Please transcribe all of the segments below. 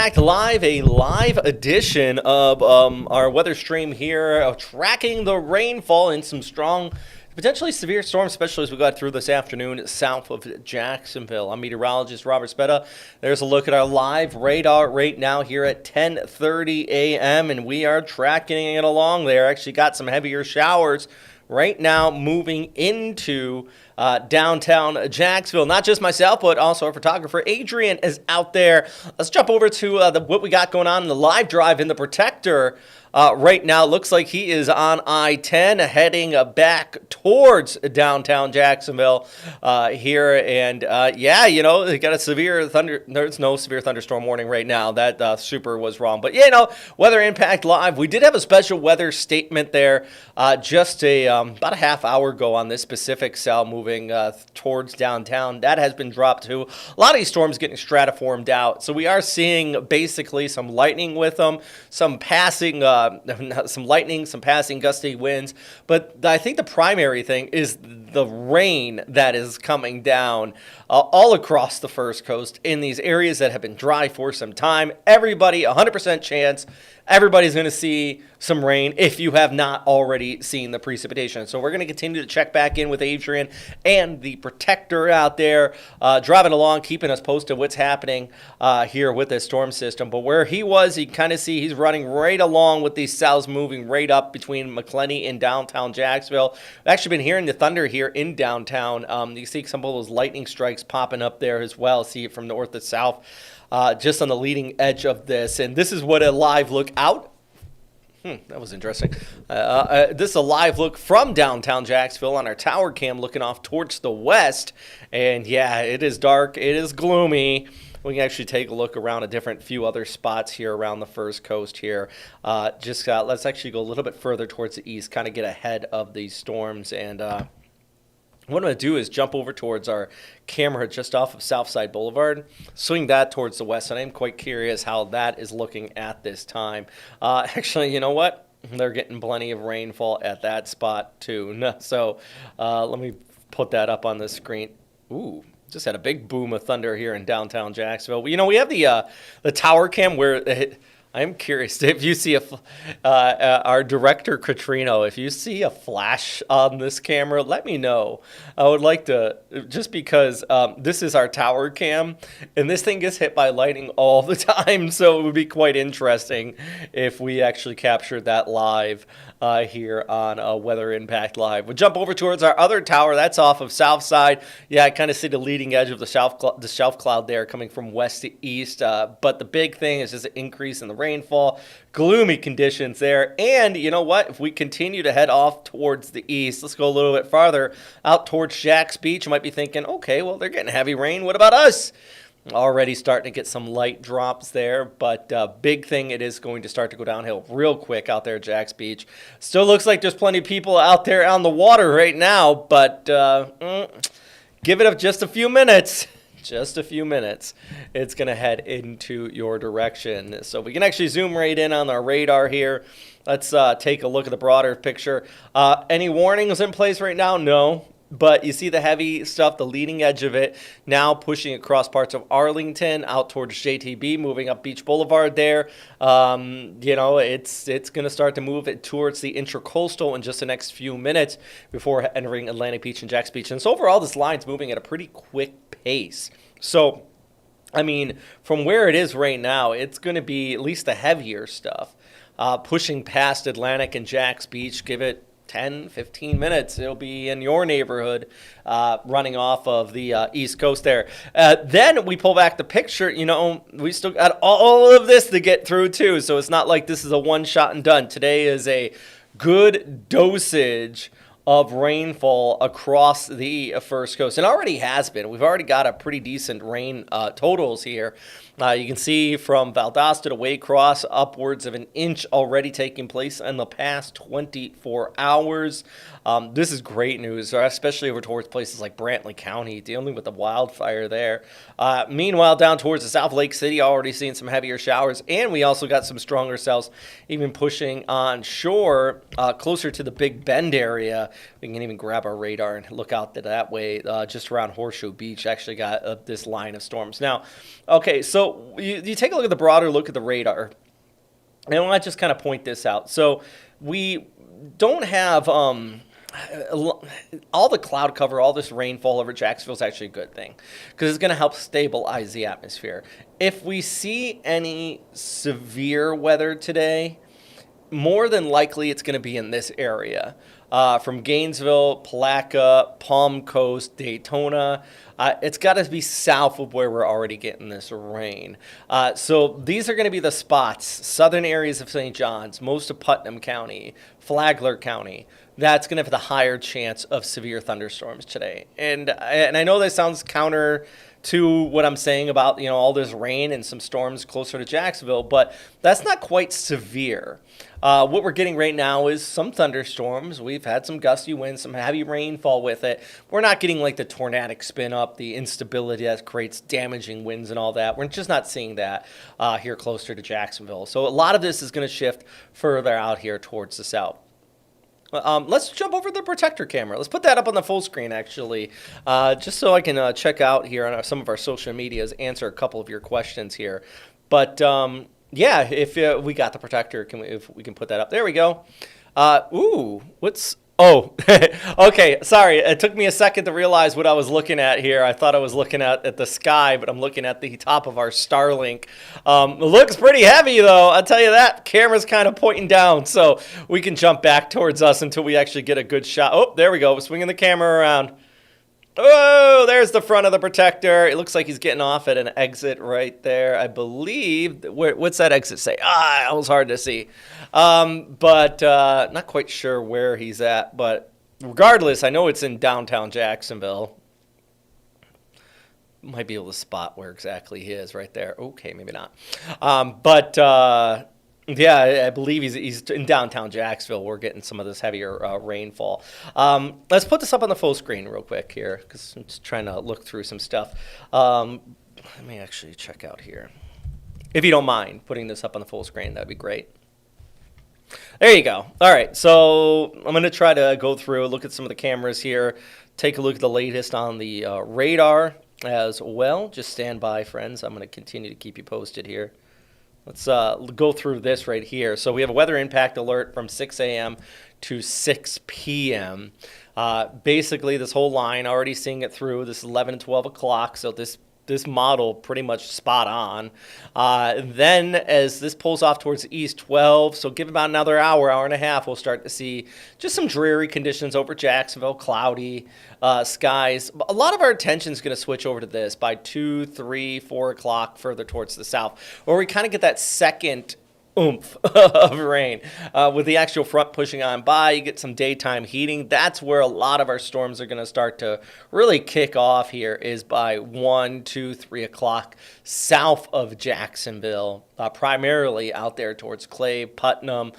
Impact Live, a live edition of our weather stream here, tracking the rainfall and some strong, potentially severe storms, especially as we got through this afternoon south of Jacksonville. I'm meteorologist Robert Speta. There's a look at our live radar right now here at 10:30 a.m., and we are tracking it along there. Actually got some heavier showers right now moving into downtown Jacksonville. Not just myself, but also our photographer Adrian is out there. Let's jump over to what we got going on in the live drive in the Protector. Right now, it looks like he is on I-10 heading back towards downtown Jacksonville here. And yeah, you know, they got a severe there's no severe thunderstorm warning right now. That super was wrong. But, yeah, you know, Weather Impact Live, we did have a special weather statement there just about a half hour ago on this specific cell moving towards downtown. That has been dropped too. A lot of these storms getting stratiformed out. So we are seeing basically some lightning with them, some passing some lightning, some passing gusty winds. But I think the primary thing is the rain that is coming down all across the First Coast in these areas that have been dry for some time. Everybody, 100% chance, everybody's going to see some rain if you have not already seen the precipitation. So we're going to continue to check back in with Adrian and the Protector out there, driving along, keeping us posted what's happening here with this storm system. But where he was, you kind of see he's running right along with these cells moving right up between McClenny and downtown Jacksonville. I've actually been hearing the thunder here in downtown. You see some of those lightning strikes popping up there as well. See it from north to south. Just on the leading edge of this. And this is what a live look out. That was interesting. This is a live look from downtown Jacksonville on our tower cam looking off towards the west. And yeah, it is dark. It is gloomy. We can actually take a look around a different few other spots here around the First Coast here. Let's actually go a little bit further towards the east, kind of get ahead of these storms. And what I'm going to do is jump over towards our camera just off of Southside Boulevard, swing that towards the west, and I'm quite curious how that is looking at this time. Actually, you know what? They're getting plenty of rainfall at that spot, too. So let me put that up on the screen. Ooh. Just had a big boom of thunder here in downtown Jacksonville. You know, we have the tower cam where I'm curious if you see our director Katrino, if you see a flash on this camera, let me know. I would like to, just because this is our tower cam and this thing gets hit by lightning all the time, so it would be quite interesting if we actually captured that live here on Weather Impact Live. We'll jump over towards our other tower. That's off of Southside. Yeah, I kind of see the leading edge of the shelf cloud there coming from west to east. But the big thing is just an increase in the rainfall, gloomy conditions there. And you know what? If we continue to head off towards the east, let's go a little bit farther out towards Jack's Beach. You might be thinking, okay, well, they're getting heavy rain. What about us? Already starting to get some light drops there, but big thing, it is going to start to go downhill real quick out there at Jack's Beach. Still looks like there's plenty of people out there on the water right now, but give it just a few minutes. Just a few minutes, it's going to head into your direction. So we can actually zoom right in on our radar here. Let's take a look at the broader picture. Any warnings in place right now? No. But you see the heavy stuff, the leading edge of it, now pushing across parts of Arlington, out towards JTB, moving up Beach Boulevard there. You know, it's going to start to move it towards the Intracoastal in just the next few minutes before entering Atlantic Beach and Jack's Beach. And so overall, this line's moving at a pretty quick pace. So, I mean, from where it is right now, it's going to be at least the heavier stuff. Pushing past Atlantic and Jack's Beach, give it 10, 15 minutes, it'll be in your neighborhood running off of the East Coast there. Then we pull back the picture, you know, we still got all of this to get through too, so it's not like this is a one shot and done. Today is a good dosage of rainfall across the First Coast, and already has been. We've already got a pretty decent rain totals here. You can see from Valdosta to Waycross, upwards of an inch already taking place in the past 24 hours. This is great news, especially over towards places like Brantley County, dealing with the wildfire there. Meanwhile, down towards the South Lake City, already seeing some heavier showers, and we also got some stronger cells even pushing on shore closer to the Big Bend area. We can even grab our radar and look out that way, just around Horseshoe Beach. Actually got this line of storms. Now, okay, so So you take a look at the broader look at the radar, and I want to just kind of point this out. So we don't have all the cloud cover, all this rainfall over Jacksonville is actually a good thing because it's going to help stabilize the atmosphere. If we see any severe weather today, more than likely it's going to be in this area. From Gainesville, Palatka, Palm Coast, Daytona. It's got to be south of where we're already getting this rain. So these are going to be the spots, southern areas of St. John's, most of Putnam County, Flagler County. That's going to have the higher chance of severe thunderstorms today. And I know that sounds counter to what I'm saying about, all this rain and some storms closer to Jacksonville, but that's not quite severe. What we're getting right now is some thunderstorms. We've had some gusty winds, some heavy rainfall with it. We're not getting like the tornadic spin up, the instability that creates damaging winds and all that. We're just not seeing that here closer to Jacksonville. So a lot of this is going to shift further out here towards the south. Let's jump over to the protector camera. Let's put that up on the full screen, actually, just so I can check out here on some of our social medias, answer a couple of your questions here. But yeah, if we got the protector, if we can put that up. There we go. Oh, okay. Sorry. It took me a second to realize what I was looking at here. I thought I was looking at the sky, but I'm looking at the top of our Starlink. It looks pretty heavy, though. I'll tell you that. Camera's kind of pointing down, so we can jump back towards us until we actually get a good shot. Oh, there we go. We're swinging the camera around. Oh, there's the front of the protector. It looks like he's getting off at an exit right there, I believe. What's that exit say? It was hard to see. But not quite sure where he's at. But regardless, I know it's in downtown Jacksonville. Might be able to spot where exactly he is right there. Okay, maybe not. Yeah, I believe he's in downtown Jacksonville. We're getting some of this heavier rainfall. Let's put this up on the full screen real quick here because I'm just trying to look through some stuff. Let me actually check out here. If you don't mind putting this up on the full screen, that'd be great. There you go. All right, so I'm going to try to go through, look at some of the cameras here, take a look at the latest on the radar as well. Just stand by, friends. I'm going to continue to keep you posted here. Let's go through this right here. So we have a weather impact alert from 6 a.m. to 6 p.m. Basically, this whole line, already seeing it through. This is 11 and 12 o'clock, so this model pretty much spot on. Then as this pulls off towards the east, 12, so give about another hour and a half, we'll start to see just some dreary conditions over Jacksonville, cloudy skies. A lot of our attention is going to switch over to this by 2, 3, 4 o'clock further towards the south, where we kind of get that second oomph of rain. With the actual front pushing on by, you get some daytime heating. That's where a lot of our storms are going to start to really kick off here, is by 1, 2, 3 o'clock south of Jacksonville, primarily out there towards Clay, Putnam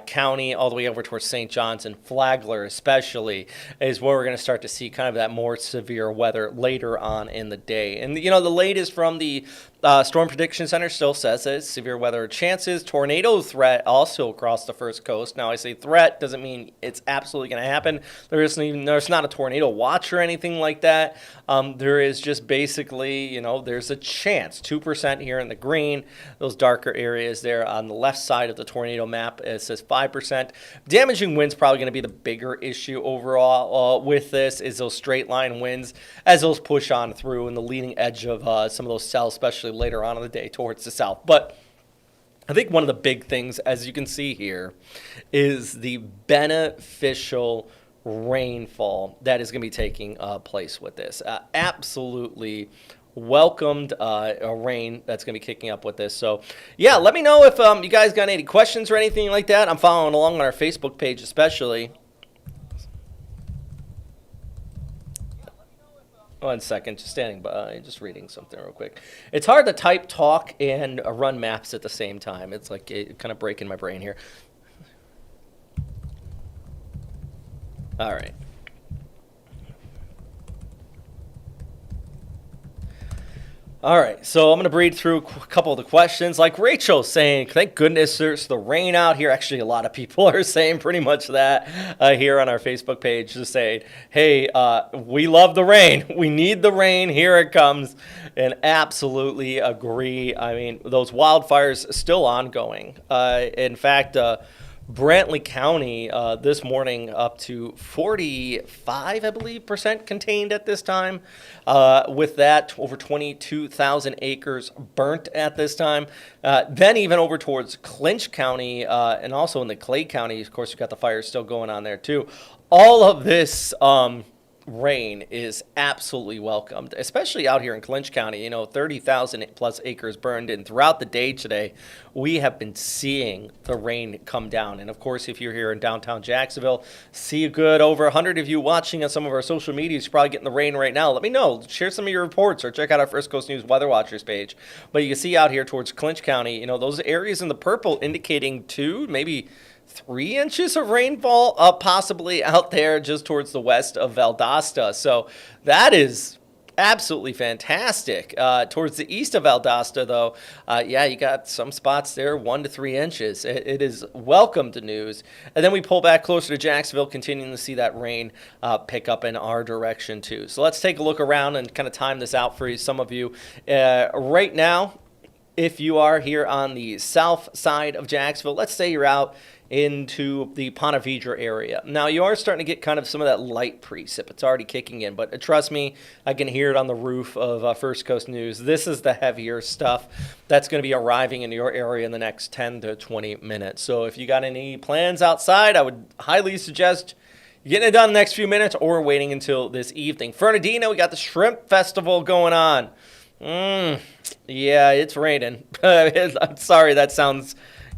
County, all the way over towards St. John's and Flagler especially, is where we're going to start to see kind of that more severe weather later on in the day. And, the latest from the Storm Prediction Center still says that it's severe weather chances, tornado threat also across the first coast. Now, I say threat doesn't mean it's absolutely going to happen. There's not a tornado watch or anything like that. There is just basically, there's a chance, 2% here in the green, those darker areas there on the left side of the tornado map. It says 5%. Damaging winds probably going to be the bigger issue overall with this, is those straight line winds as those push on through and the leading edge of some of those cells, especially later on in the day towards the south. But I think one of the big things, as you can see here, is the beneficial rainfall that is going to be taking place with this. Absolutely welcomed rain that's going to be kicking up with this. So, yeah, let me know if you guys got any questions or anything like that. I'm following along on our Facebook page especially. 1 second, just standing by, just reading something real quick. It's hard to type, talk, and run maps at the same time. It's like kind of breaking my brain here. All right. All right, so I'm going to read through a couple of the questions. Like Rachel saying, thank goodness there's the rain out here. Actually, a lot of people are saying pretty much that here on our Facebook page, just saying, hey, we love the rain. We need the rain. Here it comes. and absolutely agree. I mean, those wildfires still ongoing. In fact, Brantley County this morning up to 45, I believe, percent contained at this time. With that, over 22,000 acres burnt at this time. Then even over towards Clinch County and also in the Clay County, of course, you've got the fires still going on there too. All of this rain is absolutely welcomed, especially out here in Clinch County. 30,000 plus acres burned, and throughout the day today, we have been seeing the rain come down. And of course, if you're here in downtown Jacksonville, see a good over 100 of you watching on some of our social medias. You're probably getting the rain right now. Let me know. Share some of your reports or check out our First Coast News Weather Watchers page. But you can see out here towards Clinch County, those areas in the purple indicating 2, maybe 3 inches of rainfall, possibly out there just towards the west of Valdosta. So that is absolutely fantastic. Towards the east of Valdosta, though, you got some spots there, 1 to 3 inches. It is welcomed news. And then we pull back closer to Jacksonville, continuing to see that rain pick up in our direction, too. So let's take a look around and kind of time this out for you, some of you. Right now, if you are here on the south side of Jacksonville, let's say you're out into the Ponte Vedra area. Now, you are starting to get kind of some of that light precip. It's already kicking in, but trust me, I can hear it on the roof of First Coast News. This is the heavier stuff that's going to be arriving in your area in the next 10 to 20 minutes. So if you got any plans outside, I would highly suggest getting it done in the next few minutes or waiting until this evening. Fernandina, we got the Shrimp Festival going on. Yeah, it's raining. I'm sorry, that sounds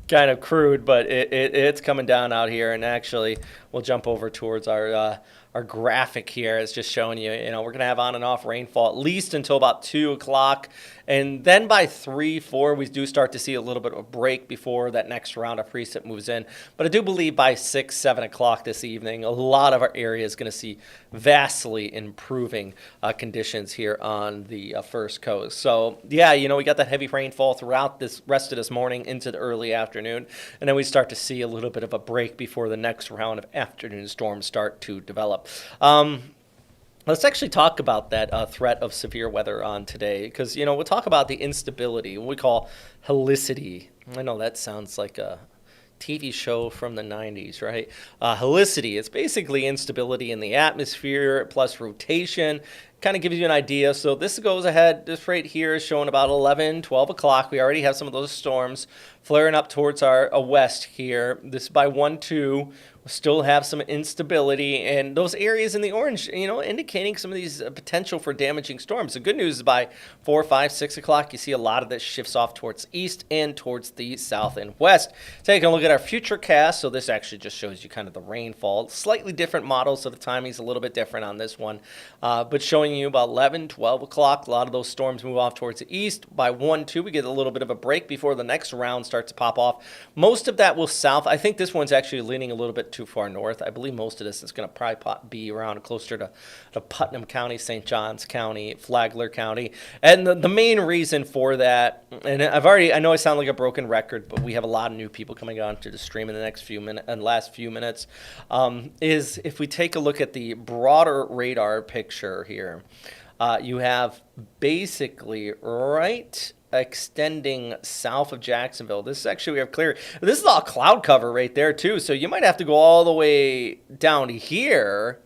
kind of crude, but it's coming down out here. And actually, we'll jump over towards our graphic here. It's just showing you, we're going to have on and off rainfall at least until about 2 o'clock. And then by 3, 4, we do start to see a little bit of a break before that next round of precip moves in. But I do believe by 6, 7 o'clock this evening, a lot of our area is going to see vastly improving conditions here on the First Coast. So, yeah, we got that heavy rainfall throughout this rest of this morning into the early afternoon. And then we start to see a little bit of a break before the next round of afternoon storms start to develop. Let's actually talk about that threat of severe weather on today, because, we'll talk about the instability, what we call helicity. I know that sounds like a TV show from the 90s, right? Helicity, it's basically instability in the atmosphere plus rotation. Kind of gives you an idea. So this goes ahead. This right here is showing about 11, 12 o'clock. We already have some of those storms flaring up towards our west here. This is by 1, 2. We'll still have some instability. And those areas in the orange, indicating some of these potential for damaging storms. The good news is by 4, 5, 6 o'clock, you see a lot of this shifts off towards east and towards the south and west. Taking a look at our future cast. So this actually just shows you kind of the rainfall. Slightly different model, so the timing's a little bit different on this one. But showing you about 11, 12 o'clock. A lot of those storms move off towards the east. By 1, 2, we get a little bit of a break before the next round starts to pop off. Most of that will south. I think this one's actually leaning a little bit too far north. I believe most of this is going to probably be around closer to Putnam County, St. Johns County, Flagler County. And the main reason for that, and I know I sound like a broken record, but we have a lot of new people coming on to the stream in the next few minutes and last few minutes, is if we take a look at the broader radar picture here. You have basically right extending south of Jacksonville. This is actually, we have clear. This is all cloud cover right there too. So you might have to go all the way down here.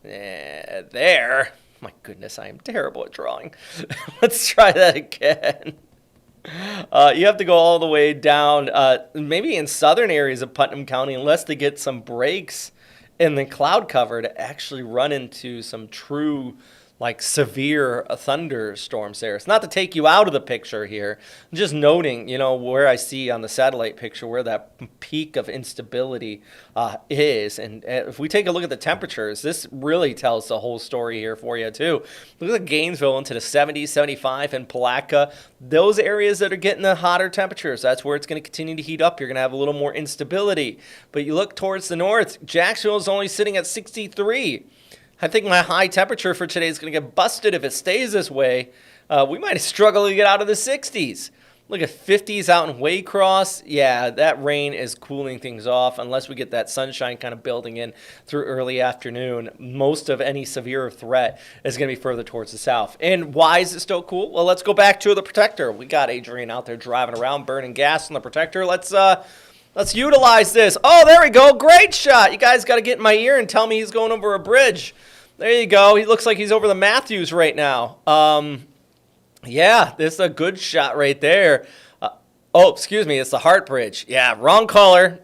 There. My goodness, I am terrible at drawing. Let's try that again. You have to go all the way down, maybe in southern areas of Putnam County, unless they get some breaks in the cloud cover to actually run into some true severe thunderstorms there. It's not to take you out of the picture here. I'm just noting, where I see on the satellite picture where that peak of instability is. And if we take a look at the temperatures, this really tells the whole story here for you too. Look at Gainesville into the 70s, 75, and Palatka. Those areas that are getting the hotter temperatures, that's where it's going to continue to heat up. You're going to have a little more instability. But you look towards the north, Jacksonville is only sitting at 63. I think my high temperature for today is going to get busted if it stays this way. We might struggle to get out of the 60s. Look at 50s out in Waycross. Yeah, that rain is cooling things off unless we get that sunshine kind of building in through early afternoon. Most of any severe threat is going to be further towards the south. And why is it still cool? Well, let's go back to the Protector. We got Adrian out there driving around, burning gas on the Protector. Let's utilize this. Oh, there we go. Great shot. You guys got to get in my ear and tell me he's going over a bridge. There you go. He looks like he's over the Matthews right now. Yeah, this is a good shot right there. Oh, excuse me, it's the Hart Bridge. Yeah, wrong color.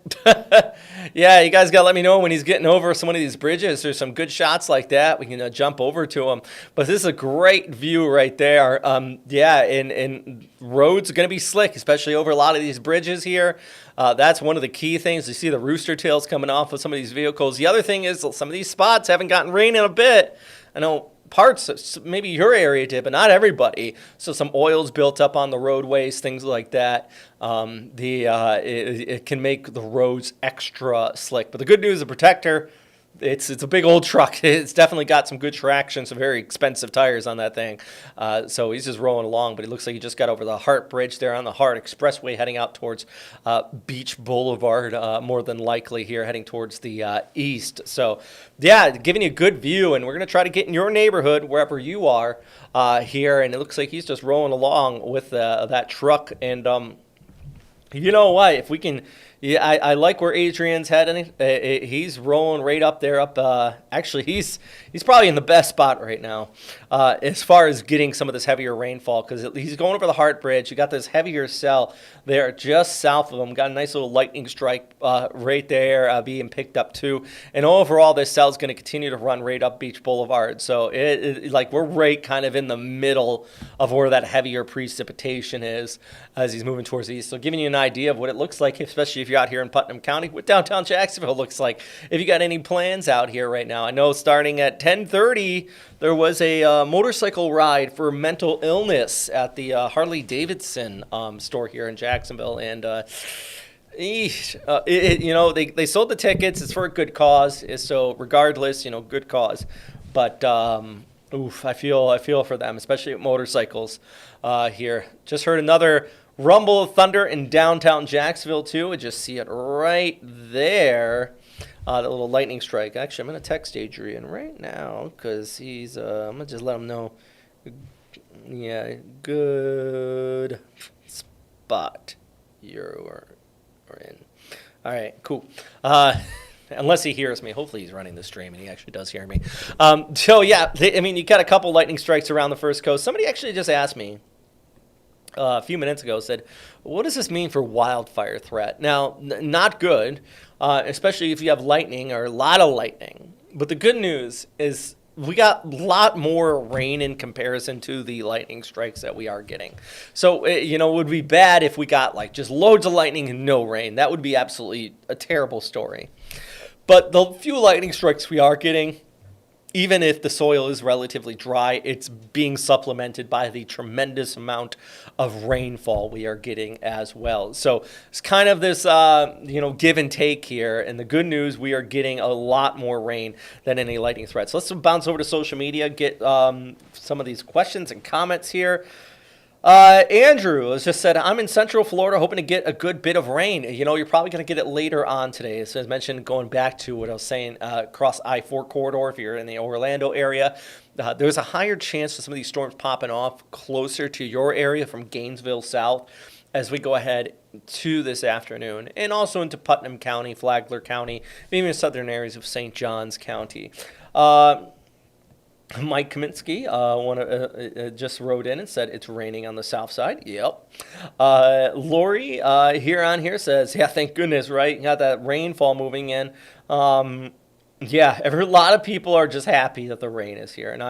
Yeah, you guys got to let me know when he's getting over some of these bridges. There's some good shots like that. We can jump over to him. But this is a great view right there. Yeah, and roads are going to be slick, especially over a lot of these bridges here. That's one of the key things. You see the rooster tails coming off of some of these vehicles. The other thing is some of these spots haven't gotten rain in a bit. I know parts, maybe your area did, but not everybody. So some oil's built up on the roadways, things like that. It can make the roads extra slick. But the good news, the Protector, it's a big old truck. It's definitely got some good traction, some very expensive tires on that thing. So he's just rolling along, but it looks like he just got over the Hart Bridge there on the Hart Expressway heading out towards Beach Boulevard, more than likely here heading towards the east. So, yeah, giving you a good view, and we're going to try to get in your neighborhood, wherever you are here, and it looks like he's just rolling along with that truck. And you know what? If we can... Yeah, I like where Adrian's heading. He's rolling right up there. Actually, he's probably in the best spot right now as far as getting some of this heavier rainfall, because he's going over the Hart Bridge. You got this heavier cell there just south of him. Got a nice little lightning strike right there being picked up too. And overall, this cell is going to continue to run right up Beach Boulevard. So like we're right kind of in the middle of where that heavier precipitation is as he's moving towards the east. So giving you an idea of what it looks like, especially if you're out here in Putnam County, what downtown Jacksonville looks like. If you got any plans out here right now, I know starting at 10:30, there was a motorcycle ride for mental illness at the Harley Davidson store here in Jacksonville, and they sold the tickets. It's for a good cause, so regardless, good cause. But I feel for them, especially with motorcycles here. Just heard another rumble of thunder in downtown Jacksonville, too. I just see it right there. That little lightning strike. Actually, I'm going to text Adrian right now because he's, I'm going to just let him know. Yeah, good spot you're in. All right, cool. Unless he hears me. Hopefully he's running the stream and he actually does hear me. You got a couple lightning strikes around the first coast. Somebody actually just asked me a few minutes ago, said, what does this mean for wildfire threat? Now, not good, especially if you have lightning or a lot of lightning. But the good news is we got a lot more rain in comparison to the lightning strikes that we are getting. So, it would be bad if we got just loads of lightning and no rain. That would be absolutely a terrible story. But the few lightning strikes we are getting, even if the soil is relatively dry, it's being supplemented by the tremendous amount of rainfall we are getting as well. So it's kind of this, give and take here. And the good news, we are getting a lot more rain than any lightning threats. So let's bounce over to social media, get some of these questions and comments here. Andrew has just said, I'm in Central Florida hoping to get a good bit of rain. You're probably going to get it later on today. So as mentioned, going back to what I was saying, across I-4 corridor, if you're in the Orlando area, there's a higher chance of some of these storms popping off closer to your area from Gainesville south as we go ahead to this afternoon, and also into Putnam County, Flagler County, even southern areas of St. Johns County. Mike Kaminsky just wrote in and said it's raining on the south side. Yep. Lori here says, yeah, thank goodness, right? You got that rainfall moving in. A lot of people are just happy that the rain is here, and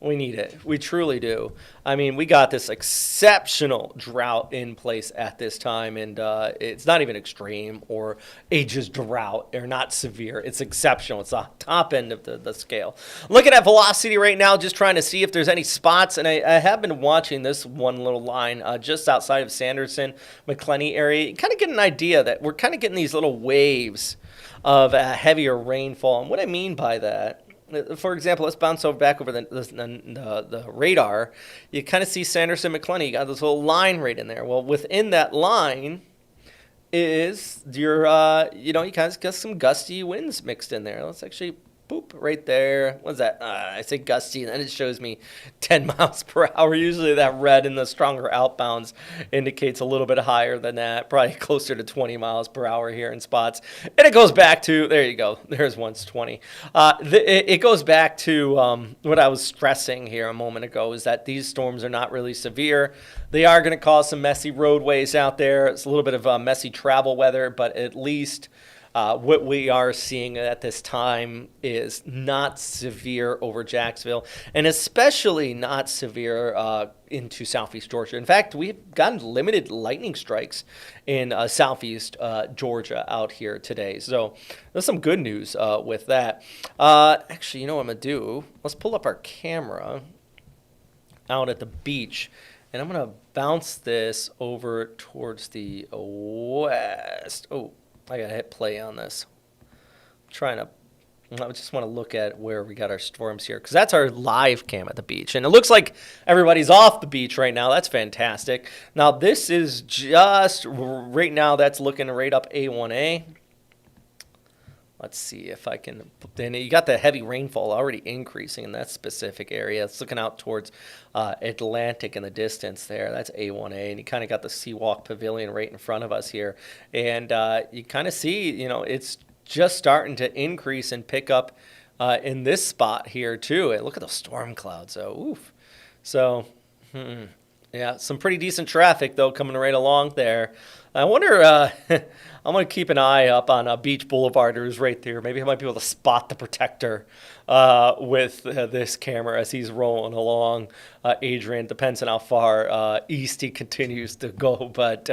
we need it. We truly do. I mean, we got this exceptional drought in place at this time, and it's not even extreme or aegis drought. They're not severe. It's exceptional. It's the top end of the scale. Looking at velocity right now, just trying to see if there's any spots, and I have been watching this one little line just outside of Sanderson, McClenny area. You kind of get an idea that we're kind of getting these little waves of heavier rainfall, and what I mean by that For example, let's bounce over back over the radar. You kind of see Sanderson McClellan. You got this little line right in there. Well, within that line is your, you kind of got some gusty winds mixed in there. Let's actually, boop, right there. What's that? I say gusty, and then it shows me 10 miles per hour. Usually that red in the stronger outbounds indicates a little bit higher than that, probably closer to 20 miles per hour here in spots. And it goes back to, there you go, there's once 20. It goes back to what I was stressing here a moment ago, is that these storms are not really severe. They are going to cause some messy roadways out there. It's a little bit of messy travel weather, but at least what we are seeing at this time is not severe over Jacksonville, and especially not severe into southeast Georgia. In fact, we've gotten limited lightning strikes in southeast Georgia out here today. So there's some good news with that. Actually, you know what I'm going to do? Let's pull up our camera out at the beach, and I'm going to bounce this over towards the west. Oh, I gotta hit play on this. I just want to look at where we got our storms here, because that's our live cam at the beach. And it looks like everybody's off the beach right now. That's fantastic. Now, this is just, right now, that's looking right up A1A. Let's see if I can, then you got the heavy rainfall already increasing in that specific area. It's looking out towards Atlantic in the distance there. That's A1A, and you kind of got the Seawalk Pavilion right in front of us here. And you kind of see, it's just starting to increase and pick up in this spot here too. And look at those storm clouds. So, oof. So, yeah, some pretty decent traffic though coming right along there. I wonder, I'm going to keep an eye up on Beach Boulevard, who's right there. Maybe I might be able to spot the protector with this camera as he's rolling along. Adrian, depends on how far east he continues to go. But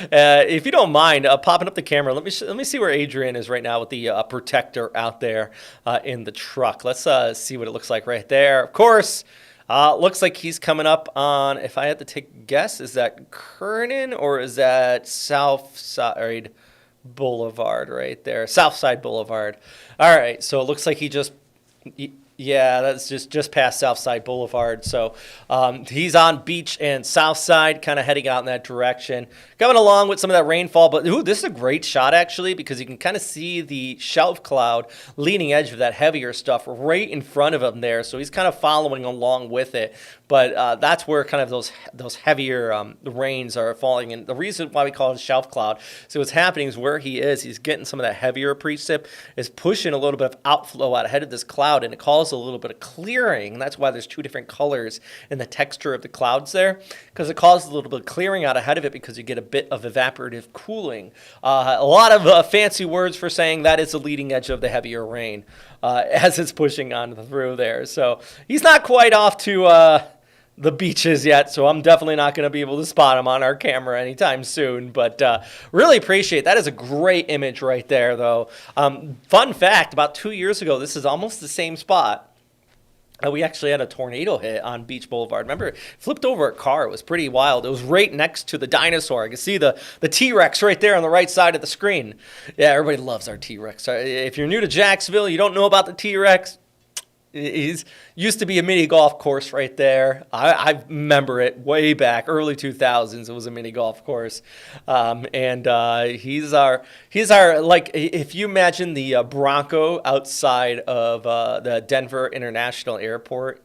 if you don't mind popping up the camera, let me see where Adrian is right now with the protector out there in the truck. Let's see what it looks like right there. Of course, looks like he's coming up on, if I had to take a guess, is that Kernan or is that Southside Boulevard right there? Southside Boulevard. All right, so it looks like yeah, that's just past Southside Boulevard. So he's on Beach and Southside, kind of heading out in that direction. Coming along with some of that rainfall. But, ooh, this is a great shot, actually, because you can kind of see the shelf cloud leading edge of that heavier stuff right in front of him there. So he's kind of following along with it. But that's where kind of those heavier rains are falling. And the reason why we call it a shelf cloud, so what's happening is where he is, he's getting some of that heavier precip, is pushing a little bit of outflow out ahead of this cloud, and it causes a little bit of clearing. That's why there's two different colors in the texture of the clouds there, because it causes a little bit of clearing out ahead of it, because you get a bit of evaporative cooling. A lot of fancy words for saying that is the leading edge of the heavier rain as it's pushing on through there. So he's not quite off to the beaches yet, so I'm definitely not going to be able to spot him on our camera anytime soon, but really appreciate that. Is a great image right there, though. Fun fact, about 2 years ago, this is almost the same spot. We actually had a tornado hit on Beach Boulevard. Remember, it flipped over a car. It was pretty wild. It was right next to the dinosaur. I can see the T-Rex right there on the right side of the screen. Yeah, everybody loves our T-Rex. If you're new to Jacksonville, you don't know about the T-Rex, He's used to be a mini golf course right there. I remember it way back, early 2000s. It was a mini golf course, and he's our like if you imagine the Bronco outside of the Denver International Airport.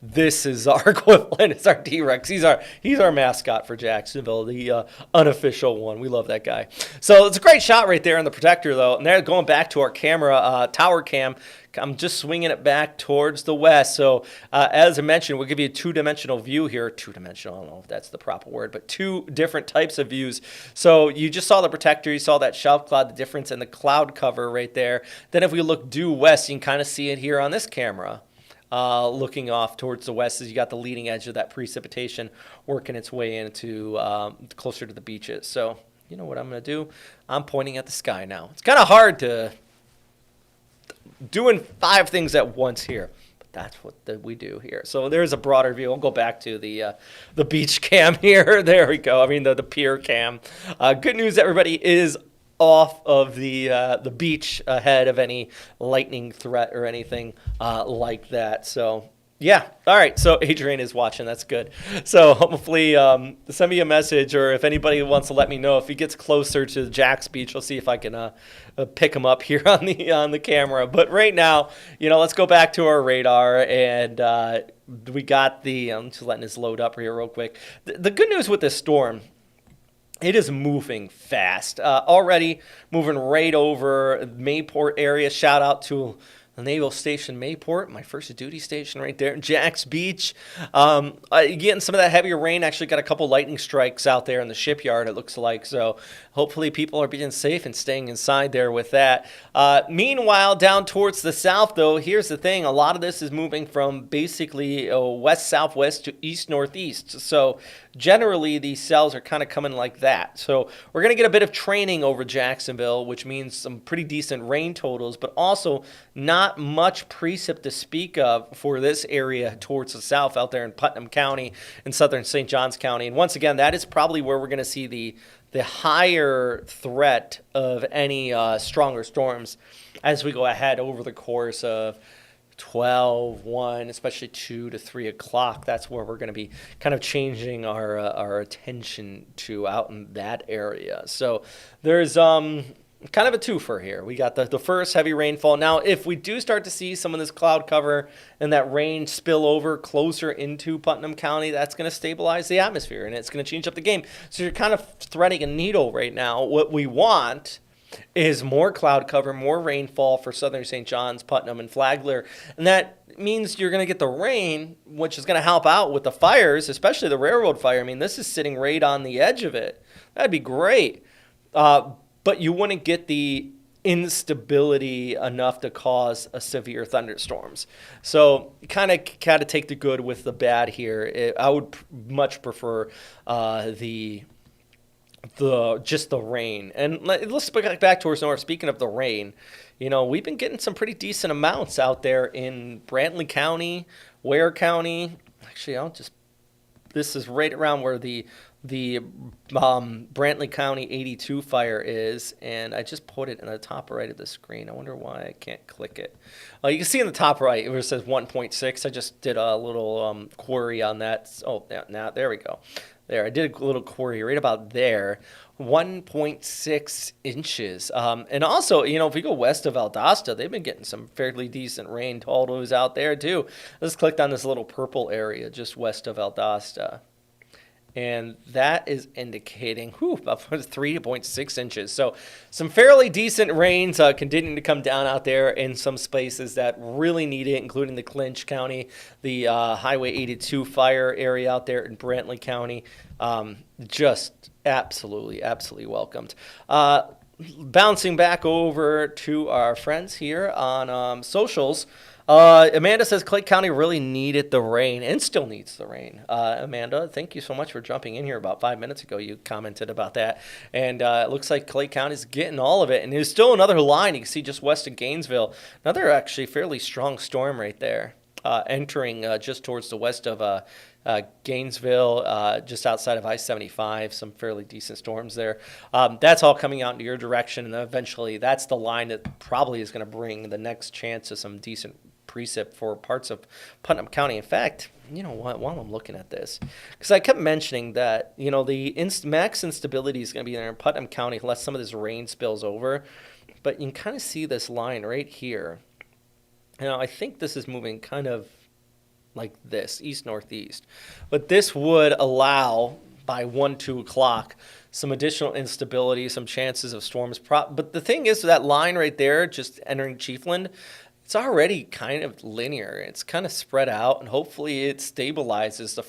This is our equivalent. It's our T-Rex. He's our mascot for Jacksonville, the unofficial one. We love that guy. So it's a great shot right there on the protector, though. And there, going back to our camera, tower cam. I'm just swinging it back towards the west. So as I mentioned, we'll give you a two-dimensional view here. Two-dimensional, I don't know if that's the proper word, but two different types of views. So you just saw the protector. You saw that shelf cloud, the difference in the cloud cover right there. Then if we look due west, you can kind of see it here on this camera. Looking off towards the west as you got the leading edge of that precipitation working its way into closer to the beaches. So you know what I'm going to do? I'm pointing at the sky now. It's kind of hard to doing 5 things at once here, but that's what we do here. So there's a broader view. I'll go back to the beach cam here. There we go. I mean the pier cam. Good news, everybody, is off of the beach ahead of any lightning threat or anything like that. So yeah. All right. So Adrian is watching. That's good. So hopefully, send me a message, or if anybody wants to let me know if he gets closer to Jack's Beach, I'll see if I can pick him up here on the camera. But right now, let's go back to our radar, and we got the. I'm just letting this load up here real quick. The good news with this storm. It is moving fast. Already moving right over Mayport area. Shout out to the Naval Station Mayport, my first duty station right there, Jack's Beach. Getting some of that heavier rain. Actually got a couple lightning strikes out there in the shipyard, it looks like. So hopefully people are being safe and staying inside there with that. Meanwhile, down towards the south, though, here's the thing. A lot of this is moving from basically west-southwest to east-northeast. So generally, these cells are kind of coming like that. So we're going to get a bit of training over Jacksonville, which means some pretty decent rain totals, but also not much precip to speak of for this area towards the south out there in Putnam County and southern St. Johns County. And once again, that is probably where we're going to see the higher threat of any stronger storms as we go ahead over the course of 12, 1, especially 2 to 3 o'clock. That's where we're going to be kind of changing our attention to out in that area. So there's kind of a twofer here. We got the first heavy rainfall. Now, if we do start to see some of this cloud cover and that rain spill over closer into Putnam County, that's going to stabilize the atmosphere, and it's going to change up the game. So you're kind of threading a needle right now. What we want is more cloud cover, more rainfall for southern St. John's, Putnam, and Flagler. And that means you're going to get the rain, which is going to help out with the fires, especially the railroad fire. I mean, this is sitting right on the edge of it. That'd be great. But you wouldn't get the instability enough to cause a severe thunderstorms. So kind of take the good with the bad here. I would much prefer just the rain. And let's go back towards north. Speaking of the rain, we've been getting some pretty decent amounts out there in Brantley County, Ware County. Actually, this is right around where the Brantley County 82 fire is, and I just put it in the top right of the screen. I wonder why I can't click it. You can see in the top right where it says 1.6. I just did a little query on that. Oh, now there we go. There, I did a little query right about there. 1.6 inches. And also, if we go west of Valdosta, they've been getting some fairly decent rain totals out there too. Let's click on this little purple area just west of Valdosta. And that is indicating about 3.6 inches. So some fairly decent rains continuing to come down out there in some spaces that really need it, including the Clinch County, the Highway 82 fire area out there in Brantley County. Just absolutely welcomed. Bouncing back over to our friends here on socials. Amanda says Clay County really needed the rain and still needs the rain. Amanda, thank you so much for jumping in here about 5 minutes ago. You commented about that. And it looks like Clay County is getting all of it. And there's still another line you can see just west of Gainesville. Another actually fairly strong storm right there entering just towards the west of Gainesville, just outside of I-75, some fairly decent storms there. That's all coming out into your direction, and eventually that's the line that probably is going to bring the next chance of some decent precip for parts of Putnam County. In fact, while I'm looking at this, because I kept mentioning that, the max instability is going to be there in Putnam County unless some of this rain spills over. But you can kind of see this line right here. I think this is moving kind of like this, east-northeast. But this would allow, by 1, 2 o'clock, some additional instability, some chances of storms. But the thing is, that line right there, just entering Chiefland, it's already kind of linear. It's kind of spread out, and hopefully it stabilizes the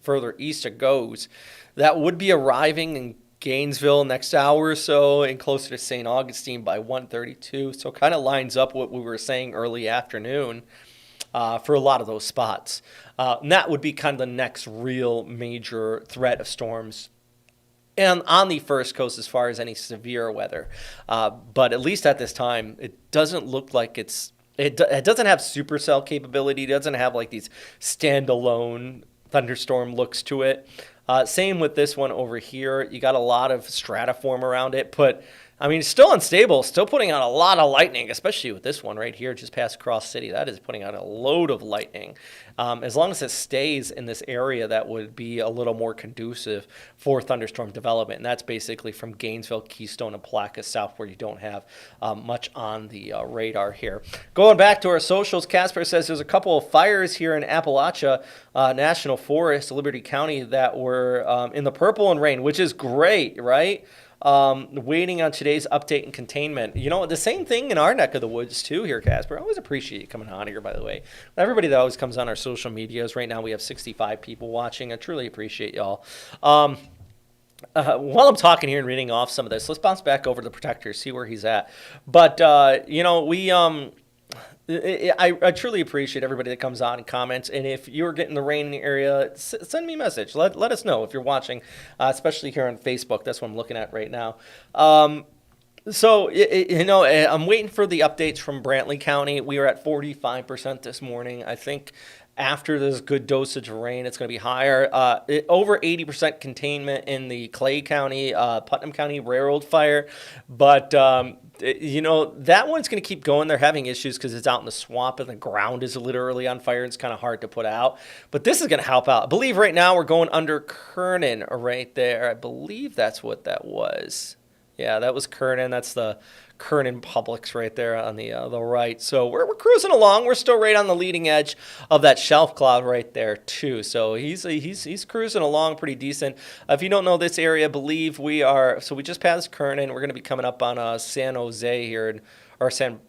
further east it goes. That would be arriving in Gainesville next hour or so, and closer to St. Augustine by 1:32. So kind of lines up what we were saying early afternoon for a lot of those spots. And that would be kind of the next real major threat of storms and on the first coast as far as any severe weather. But at least at this time, it doesn't look like it doesn't have supercell capability. It doesn't have like these standalone thunderstorm looks to it. Same with this one over here. You got a lot of stratiform around it, but I mean, still unstable, still putting out a lot of lightning, especially with this one right here just past Cross City. That is putting out a load of lightning. As long as it stays in this area, that would be a little more conducive for thunderstorm development. And that's basically from Gainesville, Keystone, and Placas south, where you don't have much on the radar here. Going back to our socials, Casper says there's a couple of fires here in Appalachia National Forest, Liberty County, that were in the purple and rain, which is great, right? Waiting on today's update and containment. You know, the same thing in our neck of the woods too here, Casper. I always appreciate you coming on here, by the way. Everybody that always comes on our social medias. Right now we have 65 people watching. I truly appreciate y'all. While I'm talking here and reading off some of this, let's bounce back over to the protector, see where he's at. But, you know, I truly appreciate everybody that comes on and comments. And if you're getting the rain in the area, send me a message. Let us know if you're watching, especially here on Facebook. That's what I'm looking at right now. So, you know, I'm waiting for the updates from Brantley County. We were at 45% this morning. I think after this good dosage of rain, it's going to be higher. Over 80% containment in the Clay County, Putnam County Railroad fire. But, you know, that one's going to keep going. They're having issues because it's out in the swamp and the ground is literally on fire. It's kind of hard to put out. But this is going to help out. I believe right now we're going under Kernan right there. I believe that's what that was. Yeah, that was Kernan. That's the Kernan Publix right there on the right. So we're cruising along. We're still right on the leading edge of that shelf cloud right there too. So he's cruising along pretty decent. If you don't know this area, I believe we just passed Kernan. We're going to be coming up on San Jose here, or San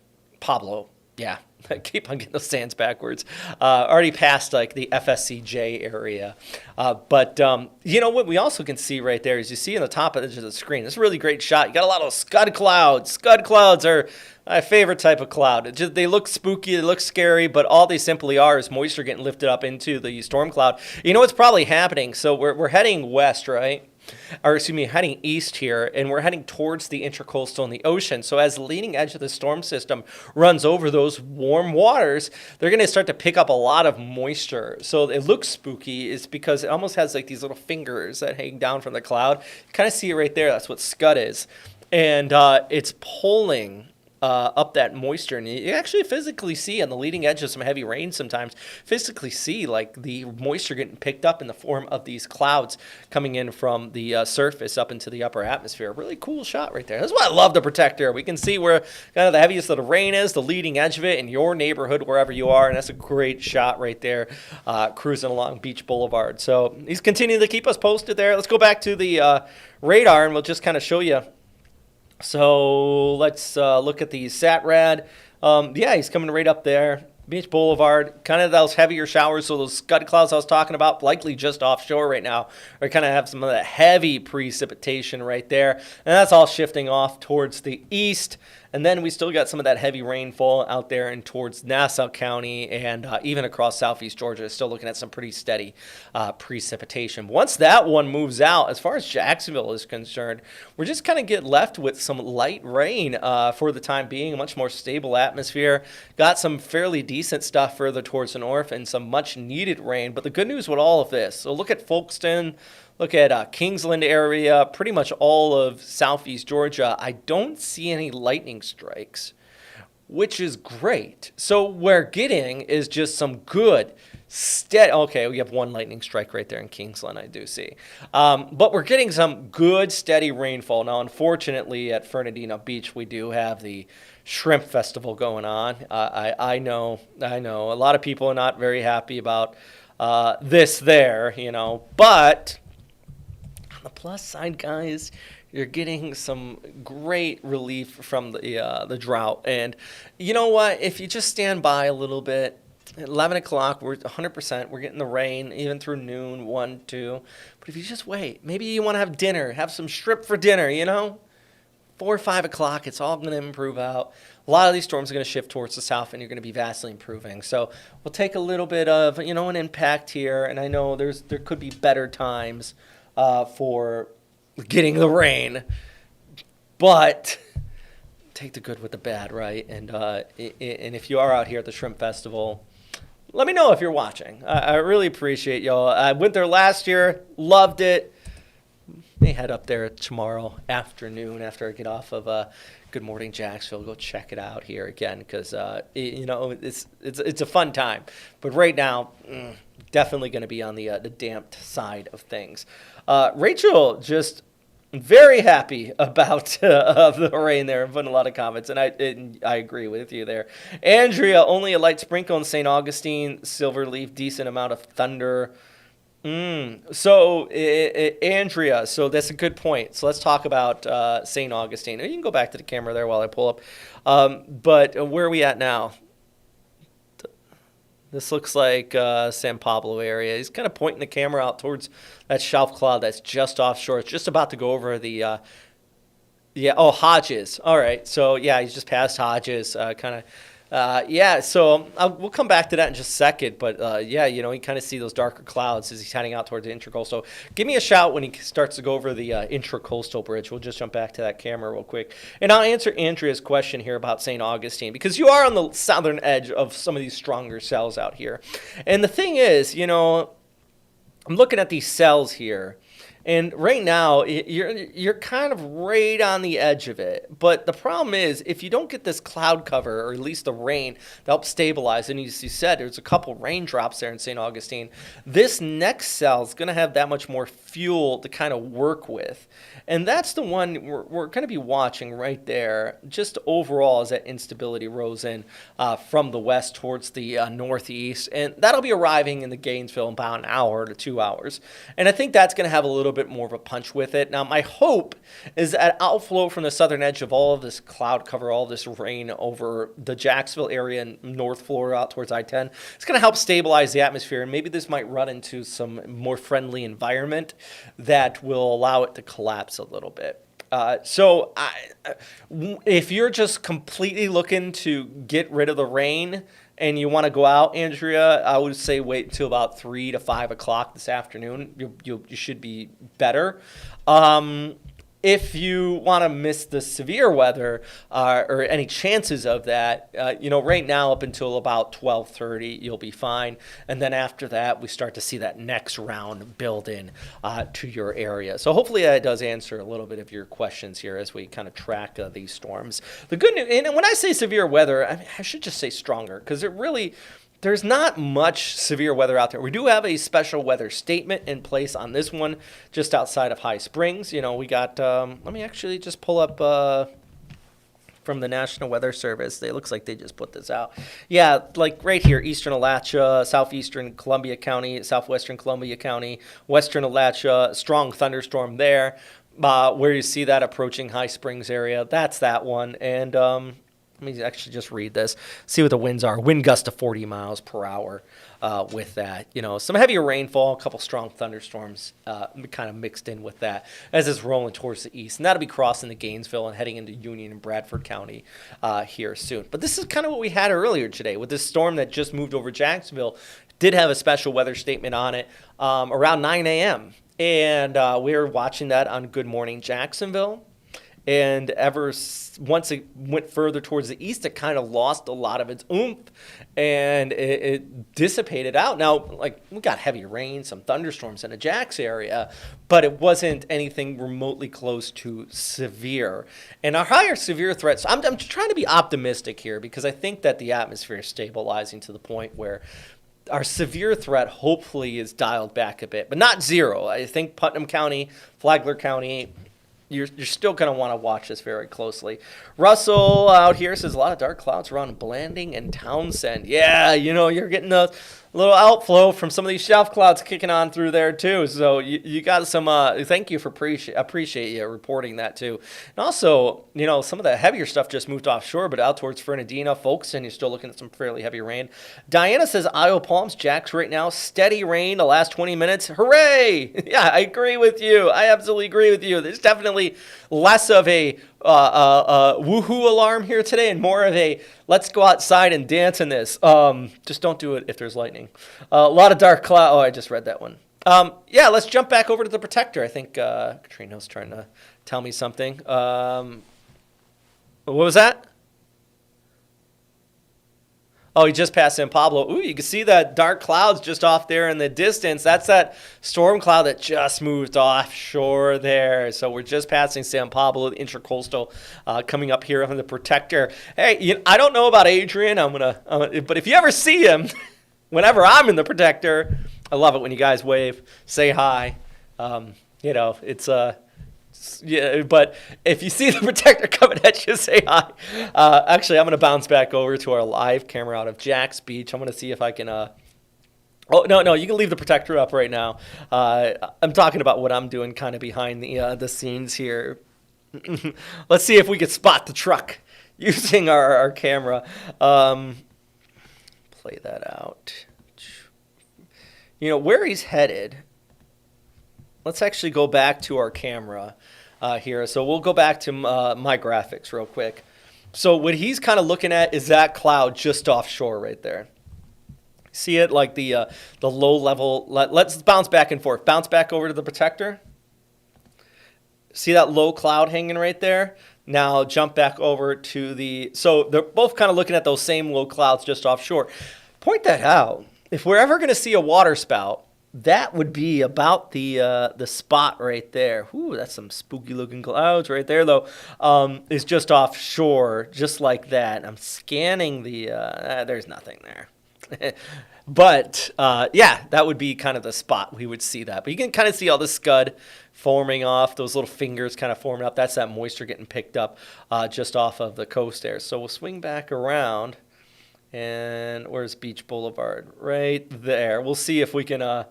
Pablo. Yeah. I keep on getting those sands backwards. Already past like the FSCJ area. But you know what we also can see right there is you see on the top edge of the screen. This is a really great shot. You got a lot of scud clouds. Scud clouds are my favorite type of cloud. They look spooky, they look scary, but all they simply are is moisture getting lifted up into the storm cloud. You know what's probably happening? So we're heading west, right? Or excuse me, heading east here, and we're heading towards the intercoastal and the ocean. So as the leading edge of the storm system runs over those warm waters, they're going to start to pick up a lot of moisture. So it looks spooky. It's because it almost has like these little fingers that hang down from the cloud. You kind of see it right there. That's what scud is. And it's pulling up that moisture, and you actually physically see on the leading edge of some heavy rain sometimes, physically see like the moisture getting picked up in the form of these clouds coming in from the surface up into the upper atmosphere. Really cool shot right there. That's why I love the protector. We can see where kind of the heaviest of the rain is, the leading edge of it in your neighborhood, wherever you are, and that's a great shot right there, cruising along Beach Boulevard. So he's continuing to keep us posted there. Let's go back to the radar, and we'll just kind of show you. So let's look at the SATRAD. Yeah, he's coming right up there. Beach Boulevard, kind of those heavier showers. So those scud clouds I was talking about, likely just offshore right now, or kind of have some of that heavy precipitation right there. And that's all shifting off towards the east. And then we still got some of that heavy rainfall out there and towards Nassau County and even across southeast Georgia. Still looking at some pretty steady precipitation. Once that one moves out, as far as Jacksonville is concerned, we're just kind of get left with some light rain for the time being, a much more stable atmosphere. Got some fairly decent stuff further towards the north and some much needed rain. But the good news with all of this, so look at Folkestone. Look at Kingsland area, pretty much all of southeast Georgia. I don't see any lightning strikes, which is great. So what we're getting is just some good, steady. Okay, we have one lightning strike right there in Kingsland, I do see. But we're getting some good, steady rainfall. Now, unfortunately, at Fernandina Beach, we do have the Shrimp Festival going on. I know. A lot of people are not very happy about this there, you know, but on the plus side, guys, you're getting some great relief from the drought. And you know what? If you just stand by a little bit, at 11 o'clock, we're 100%. We're getting the rain even through noon, 1, 2. But if you just wait, maybe you want to have dinner, have some shrimp for dinner, you know? 4 or 5 o'clock, it's all going to improve out. A lot of these storms are going to shift towards the south, and you're going to be vastly improving. So we'll take a little bit of, you know, an impact here. And I know there could be better times for getting the rain, but take the good with the bad, right? And if you are out here at the Shrimp Festival, Let me know if you're watching. I really appreciate y'all. I went there last year, loved it. May head up there tomorrow afternoon after I get off of Good Morning Jacksonville. Go check it out here again because it's a fun time. But right now, definitely going to be on the damped side of things. Rachel just very happy about the rain there and putting a lot of comments, and I agree with you there. Andrea, only a light sprinkle in St. Augustine, Silverleaf, decent amount of thunder. So, Andrea, so that's a good point. So let's talk about St. Augustine. You can go back to the camera there while I pull up. But where are we at now? This looks like San Pablo area. He's kind of pointing the camera out towards that shelf cloud that's just offshore. It's just about to go over the, Hodges. All right. So, yeah, he's just past Hodges, so we'll come back to that in just a second. But, you kind of see those darker clouds as he's heading out towards the intracoastal. Give me a shout when he starts to go over the intracoastal bridge. We'll just jump back to that camera real quick. And I'll answer Andrea's question here about St. Augustine because you are on the southern edge of some of these stronger cells out here. And the thing is, I'm looking at these cells here. And right now, you're kind of right on the edge of it. But the problem is, if you don't get this cloud cover, or at least the rain, to help stabilize, and as you said, there's a couple raindrops there in St. Augustine, this next cell is going to have that much more fuel to kind of work with. And that's the one we're going to be watching right there, just overall as that instability rose in from the west towards the northeast. And that'll be arriving in the Gainesville in about an hour to 2 hours. And I think that's going to have a little bit more of a punch with it. Now, my hope is that outflow from the southern edge of all of this cloud cover, all this rain over the Jacksonville area and North Florida out towards I-10, it's going to help stabilize the atmosphere. And maybe this might run into some more friendly environment that will allow it to collapse a little bit. If you're just completely looking to get rid of the rain and you want to go out, Andrea, I would say wait until about 3 to 5 o'clock this afternoon. You should be better. If you want to miss the severe weather or any chances of that, right now up until about 12:30, you'll be fine. And then after that, we start to see that next round build in to your area. So hopefully that does answer a little bit of your questions here as we kind of track these storms. The good news, and when I say severe weather, I should just say stronger because there's not much severe weather out there. We do have a special weather statement in place on this one just outside of High Springs. We got, let me actually just pull up from the National Weather Service. It looks like they just put this out. Yeah, like right here, eastern Alachua, southeastern Columbia County, southwestern Columbia County, western Alachua, strong thunderstorm there. Where you see that approaching High Springs area, that's that one. And let me actually just read this, see what the winds are. Wind gust to 40 miles per hour with that. Some heavier rainfall, a couple strong thunderstorms kind of mixed in with that as it's rolling towards the east. And that'll be crossing the Gainesville and heading into Union and Bradford County here soon. But this is kind of what we had earlier today with this storm that just moved over Jacksonville. Did have a special weather statement on it around 9 a.m. And we were watching that on Good Morning Jacksonville. And once it went further towards the east, it kind of lost a lot of its oomph, and it dissipated out. Now, we got heavy rain, some thunderstorms in the Jax area, but it wasn't anything remotely close to severe. And our higher severe threats, I'm trying to be optimistic here because I think that the atmosphere is stabilizing to the point where our severe threat hopefully is dialed back a bit, but not zero. I think Putnam County, Flagler County, you're still going to want to watch this very closely. Russell out here says a lot of dark clouds around Blanding and Townsend. Yeah, you're getting a little outflow from some of these shelf clouds kicking on through there too. So you got some. Thank you for appreciate you reporting that too. And also, some of the heavier stuff just moved offshore, but out towards Fernandina, Folkestone, you're still looking at some fairly heavy rain. Diana says Isle Palms, Jax right now, steady rain the last 20 minutes. Hooray! Yeah, I agree with you. I absolutely agree with you. There's definitely less of a woohoo alarm here today and more of a let's go outside and dance in this. Just don't do it if there's lightning. A lot of dark cloud. Oh, I just read that one. Let's jump back over to the Protector. I think Katrina's trying to tell me something. What was that? Oh, he just passed San Pablo. Ooh, you can see that dark clouds just off there in the distance. That's that storm cloud that just moved offshore there. So we're just passing San Pablo, the intercoastal, coming up here on the protector. Hey, I don't know about Adrian. But if you ever see him, whenever I'm in the protector, I love it when you guys wave, say hi. It's yeah, but if you see the protector coming at you, say hi. Actually, I'm going to bounce back over to our live camera out of Jack's Beach. I'm going to see if I can. Oh, no, you can leave the protector up right now. I'm talking about what I'm doing kind of behind the scenes here. Let's see if we can spot the truck using our camera. Play that out. Where he's headed. Let's actually go back to our camera here. So we'll go back to my graphics real quick. So what he's kind of looking at is that cloud just offshore right there. See it like the low level. Let's bounce back and forth. Bounce back over to the protector. See that low cloud hanging right there? Now jump back over to the. So they're both kind of looking at those same low clouds just offshore. Point that out. If we're ever going to see a water spout, that would be about the spot right there. Ooh, that's some spooky looking clouds right there, though. Is just offshore, just like that. I'm scanning the. There's nothing there. But yeah, that would be kind of the spot we would see that. But you can kind of see all the scud forming off, those little fingers kind of forming up. That's that moisture getting picked up just off of the coast there. So we'll swing back around. And where's Beach Boulevard? Right there. We'll see if we can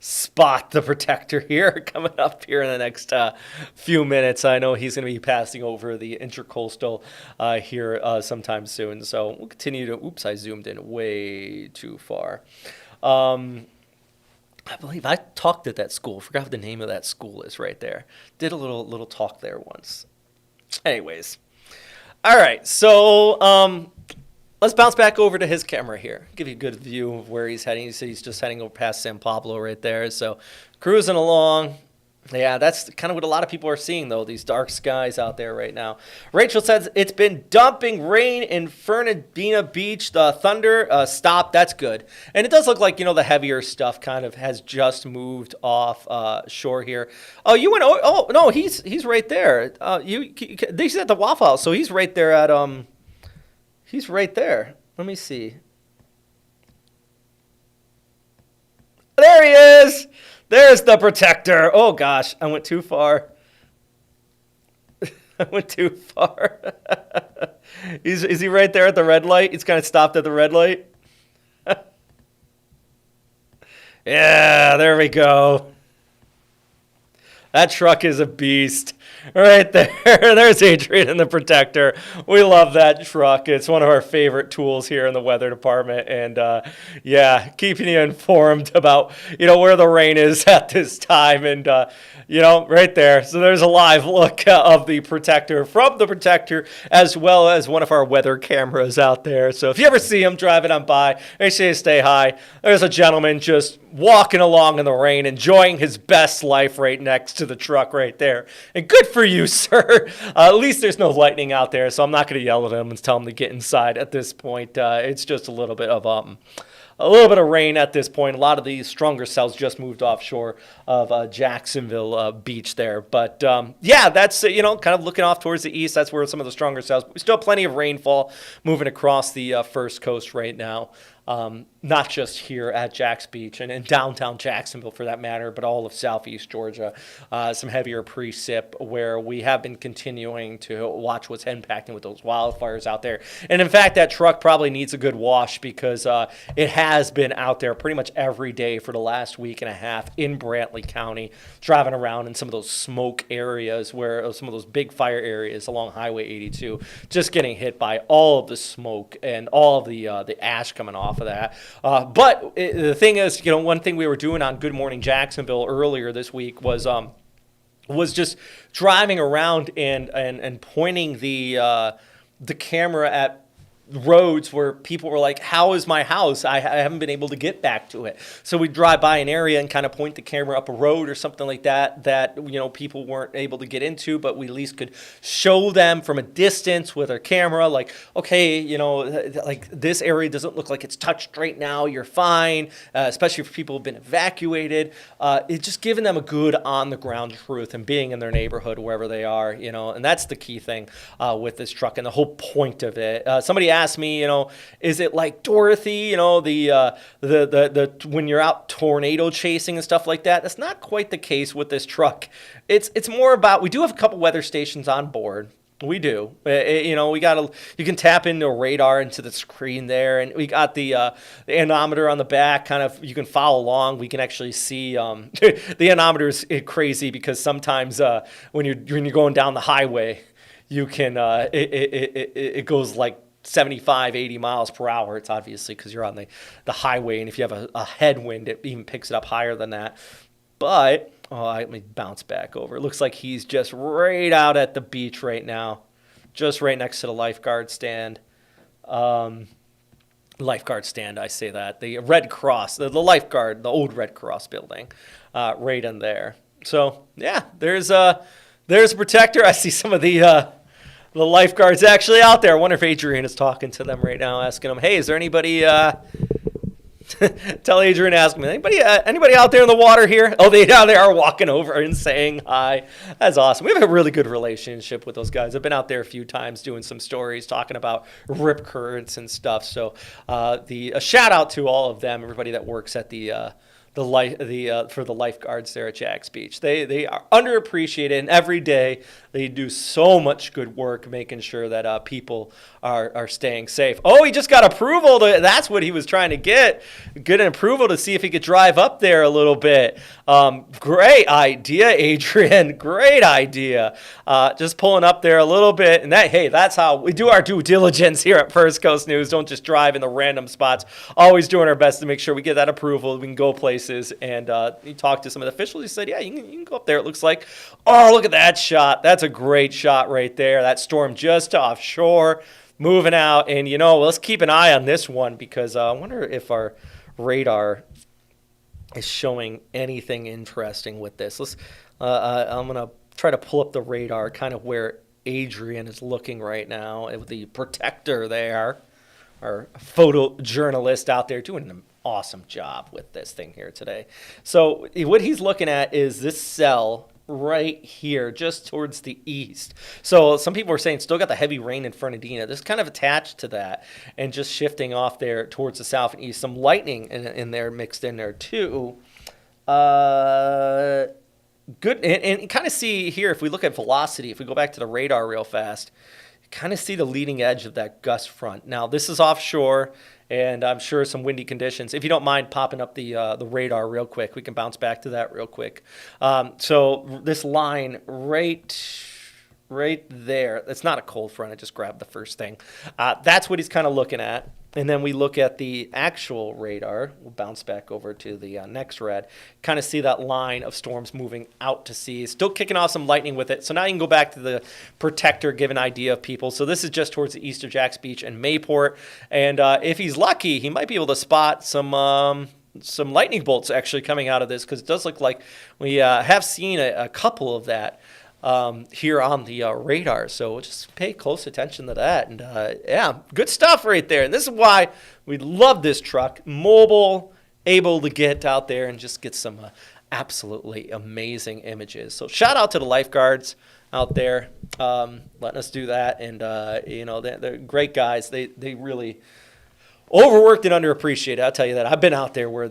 spot the protector here coming up here in the next few minutes. I know he's going to be passing over the intercoastal here sometime soon. So we'll continue to. Oops, I zoomed in way too far. I believe I talked at that school. Forgot what the name of that school is right there. Did a little talk there once. Anyways. All right. So let's bounce back over to his camera here. Give you a good view of where he's heading. You see he's just heading over past San Pablo right there. So cruising along. Yeah, that's kind of what a lot of people are seeing, though, these dark skies out there right now. Rachel says it's been dumping rain in Fernandina Beach. The thunder stopped. That's good. And it does look like, the heavier stuff kind of has just moved off shore here. Oh, you went. Oh, no, he's right there. He's at the Waffle House, so he's right there at He's right there. Let me see. There he is. There's the protector. Oh, gosh. I went too far. I went too far. Is he right there at the red light? He's kind of stopped at the red light. Yeah, there we go. That truck is a beast. Right there. There's Adrian in the protector. We love that truck. It's one of our favorite tools here in the weather department. And, yeah, keeping you informed about, where the rain is at this time. And, right there. So there's a live look of the protector from the protector, as well as one of our weather cameras out there. So if you ever see him driving on by, make sure you stay high. There's a gentleman just walking along in the rain, enjoying his best life right next to the truck right there. And good for you, sir. At least there's no lightning out there, so I'm not going to yell at him and tell him to get inside at this point. It's just a little bit of rain at this point. A lot of these stronger cells just moved offshore of Jacksonville Beach there. But, yeah, that's, kind of looking off towards the east. That's where some of the stronger cells. We still have plenty of rainfall moving across the first coast right now. Not just here at Jack's Beach and in downtown Jacksonville for that matter, but all of southeast Georgia. Some heavier precip where we have been continuing to watch what's impacting with those wildfires out there. And in fact, that truck probably needs a good wash because it has been out there pretty much every day for the last week and a half in Brantley County, driving around in some of those smoke areas where some of those big fire areas along Highway 82, just getting hit by all of the smoke and all of the ash coming off of that. But the thing is, one thing we were doing on Good Morning Jacksonville earlier this week was just driving around and pointing the camera at roads where people were like, how is my house? I haven't been able to get back to it. So we'd drive by an area and kind of point the camera up a road or something like that, people weren't able to get into, but we at least could show them from a distance with our camera, like, okay, like this area doesn't look like it's touched right now. You're fine, especially if people have been evacuated. It's just giving them a good on the ground truth and being in their neighborhood wherever they are, and that's the key thing with this truck and the whole point of it. Somebody asked me, is it like Dorothy, the when you're out tornado chasing and stuff like that? That's not quite the case with this truck. It's more about, we do have a couple weather stations on board. We do. You can tap into a radar into the screen there, and we got the anemometer on the back. Kind of, you can follow along. We can actually see the anemometer is crazy because sometimes when you're going down the highway, you can it goes like 75, 80 miles per hour. It's obviously because you're on the highway, and if you have a headwind, it even picks it up higher than that. But let me bounce back over. It looks like he's just right out at the beach right now, just right next to the lifeguard stand. Lifeguard stand, I say that. The Red Cross, the lifeguard, the old Red Cross building, right in there. So yeah, there's a protector. I see some of the lifeguards actually out there. I wonder if Adrian is talking to them right now, asking them, hey, is there anybody, tell Adrian, ask me, anybody out there in the water here? Oh, they are walking over and saying hi. That's awesome. We have a really good relationship with those guys. I've been out there a few times doing some stories, talking about rip currents and stuff. So a shout out to all of them, everybody that works at for the lifeguards there at Jack's Beach. They are underappreciated, and every day they do so much good work making sure that people are staying safe. Oh, he just got approval. That's what he was trying to get an approval to see if he could drive up there a little bit. Great idea, Adrian. Great idea. Just pulling up there a little bit, and that's how we do our due diligence here at First Coast News. Don't just drive in the random spots. Always doing our best to make sure we get that approval. We can go places. And he talked to some of the officials. He said, yeah, you can go up there. It looks like, oh, look at that shot. That's a great shot right there. That storm just offshore, moving out. And, let's keep an eye on this one because I wonder if our radar is showing anything interesting with this. I'm going to try to pull up the radar kind of where Adrian is looking right now with the protector there. Our photojournalist out there doing an awesome job with this thing here today. So what he's looking at is this cell right here, just towards the east. So some people are saying still got the heavy rain in Fernandina. This is kind of attached to that and just shifting off there towards the south and east. Some lightning in there mixed in there too. Good. And kind of see here, if we look at velocity, if we go back to the radar real fast, kind of see the leading edge of that gust front. Now, this is offshore, and I'm sure some windy conditions. If you don't mind popping up the radar real quick, we can bounce back to that real quick. So this line right there, it's not a cold front. I just grabbed the first thing. That's what he's kind of looking at. And then we look at the actual radar. We'll bounce back over to the next red. Kind of see that line of storms moving out to sea. Still kicking off some lightning with it. So now you can go back to the protector, give an idea of people. So this is just towards the east of Jack's Beach and Mayport. And if he's lucky, he might be able to spot some lightning bolts actually coming out of this, because it does look like we have seen a couple of that here on the radar. So just pay close attention to that. And yeah, good stuff right there. And this is why we love this truck. Mobile, able to get out there and just get some absolutely amazing images. So shout out to the lifeguards out there letting us do that. And, they're great guys. They really overworked and underappreciated. I'll tell you that. I've been out there where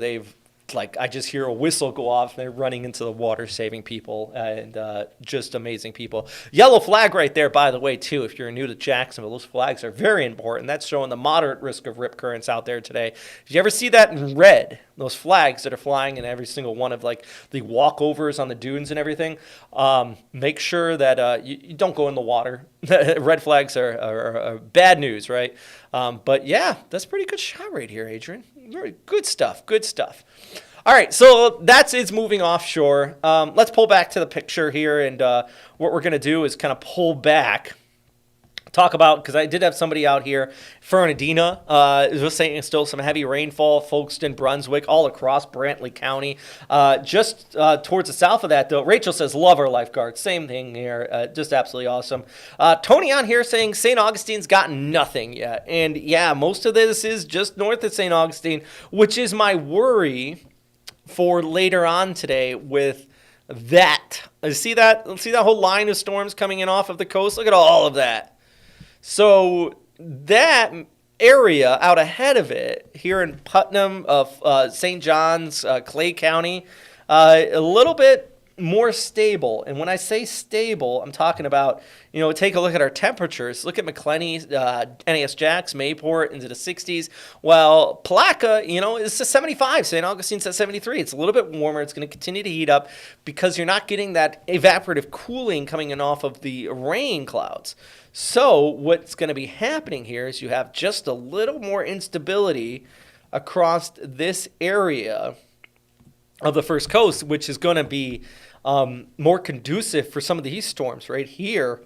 I just hear a whistle go off, and they're running into the water, saving people, and just amazing people. Yellow flag right there, by the way, too. If you're new to Jacksonville, those flags are very important. That's showing the moderate risk of rip currents out there today. Did you ever see that in red? Those flags that are flying in every single one of the walkovers on the dunes and everything. Make sure that you don't go in the water. Red flags are bad news, right? But yeah, that's a pretty good shot right here, Adrian. Very good stuff. Good stuff. All right, so it's moving offshore. Let's pull back to the picture here, and what we're going to do is kind of pull back talk about, because I did have somebody out here, Fernandina, was saying still some heavy rainfall, Folkestone, Brunswick, all across Brantley County. Just towards the south of that, though, Rachel says, love our lifeguards. Same thing here, just absolutely awesome. Tony on here saying St. Augustine's got nothing yet. And yeah, most of this is just north of St. Augustine, which is my worry for later on today with that. See that whole line of storms coming in off of the coast? Look at all of that. So that area out ahead of it here in Putnam of St. John's, Clay County, a little bit more stable. And when I say stable, I'm talking about, take a look at our temperatures. Look at McClenny, NAS Jacks, Mayport into the 60s. Well, Palaca, it's a 75. St. Augustine's at 73. It's a little bit warmer. It's going to continue to heat up because you're not getting that evaporative cooling coming in off of the rain clouds. So what's going to be happening here is you have just a little more instability across this area of the First Coast, which is going to be more conducive for some of these storms right here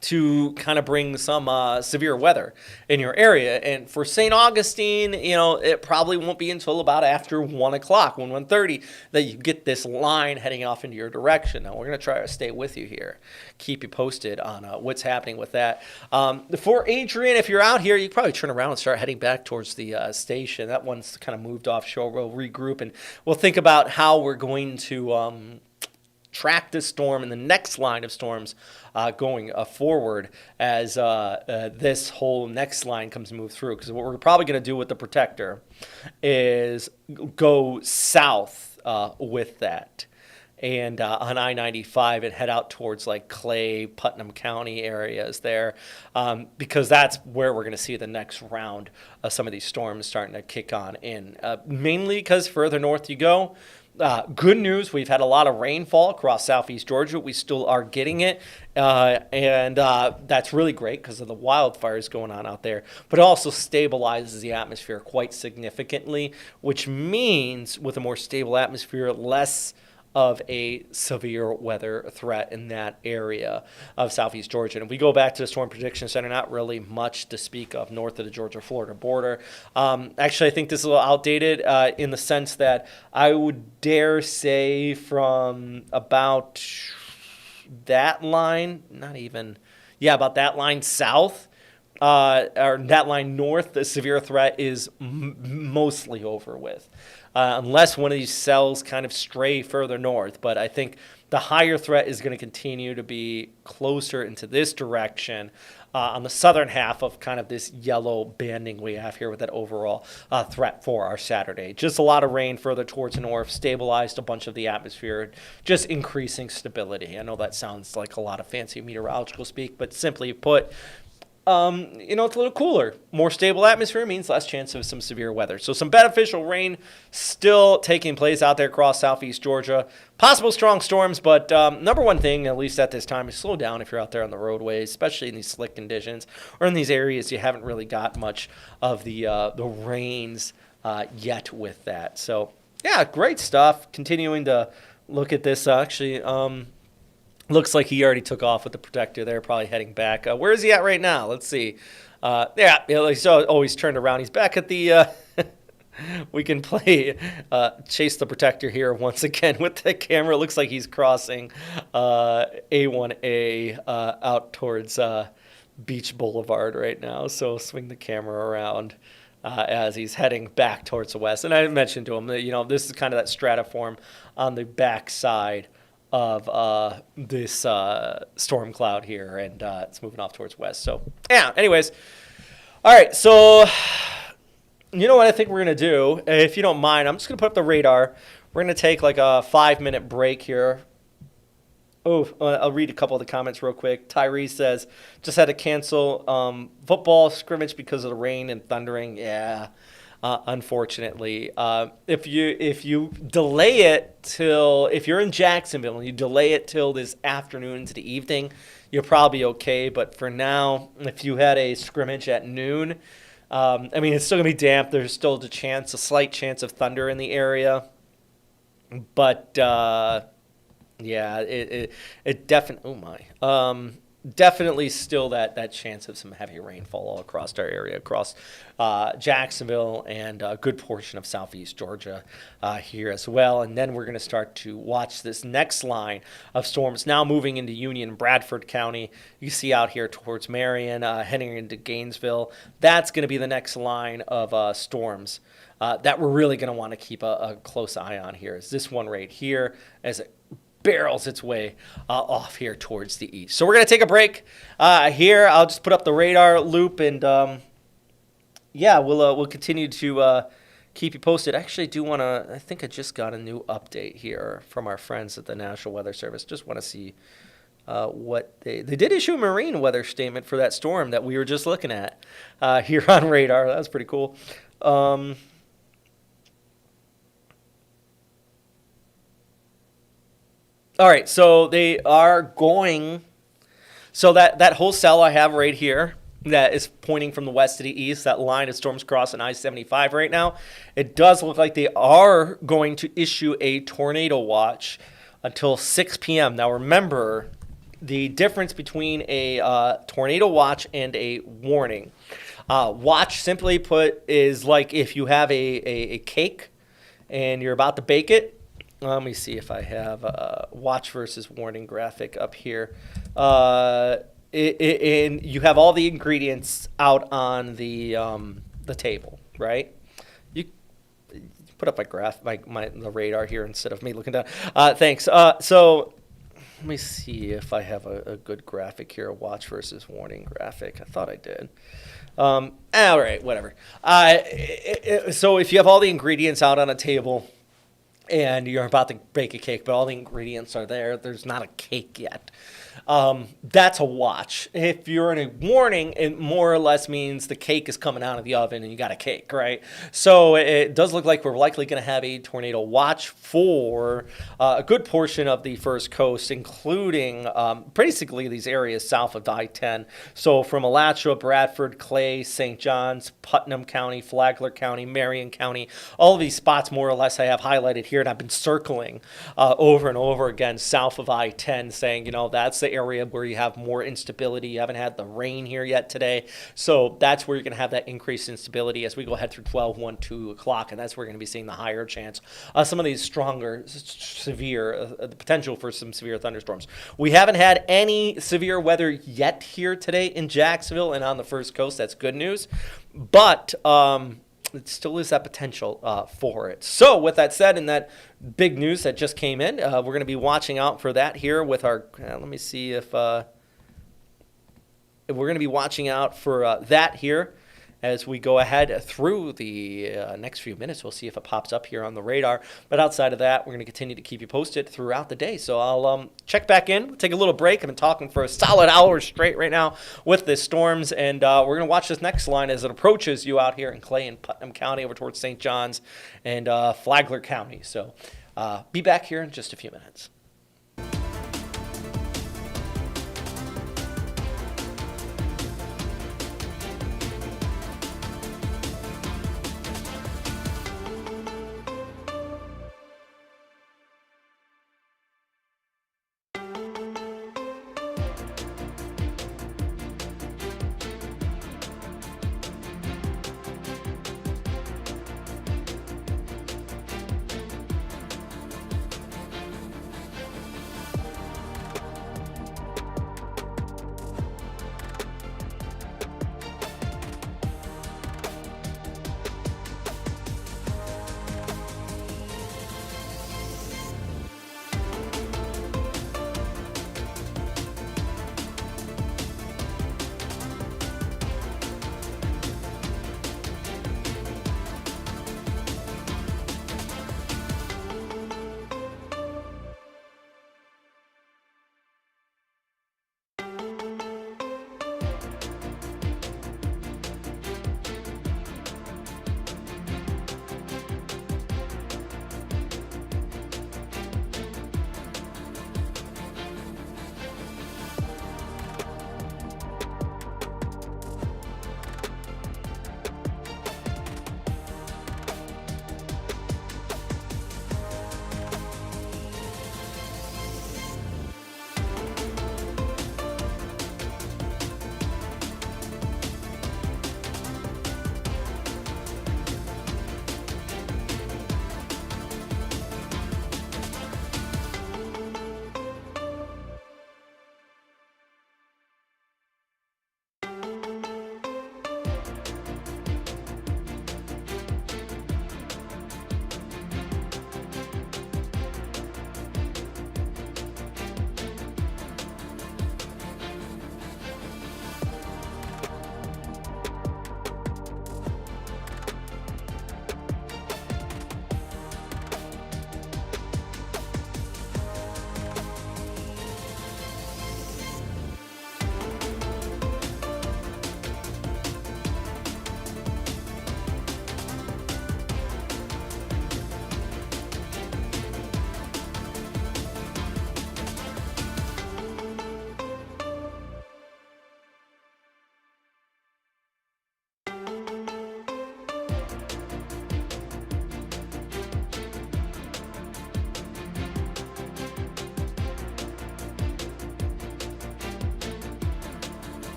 to kind of bring some severe weather in your area. And for St. Augustine, it probably won't be until about after 1 o'clock, 1:30, that you get this line heading off into your direction. Now, we're going to try to stay with you here, keep you posted on what's happening with that. For Adrian, if you're out here, you can probably turn around and start heading back towards the station. That one's kind of moved offshore. We'll regroup, and we'll think about how we're going to track this storm and the next line of storms going forward as this whole next line comes to move through. Because what we're probably going to do with the protector is go south with that. And on I-95 and head out towards like Clay, Putnam County areas there, because that's where we're going to see the next round of some of these storms starting to kick on in. Mainly because further north you go, good news, we've had a lot of rainfall across southeast Georgia. We still are getting it, and that's really great because of the wildfires going on out there. But it also stabilizes the atmosphere quite significantly, which means with a more stable atmosphere, less of a severe weather threat in that area of southeast Georgia. And if we go back to the Storm Prediction Center, not really much to speak of north of the Georgia-Florida border. Actually, I think this is a little outdated in the sense that I would dare say from about that line, about that line south, or that line north, the severe threat is mostly over with. Unless one of these cells kind of stray further north. But I think the higher threat is going to continue to be closer into this direction on the southern half of kind of this yellow banding we have here with that overall threat for our Saturday. Just a lot of rain further towards the north, stabilized a bunch of the atmosphere, just increasing stability. I know that sounds like a lot of fancy meteorological speak, but simply put, it's a little cooler. More stable atmosphere means less chance of some severe weather. So some beneficial rain still taking place out there across southeast Georgia. Possible strong storms, but number one thing, at least at this time, is slow down if you're out there on the roadways, especially in these slick conditions or in these areas you haven't really got much of the rains yet with that. So, yeah, great stuff. Continuing to look at this, looks like he already took off with the protector there, probably heading back. Where is he at right now? Let's see. He's always turned around. He's back at the we can play Chase the Protector here once again with the camera. It looks like he's crossing A1A out towards Beach Boulevard right now. So swing the camera around as he's heading back towards the west. And I mentioned to him that, this is kind of that stratiform on the back side of this storm cloud here, and it's moving off towards west. So, yeah, anyways. All right, so you know what I think we're going to do? If you don't mind, I'm just going to put up the radar. We're going to take like a 5-minute break here. Oh, I'll read a couple of the comments real quick. Tyree says, just had to cancel football scrimmage because of the rain and thundering. Yeah. Unfortunately, if you delay it till, if you're in Jacksonville and you delay it till this afternoon into the evening, you're probably okay. But for now, if you had a scrimmage at noon, it's still gonna be damp. There's still a slight chance of thunder in the area, but yeah, it definitely. Oh my. definitely still that chance of some heavy rainfall all across our area, across Jacksonville and a good portion of southeast Georgia here as well. And then we're going to start to watch this next line of storms now moving into Union and Bradford County. You see out here towards Marion, heading into Gainesville. That's going to be the next line of storms that we're really going to want to keep a close eye on here. Is this one right here as it barrels its way off here towards the east. So we're going to take a break here. I'll just put up the radar loop, and we'll continue to keep you posted. I actually do want to, I think I just got a new update here from our friends at the National Weather Service. Just want to see what they did issue a marine weather statement for that storm that we were just looking at here on radar. That was pretty cool. All right, so they are going, so that whole cell I have right here that is pointing from the west to the east, that line of storms crossing I-75 right now, it does look like they are going to issue a tornado watch until 6 p.m. Now remember, the difference between a tornado watch and a warning. Watch, simply put, is like if you have a cake and you're about to bake it. Let me see if I have a watch versus warning graphic up here. And you have all the ingredients out on the table, right? You put up the radar here instead of me looking down. Thanks. So let me see if I have a good graphic here, a watch versus warning graphic. I thought I did. All right, whatever. So if you have all the ingredients out on a table, and you're about to bake a cake, but all the ingredients are there, there's not a cake yet. That's a watch. If you're in a warning, it more or less means the cake is coming out of the oven and you got a cake, right? So it does look like we're likely going to have a tornado watch for a good portion of the First Coast, including basically these areas south of I-10. So from Alachua, Bradford, Clay, St. John's, Putnam County, Flagler County, Marion County, all of these spots more or less I have highlighted here, and I've been circling over and over again south of I-10, saying, that's the area where you have more instability. You haven't had the rain here yet today. So that's where you're going to have that increased instability as we go ahead through 12, 1, 2 o'clock. And that's where we're going to be seeing the higher chance. Some of these stronger, severe, the potential for some severe thunderstorms. We haven't had any severe weather yet here today in Jacksonville and on the First Coast. That's good news. But it still is that potential for it. So with that said, and that big news that just came in, we're going to be watching out for that here with our, let me see if we're going to be watching out for that here as we go ahead through the next few minutes. We'll see if it pops up here on the radar. But outside of that, we're going to continue to keep you posted throughout the day. So I'll check back in. We'll take a little break. I've been talking for a solid hour straight right now with the storms. And we're going to watch this next line as it approaches you out here in Clay and Putnam County over towards St. John's and Flagler County. So be back here in just a few minutes.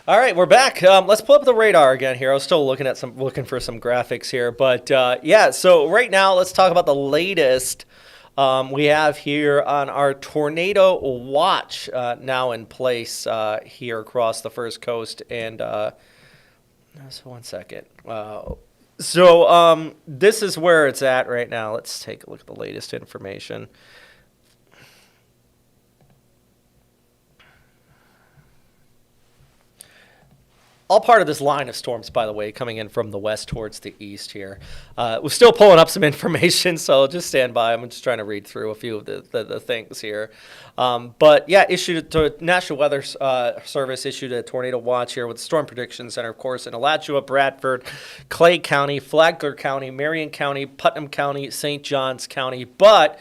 All right, we're back. Let's pull up the radar again here. I was still looking for some graphics here, but yeah. So right now, let's talk about the latest we have here on our tornado watch now in place here across the First Coast. And so 1 second. So this is where it's at right now. Let's take a look at the latest information. All part of this line of storms, by the way, coming in from the west towards the east here. We're still pulling up some information, so just stand by. I'm just trying to read through a few of the things here. But yeah, National Weather Service issued a tornado watch here with the Storm Prediction Center, of course, in Alachua, Bradford, Clay County, Flagler County, Marion County, Putnam County, St. Johns County. But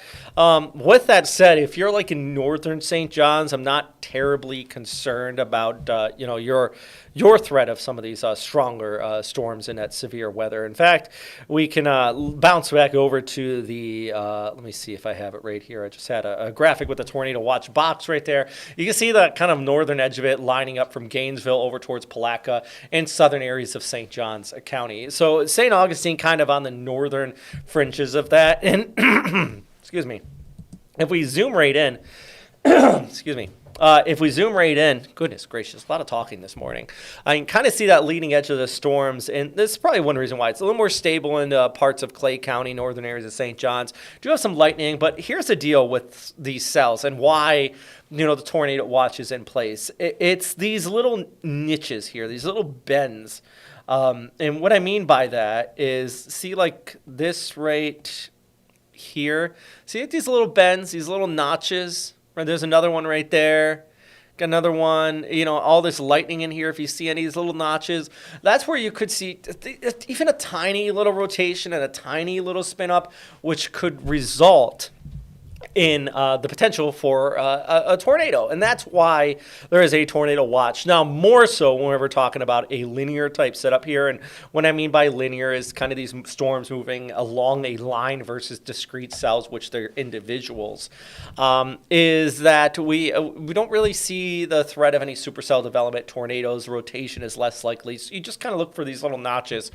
with that said, if you're like in northern St. Johns, I'm not terribly concerned about your threat of some of these stronger storms and that severe weather. In fact, we can bounce back over to the, let me see if I have it right here. I just had a graphic with the tornado watch box right there. You can see the kind of northern edge of it lining up from Gainesville over towards Palatka and southern areas of St. Johns County. So St. Augustine kind of on the northern fringes of that. And excuse me, if we zoom right in, excuse me. If we zoom right in, goodness gracious, a lot of talking this morning. I can kind of see that leading edge of the storms, and this is probably one reason why it's a little more stable in parts of Clay County, northern areas of St. Johns. Do have some lightning, but here's the deal with these cells and why the tornado watch is in place. It's these little niches here, these little bends, and what I mean by that is see like this right here. See like these little bends, these little notches. Right, there's another one right there. Got another one. All this lightning in here. If you see any of these little notches, that's where you could see even a tiny little rotation and a tiny little spin up, which could result in the potential for a tornado. And that's why there is a tornado watch. Now, more so when we're talking about a linear type setup here. And what I mean by linear is kind of these storms moving along a line versus discrete cells, which they're individuals, is that we don't really see the threat of any supercell development. Tornadoes, rotation is less likely. So you just kind of look for these little notches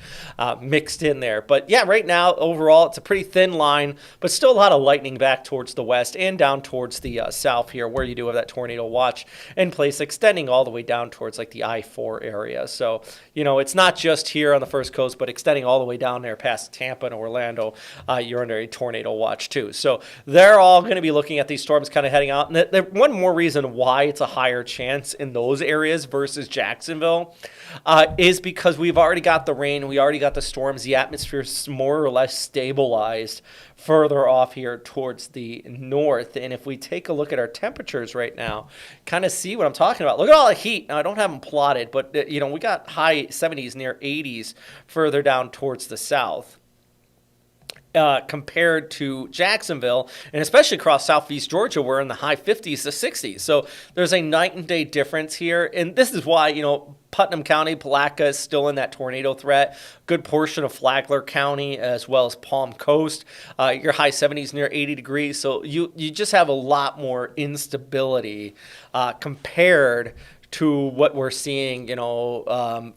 mixed in there. But yeah, right now, overall, it's a pretty thin line, but still a lot of lightning back towards the west and down towards the south here, where you do have that tornado watch in place, extending all the way down towards like the I-4 area. So, it's not just here on the First Coast, but extending all the way down there past Tampa and Orlando, you're under a tornado watch too. So they're all going to be looking at these storms kind of heading out. And one more reason why it's a higher chance in those areas versus Jacksonville is because we've already got the rain, we already got the storms, the atmosphere's more or less stabilized further off here towards the north. And if we take a look at our temperatures right now, kind of see what I'm talking about. Look at all the heat. Now, I don't have them plotted, but we got high 70s, near 80s further down towards the south. Compared to Jacksonville, and especially across southeast Georgia, we're in the high 50s to 60s. So there's a night and day difference here. And this is why, Putnam County, Palatka is still in that tornado threat. Good portion of Flagler County as well as Palm Coast. Your high 70s near 80 degrees. So you just have a lot more instability compared to what we're seeing,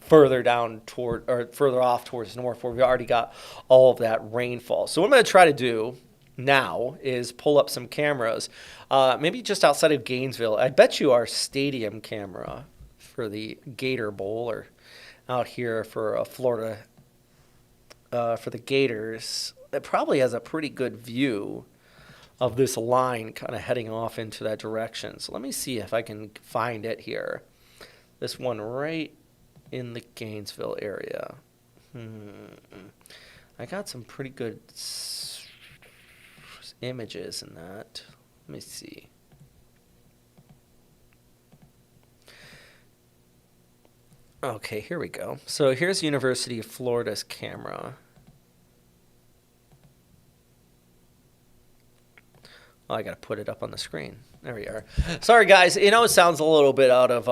further down toward or further off towards north, where we already got all of that rainfall. So what I'm going to try to do now is pull up some cameras, maybe just outside of Gainesville. I bet you our stadium camera for the Gator Bowl, or out here for Florida for the Gators, it probably has a pretty good view of this line kind of heading off into that direction. So let me see if I can find it here. This one right in the Gainesville area. I got some pretty good images in that. Let me see. Okay, here we go. So here's University of Florida's camera. Oh, I got to put it up on the screen. There we are. Sorry, guys. It sounds a little bit out of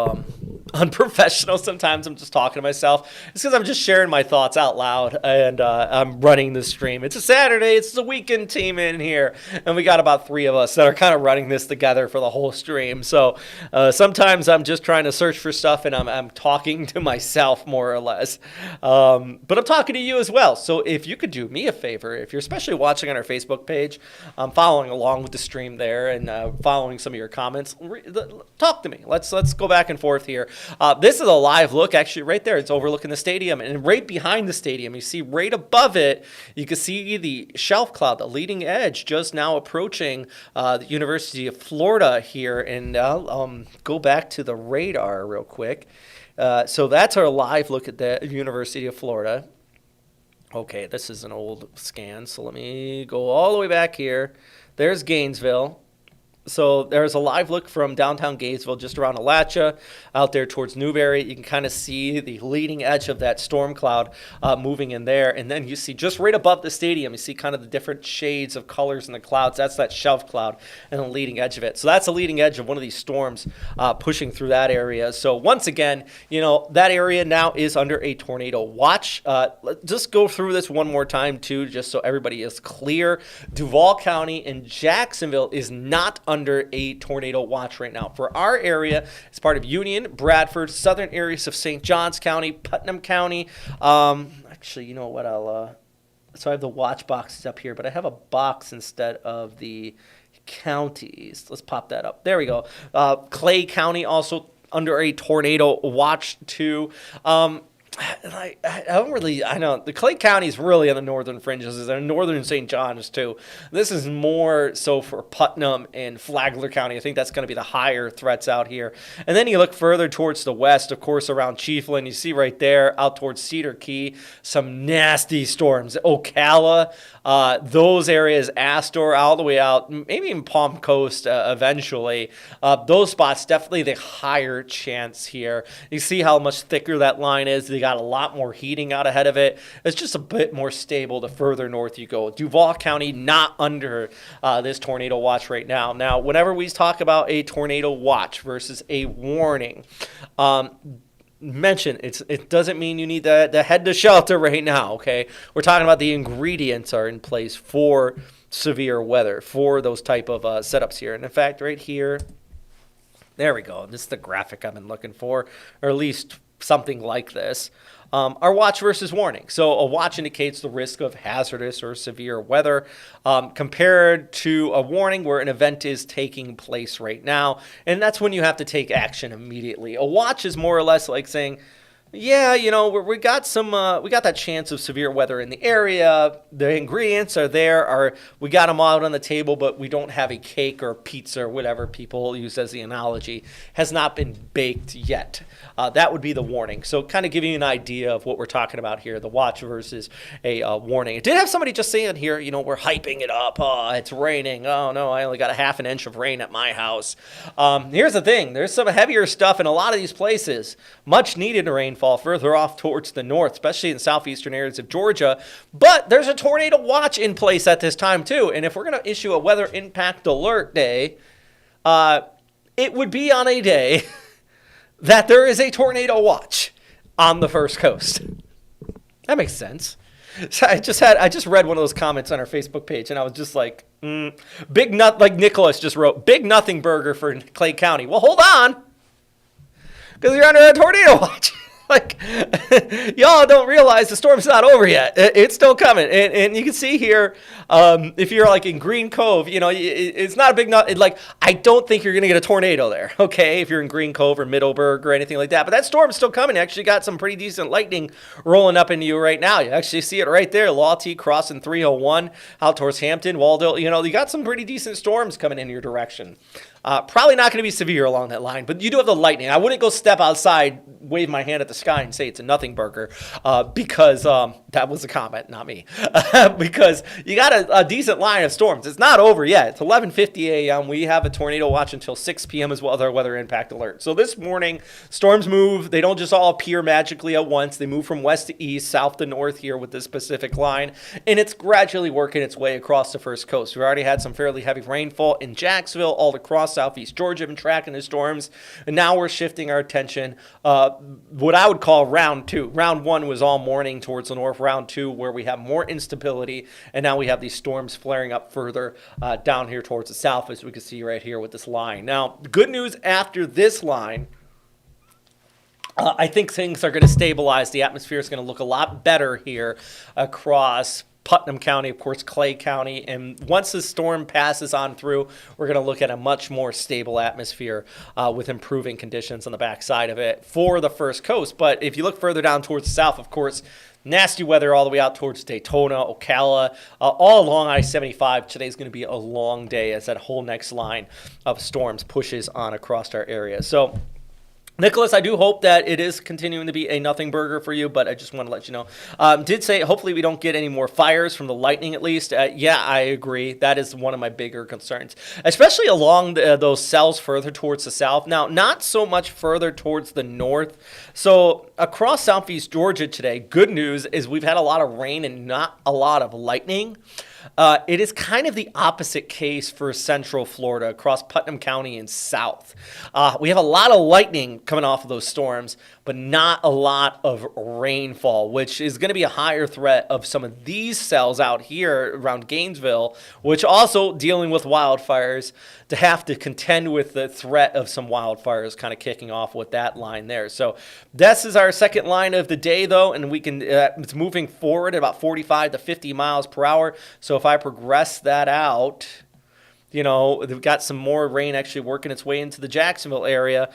unprofessional. Sometimes I'm just talking to myself. It's because I'm just sharing my thoughts out loud, and I'm running the stream. It's a Saturday. It's the weekend team in here, and we got about 3 of us that are kind of running this together for the whole stream. So sometimes I'm just trying to search for stuff, and I'm talking to myself more or less. But I'm talking to you as well. So if you could do me a favor, if you're especially watching on our Facebook page, following along with the stream there and following some of your comments, talk to me. Let's go back and forth here. This is a live look, actually, right there. It's overlooking the stadium, and right behind the stadium, you see right above it, you can see the shelf cloud, the leading edge, just now approaching the University of Florida here. And I'll go back to the radar real quick. So that's our live look at the University of Florida. Okay, this is an old scan, so let me go all the way back here. There's Gainesville. So there's a live look from downtown Gainesville, just around Alachua, out there towards Newberry. You can kind of see the leading edge of that storm cloud moving in there. And then you see just right above the stadium, you see kind of the different shades of colors in the clouds. That's that shelf cloud and the leading edge of it. So that's the leading edge of one of these storms pushing through that area. So once again, that area now is under a tornado watch. Let's just go through this one more time, too, just so everybody is clear. Duval County and Jacksonville is not under a tornado watch right now. For our area, it's part of Union, Bradford, southern areas of St. Johns County, Putnam County. Actually, you know what? So I have the watch boxes up here, but I have a box instead of the counties. Let's pop that up. There we go. Clay County also under a tornado watch too. I know the Clay County is really on the northern fringes. There's northern St. John's too. This is more so for Putnam and Flagler County. I think that's going to be the higher threats out here. And then you look further towards the west, of course, around Chiefland. You see right there out towards Cedar Key, some nasty storms. Ocala, those areas, Astor, all the way out, maybe even Palm Coast eventually. Those spots, definitely the higher chance here. You see how much thicker that line is. They got a lot more heating out ahead of it. It's just a bit more stable the further north you go. Duval County not under this tornado watch right now. Now, whenever we talk about a tornado watch versus a warning, mention it doesn't mean you need to head to shelter right now, okay? We're talking about the ingredients are in place for severe weather, for those type of setups here. And in fact, right here, there we go. This is the graphic I've been looking for, or at least something like this. Our watch versus warning. So a watch indicates the risk of hazardous or severe weather compared to a warning where an event is taking place right now. And that's when you have to take action immediately. A watch is more or less like saying, yeah, we got that chance of severe weather in the area. The ingredients are there. We got them out on the table, but we don't have a cake or pizza or whatever people use as the analogy. Has not been baked yet. That would be the warning. So kind of giving you an idea of what we're talking about here, the watch versus a warning. It did have somebody just saying here, we're hyping it up. Oh, it's raining. Oh, no, I only got a half an inch of rain at my house. Here's the thing. There's some heavier stuff in a lot of these places. Much needed rainfall further off towards the north, especially in southeastern areas of Georgia. But there's a tornado watch in place at this time, too. And if we're going to issue a weather impact alert day, it would be on a day that there is a tornado watch on the First Coast. That makes sense. So I just read one of those comments on our Facebook page, and I was just like, big nut, like Nicholas just wrote, big nothing burger for Clay County. Well, hold on, because you're under a tornado watch. Like, y'all don't realize the storm's not over yet. It's still coming. And you can see here, if you're like in Green Cove, it's not a big, I don't think you're going to get a tornado there, okay, if you're in Green Cove or Middleburg or anything like that. But that storm's still coming. You actually got some pretty decent lightning rolling up into you right now. You actually see it right there. Lawty crossing 301 out towards Hampton, Waldo. You got some pretty decent storms coming in your direction. Probably not going to be severe along that line, but you do have the lightning. I wouldn't go step outside, wave my hand at the sky, and say it's a nothing burger because That was a comment, not me, because you got a decent line of storms. It's not over yet. It's 11:50 a.m. We have a tornado watch until 6 p.m. as well as our weather impact alert. So this morning, storms move. They don't just all appear magically at once. They move from west to east, south to north here with this specific line, and it's gradually working its way across the first coast. We've already had some fairly heavy rainfall in Jacksonville, all across southeast Georgia, been tracking the storms, and now we're shifting our attention, what I would call round two. Round one was all morning towards the north. Round two, where we have more instability, and now we have these storms flaring up further down here towards the south, as we can see right here with this line. Now, the good news after this line, I think things are going to stabilize. The atmosphere is going to look a lot better here across Putnam County, of course, Clay County. And once the storm passes on through, we're going to look at a much more stable atmosphere with improving conditions on the backside of it for the first coast. But if you look further down towards the south, of course, nasty weather all the way out towards Daytona, Ocala, all along I-75. Today's going to be a long day as that whole next line of storms pushes on across our area. So, Nicholas, I do hope that it is continuing to be a nothing burger for you, but I just want to let you know. Did say hopefully we don't get any more fires from the lightning at least. Yeah, I agree. That is one of my bigger concerns, especially along those cells further towards the south. Now, not so much further towards the north. So across southeast Georgia today, good news is we've had a lot of rain and not a lot of lightning. It is kind of the opposite case for central Florida across Putnam County and south. We have a lot of lightning coming off of those storms, but not a lot of rainfall, which is going to be a higher threat of some of these cells out here around Gainesville, which also dealing with wildfires, to have to contend with the threat of some wildfires kind of kicking off with that line there. So this is our second line of the day, though, and we can it's moving forward at about 45 to 50 miles per hour. So if I progress that out, you know, they've got some more rain actually working its way into the Jacksonville area.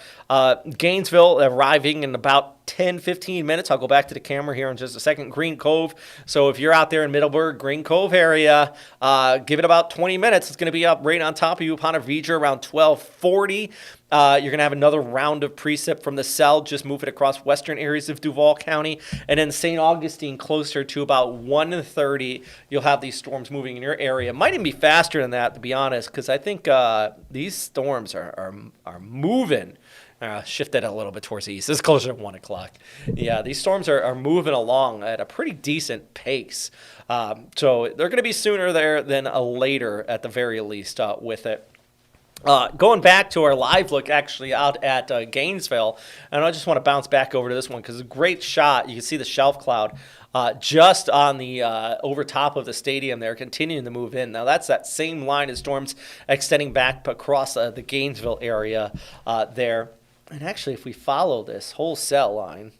Gainesville arriving in about 10, 15 minutes. I'll go back to the camera here in just a second. Green Cove. So if you're out there in Middleburg, Green Cove area, give it about 20 minutes. It's going to be up right on top of you upon a Vedra around 1240. You're going to have another round of precip from the cell, just moving across western areas of Duval County. And then St. Augustine, closer to about 1:30, you'll have these storms moving in your area. Might even be faster than that, to be honest, because I think these storms are moving. Shifted a little bit towards the east. It's closer to 1 o'clock. Yeah, these storms are moving along at a pretty decent pace. So they're going to be sooner there than later, at the very least, with it. Going back to our live look actually out at Gainesville, and I just want to bounce back over to this one because it's a great shot. You can see the shelf cloud just on the over top of the stadium there, continuing to move in. Now that's that same line of storms extending back across the Gainesville area there. And actually, if we follow this whole cell line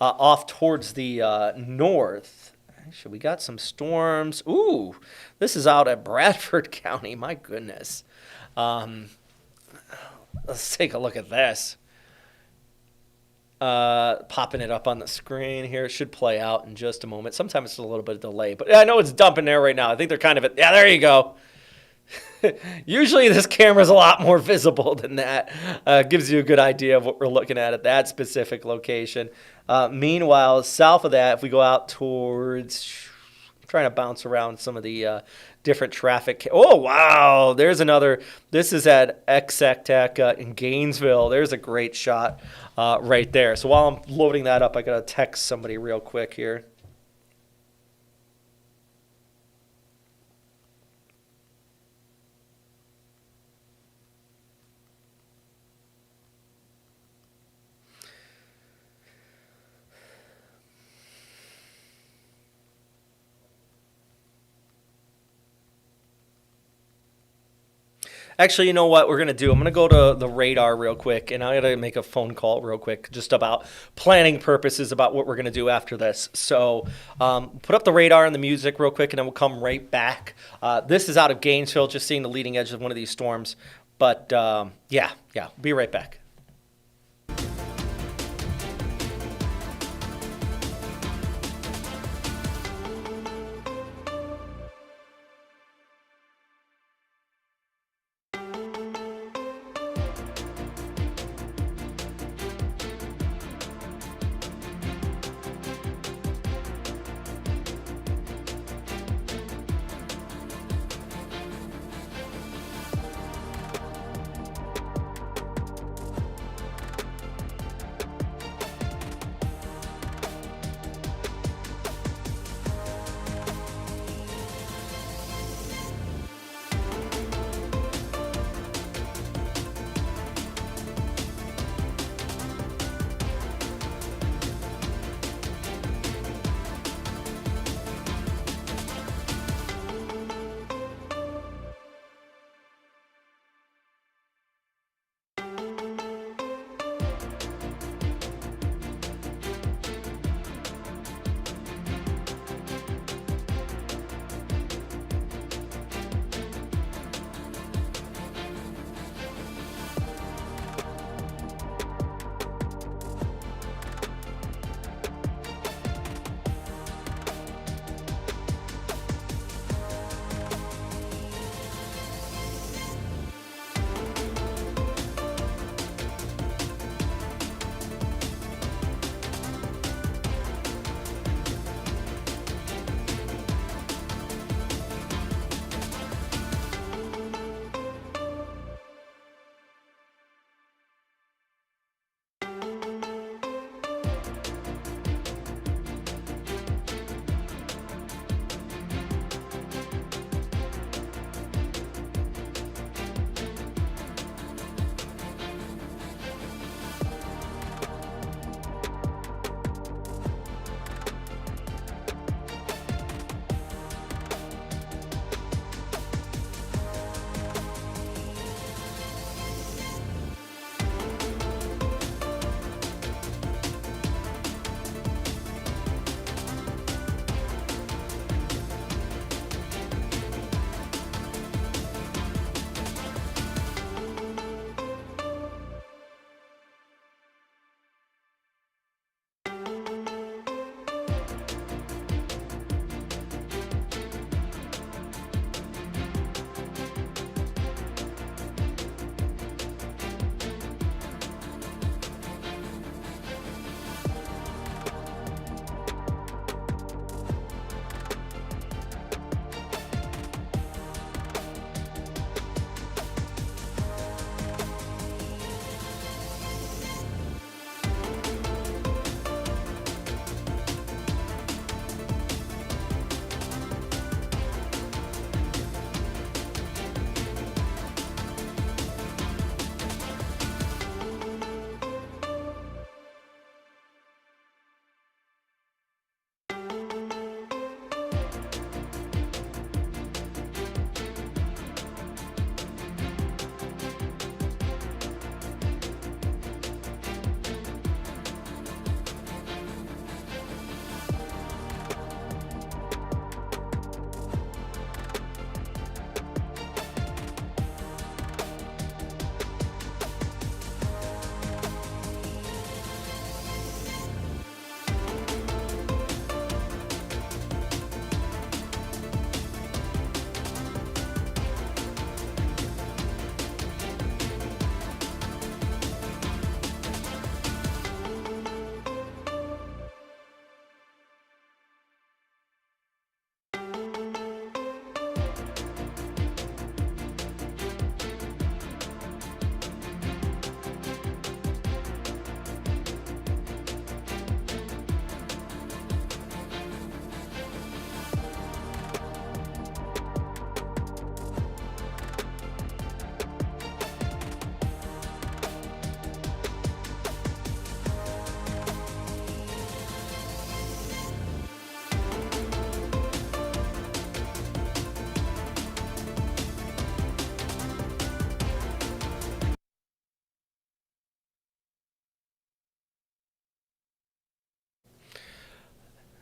off towards the north, actually, we got some storms. Ooh, this is out at Bradford County. My goodness. Let's take a look at this. Popping it up on the screen here. It should play out in just a moment. Sometimes it's a little bit of delay, but I know it's dumping there right now. I think they're kind of at, yeah, there you go. Usually this camera's a lot more visible than that. Gives you a good idea of what we're looking at that specific location. Meanwhile, south of that, if we go out towards, I'm trying to bounce around some of the different traffic. Oh, wow. There's another. This is at Tech in Gainesville. There's a great shot right there. So while I'm loading that up, I got to text somebody real quick here. Actually, you know what we're going to do? I'm going to go to the radar real quick, and I'm going to make a phone call real quick just about planning purposes about what we're going to do after this. So put up the radar and the music real quick, and then we'll come right back. This is out of Gainesville, just seeing the leading edge of one of these storms. But, yeah, be right back.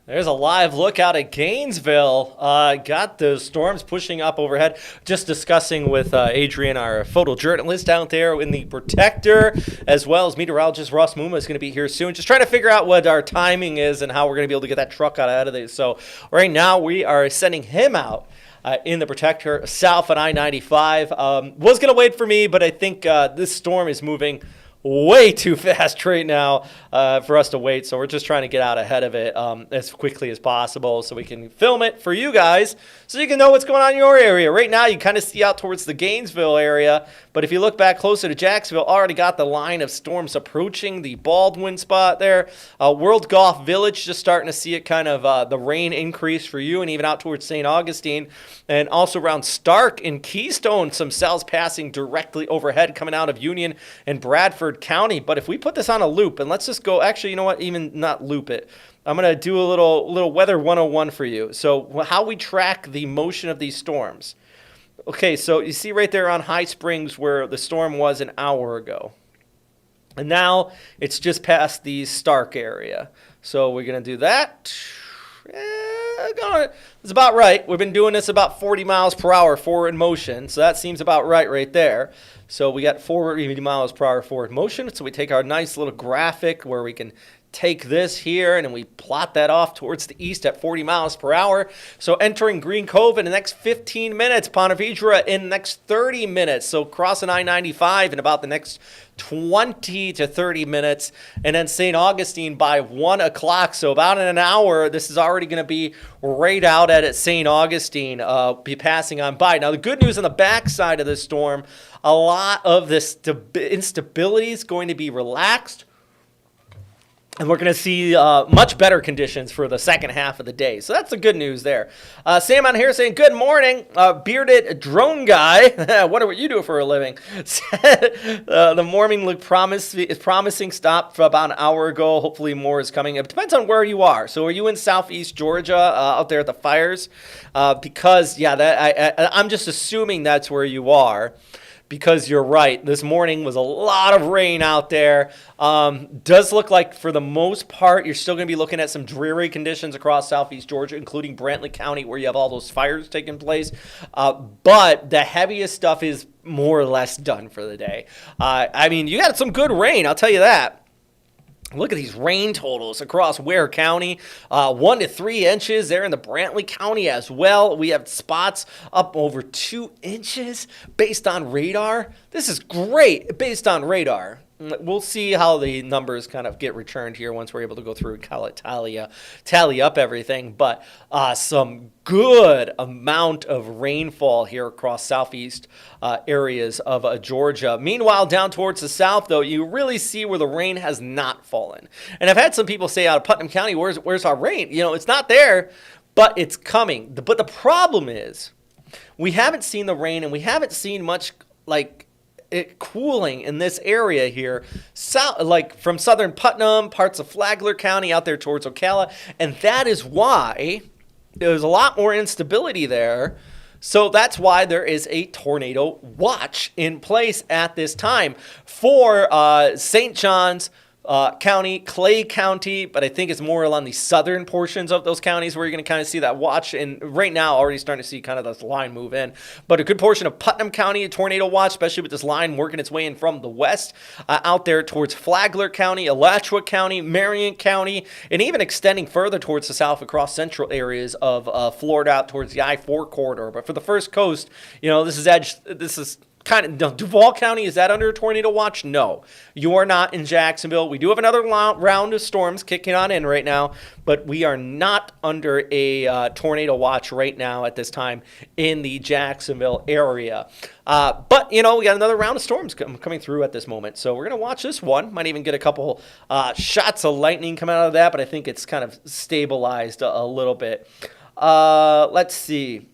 There's a live look out at Gainesville. Got the storms pushing up overhead. Just discussing with Adrian, our photojournalist out there in the Protector, as well as meteorologist Ross Muma is going to be here soon. Just trying to figure out what our timing is and how we're going to be able to get that truck out of there. So right now we are sending him out. In the Protector, south on I-95. Was going to wait for me, but I think this storm is moving way too fast right now for us to wait. So we're just trying to get out ahead of it as quickly as possible so we can film it for you guys so you can know what's going on in your area. Right now, you kind of see out towards the Gainesville area. But if you look back closer to Jacksonville, already got the line of storms approaching the Baldwin spot there. World Golf Village, just starting to see it kind of the rain increase for you, and even out towards St. Augustine. And also around Stark and Keystone, some cells passing directly overhead coming out of Union and Bradford County. But if we put this on a loop, and let's just go, actually, you know what, even not loop it. I'm going to do a little weather 101 for you. So how we track the motion of these storms. Okay, so you see right there on High Springs where the storm was an hour ago. And now it's just past the Stark area. So we're going to do that. It's about right. We've been doing this about 40 miles per hour forward motion. So that seems about right there. So we got 40 miles per hour forward motion. So we take our nice little graphic where we can take this here and then we plot that off towards the east at 40 miles per hour. So entering Green Cove in the next 15 minutes, Ponte Vedra in the next 30 minutes. So crossing I-95 in about the next 20 to 30 minutes, and then St. Augustine by 1 o'clock. So about in an hour, this is already going to be right out at St. Augustine, be passing on by. Now, the good news on the backside of this storm, a lot of this instability is going to be relaxed. And we're going to see much better conditions for the second half of the day. So that's the good news there. Sam on here saying, good morning, bearded drone guy. Wonder what you do for a living. The morning look is promising. Stopped for about an hour ago. Hopefully more is coming. It depends on where you are. So are you in southeast Georgia out there at the fires? Because, yeah, I'm just assuming that's where you are. Because you're right, this morning was a lot of rain out there. Does look like for the most part, you're still going to be looking at some dreary conditions across southeast Georgia, including Brantley County, where you have all those fires taking place. But the heaviest stuff is more or less done for the day. I mean, you got some good rain, I'll tell you that. Look at these rain totals across Ware County, 1 to 3 inches there in the Brantley County as well. We have spots up over 2 inches based on radar. This is great based on radar. We'll see how the numbers kind of get returned here once we're able to go through and tally up everything. But some good amount of rainfall here across southeast areas of Georgia. Meanwhile, down towards the south, though, you really see where the rain has not fallen. And I've had some people say out of Putnam County, where's our rain? You know, it's not there, but it's coming. But the problem is we haven't seen the rain and we haven't seen much it cooling in this area here, like from southern Putnam, parts of Flagler County out there towards Ocala, and that is why there's a lot more instability there. So that's why there is a tornado watch in place at this time for St. John's County, Clay County, but I think it's more along the southern portions of those counties where you're going to kind of see that watch. And right now, already starting to see kind of this line move in. But a good portion of Putnam County, a tornado watch, especially with this line working its way in from the west, out there towards Flagler County, Alachua County, Marion County, and even extending further towards the south across central areas of Florida out towards the I-4 corridor. But for the first coast, you know, this is kind of Duval County, is that under a tornado watch? No, you are not in Jacksonville. We do have another round of storms kicking on in right now, but we are not under a tornado watch right now at this time in the Jacksonville area. But, you know, we got another round of storms coming through at this moment. So we're going to watch this one. Might even get a couple shots of lightning coming out of that, but I think it's kind of stabilized a little bit. Let's see.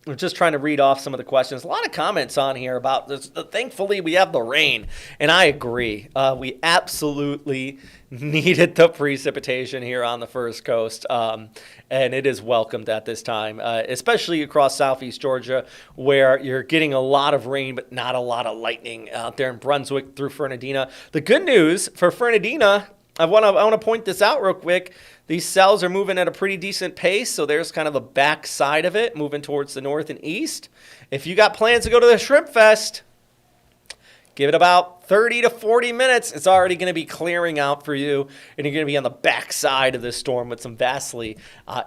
I'm just trying to read off some of the questions. A lot of comments on here about this. Thankfully, we have the rain, and I agree. We absolutely needed the precipitation here on the First Coast, and it is welcomed at this time, especially across southeast Georgia, where you're getting a lot of rain, but not a lot of lightning out there in Brunswick through Fernandina. The good news for Fernandina, I want to point this out real quick. These cells are moving at a pretty decent pace, so there's kind of the back side of it, moving towards the north and east. If you got plans to go to the Shrimp Fest, give it about 30 to 40 minutes. It's already going to be clearing out for you, and you're going to be on the back side of this storm with some vastly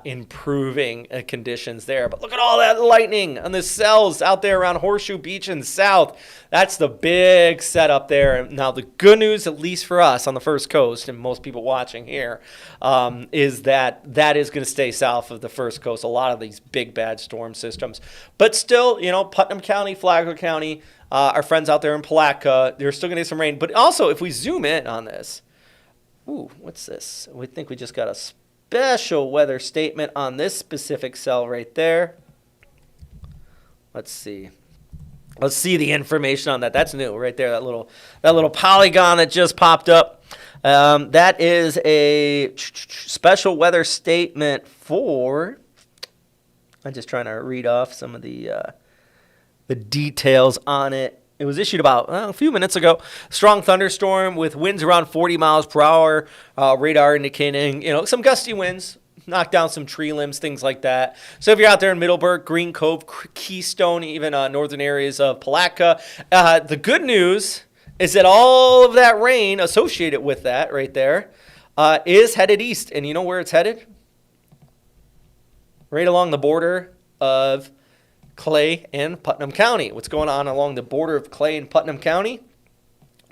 improving conditions there. But look at all that lightning on the cells out there around Horseshoe Beach and south. That's the big setup there. Now, the good news, at least for us on the First Coast and most people watching here, is that is going to stay south of the First Coast, a lot of these big bad storm systems. But still, Putnam County, Flagler County, our friends out there in Palatka, they're still going to get some rain. But also, if we zoom in on this, ooh, what's this? We think we just got a special weather statement on this specific cell right there. Let's see. Let's see the information on that. That's new right there, that little polygon that just popped up. That is a special weather statement for, I'm just trying to read off some of the details on it. It was issued about a few minutes ago. Strong thunderstorm with winds around 40 miles per hour. Radar indicating, some gusty winds, knock down some tree limbs, things like that. So if you're out there in Middleburg, Green Cove, Keystone, even northern areas of Palatka, the good news is that all of that rain associated with that right there is headed east. And you know where it's headed? Right along the border of Clay and Putnam County. What's going on along the border of Clay and Putnam County?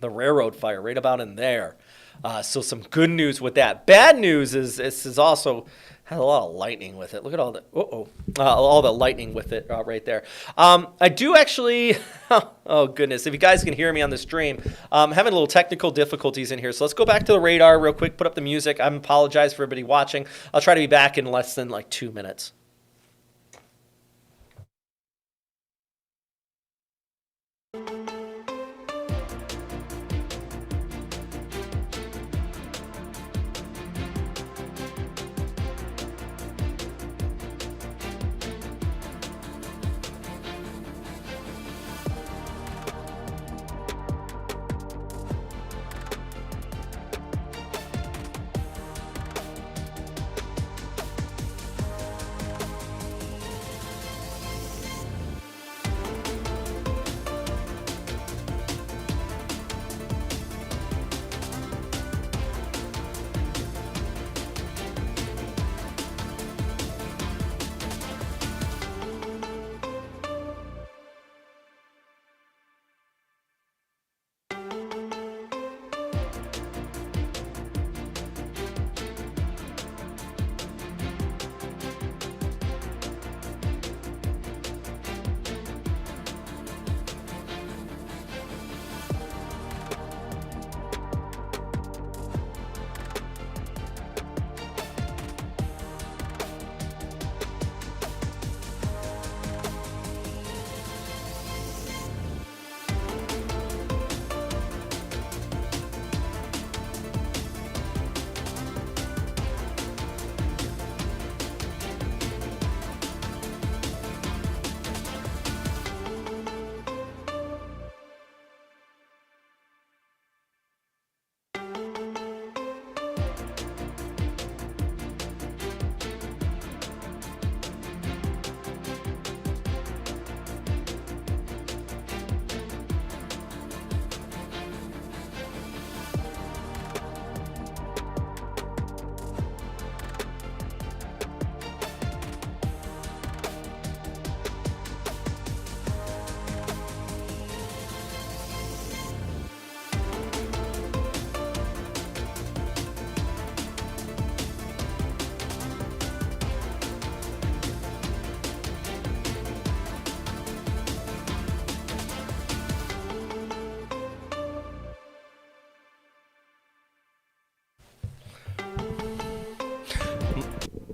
The railroad fire right about in there. So some good news with that. Bad news is this is also has a lot of lightning with it. Look at all the all the lightning with it right there. I do actually. Oh goodness! If you guys can hear me on the stream, I'm having a little technical difficulties in here. So let's go back to the radar real quick. Put up the music. I apologize for everybody watching. I'll try to be back in less than 2 minutes.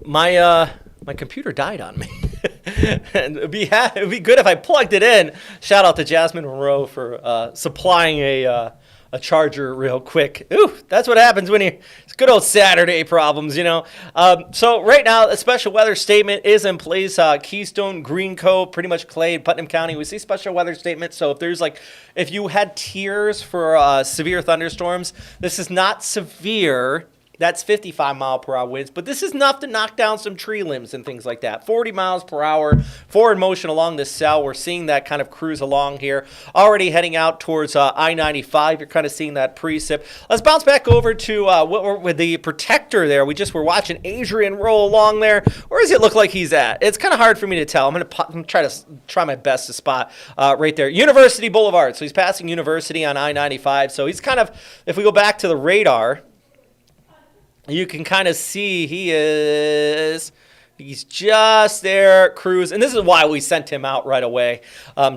My computer died on me. And it'd be good if I plugged it in. Shout out to Jasmine Monroe for supplying a a charger real quick. Ooh, that's what happens when it's good old Saturday problems, you know. So right now, a special weather statement is in place. Keystone, Green Cove, pretty much Clay, Putnam County. We see special weather statements. So if you had tiers for severe thunderstorms, this is not severe. That's 55-mile-per-hour winds, but this is enough to knock down some tree limbs and things like that. 40 miles per hour, forward motion along this cell. We're seeing that kind of cruise along here. Already heading out towards I-95. You're kind of seeing that precip. Let's bounce back over to with the protector there. We just were watching Adrian roll along there. Where does it look like he's at? It's kind of hard for me to tell. I'm going to try my best to spot right there. University Boulevard. So he's passing University on I-95. So he's kind of, if we go back to the radar, you can kind of see he's just there, cruise. And this is why we sent him out right away,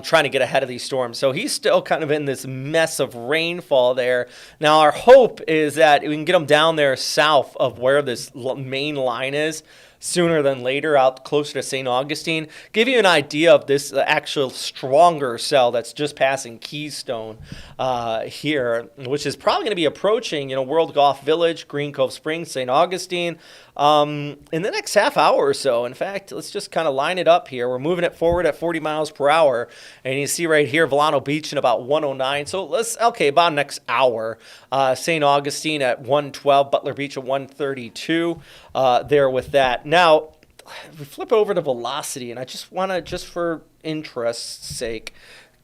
trying to get ahead of these storms. So he's still kind of in this mess of rainfall there. Now, our hope is that we can get him down there south of where this main line is sooner than later, out closer to St. Augustine. Give you an idea of this actual stronger cell that's just passing Keystone here, which is probably going to be approaching, World Golf Village, Green Cove Springs, St. Augustine in the next half hour or so. In fact, let's just kind of line it up here. We're moving it forward at 40 miles per hour, and you see right here, Volano Beach in about 109. So about next hour. St. Augustine at 112, Butler Beach at 132 there with that. Now, we flip over to velocity, and I just want to, just for interest's sake,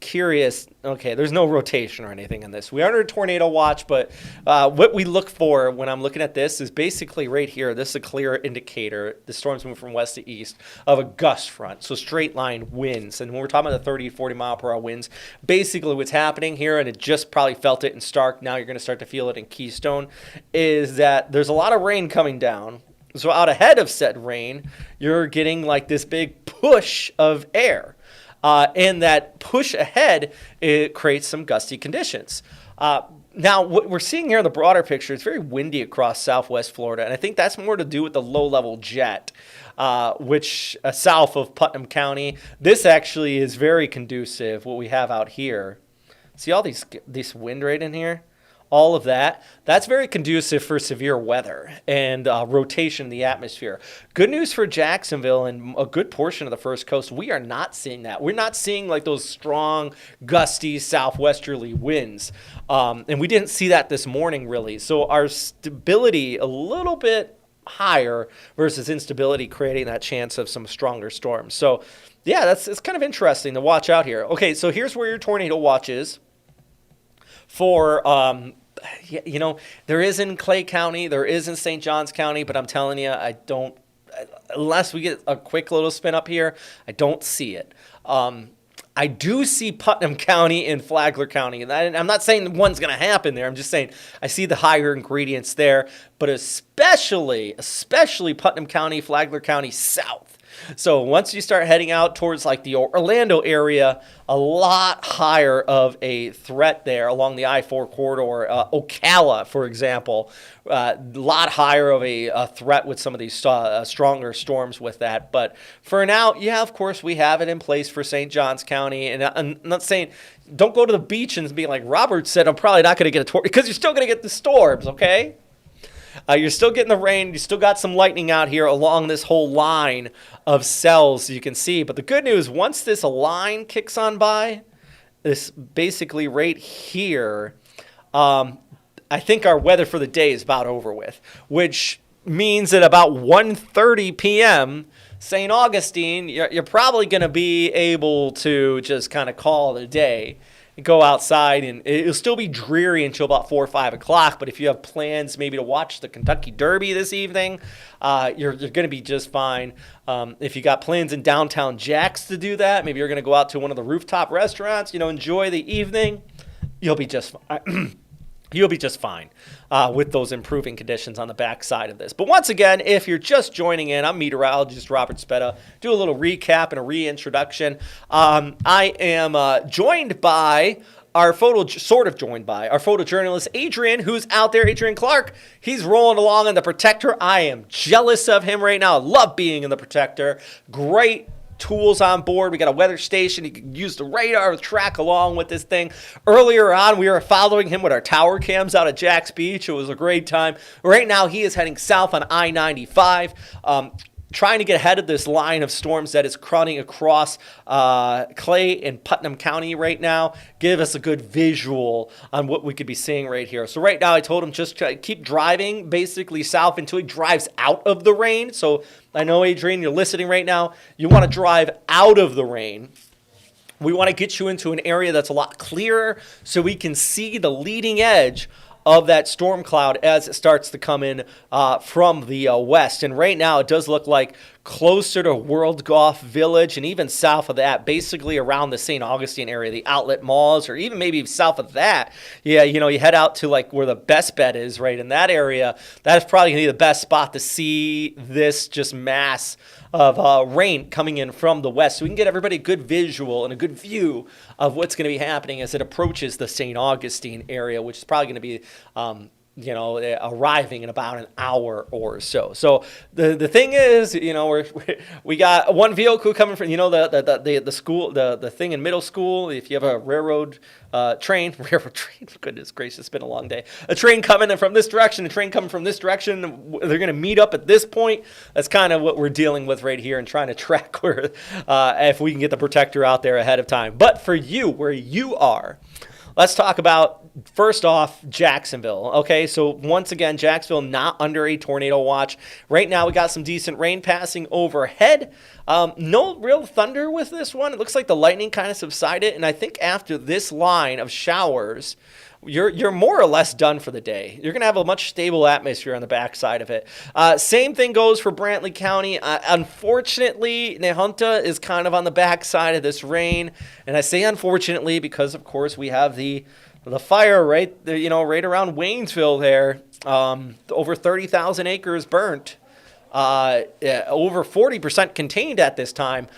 curious. Okay, there's no rotation or anything in this. We are under a tornado watch, but what we look for when I'm looking at this is basically right here. This is a clear indicator. The storm's moving from west to east of a gust front, so straight line winds. And when we're talking about the 30, 40 mile per hour winds, basically what's happening here, and it just probably felt it in Stark, now you're going to start to feel it in Keystone, is that there's a lot of rain coming down. So out ahead of said rain, you're getting like this big push of air. And that push ahead, it creates some gusty conditions. Now, what we're seeing here in the broader picture, it's very windy across southwest Florida. And I think that's more to do with the low-level jet, which south of Putnam County. This actually is very conducive, what we have out here. See all this wind right in here? All of that's very conducive for severe weather and rotation in the atmosphere. Good news for Jacksonville and a good portion of the First Coast. We are not seeing that. We're not seeing like those strong, gusty, southwesterly winds. And we didn't see that this morning, really. So our stability a little bit higher versus instability, creating that chance of some stronger storms. So, yeah, it's kind of interesting to watch out here. Okay, so here's where your tornado watch is. For, there is in Clay County, there is in St. Johns County, but I'm telling you, unless we get a quick little spin up here, I don't see it. I do see Putnam County and Flagler County, and I'm not saying one's going to happen there. I'm just saying I see the higher ingredients there, but especially Putnam County, Flagler County south. So once you start heading out towards like the Orlando area, a lot higher of a threat there along the I-4 corridor. Ocala, for example, a lot higher of a threat with some of these stronger storms with that. But for now, yeah, of course, we have it in place for St. Johns County. And I'm not saying don't go to the beach and be like Robert said, I'm probably not going to get a tornado, because you're still going to get the storms, okay? You're still getting the rain. You still got some lightning out here along this whole line of cells you can see. But the good news, once this line kicks on by, this basically right here, I think our weather for the day is about over with, which means that about 1:30 p.m., St. Augustine, you're probably going to be able to just kind of call it a day. Go outside, and it'll still be dreary until about 4 or 5 o'clock. But if you have plans maybe to watch the Kentucky Derby this evening, you're going to be just fine. If you got plans in downtown Jax to do that, maybe you're going to go out to one of the rooftop restaurants, enjoy the evening, you'll be just fine. You'll be just fine with those improving conditions on the backside of this. But once again, if you're just joining in, I'm meteorologist Robert Speta. Do a little recap and a reintroduction. I am joined by our photojournalist Adrian, who's out there. Adrian Clark, he's rolling along in the Protector. I am jealous of him right now. I love being in the Protector. Great tools on board. We got a weather station. You can use the radar to track along with this thing. Earlier on, we were following him with our tower cams out at Jack's Beach. It was a great time. Right now, he is heading south on I-95. Trying to get ahead of this line of storms that is crowding across Clay and Putnam County right now. Give us a good visual on what we could be seeing right here. So right now I told him just keep driving basically south until he drives out of the rain. So I know, Adrian, you're listening right now. You want to drive out of the rain. We want to get you into an area that's a lot clearer so we can see the leading edge of that storm cloud as it starts to come in from the west. And right now it does look like closer to World Golf Village and even south of that, basically around the St. Augustine area, the outlet malls, or even maybe south of that. Yeah, you know, you head out to like where the best bet is, right, in that area. That is probably going to be the best spot to see this just mass of rain coming in from the west. So we can get everybody a good visual and a good view of what's going to be happening as it approaches the St. Augustine area, which is probably going to be arriving in about an hour or so. So the thing is, you know, we got one vehicle coming from, you know, the school, the thing in middle school. If you have a railroad train, goodness gracious, it's been a long day. A train coming in from this direction, a train coming from this direction. They're going to meet up at this point. That's kind of what we're dealing with right here and trying to track where, if we can get the protector out there ahead of time. But for you, where you are, let's talk about, first off, Jacksonville. Okay, so once again, Jacksonville not under a tornado watch. Right now, we got some decent rain passing overhead. No real thunder with this one. It looks like the lightning kind of subsided, and I think after this line of showers, you're more or less done for the day. You're going to have a much stable atmosphere on the backside of it. Same thing goes for Brantley County. Unfortunately, Nahunta is kind of on the backside of this rain, and I say unfortunately because, of course, we have the fire right there, you know, right around Waynesville there. Over 30,000 acres burnt. Over 40% contained at this time.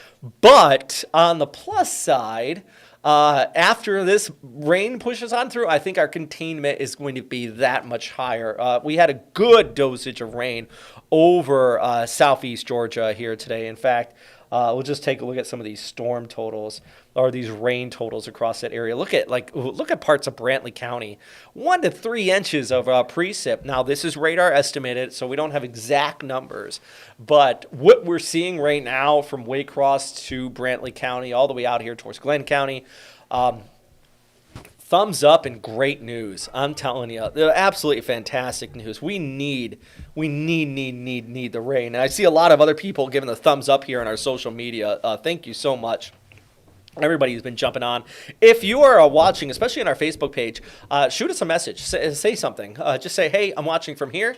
But on the plus side, after this rain pushes on through, I think our containment is going to be that much higher. We had a good dosage of rain over southeast Georgia here today. In fact, we'll just take a look at some of these storm totals or these rain totals across that area. Look at parts of Brantley County, 1 to 3 inches of precip. Now this is radar estimated, so we don't have exact numbers, but what we're seeing right now from Waycross to Brantley County, all the way out here towards Glenn County, thumbs up and great news. I'm telling you, they're absolutely fantastic news. We need the rain. And I see a lot of other people giving the thumbs up here on our social media. Thank you so much. Everybody who's been jumping on. If you are watching, especially on our Facebook page, shoot us a message. Say something. Just say, hey, I'm watching from here.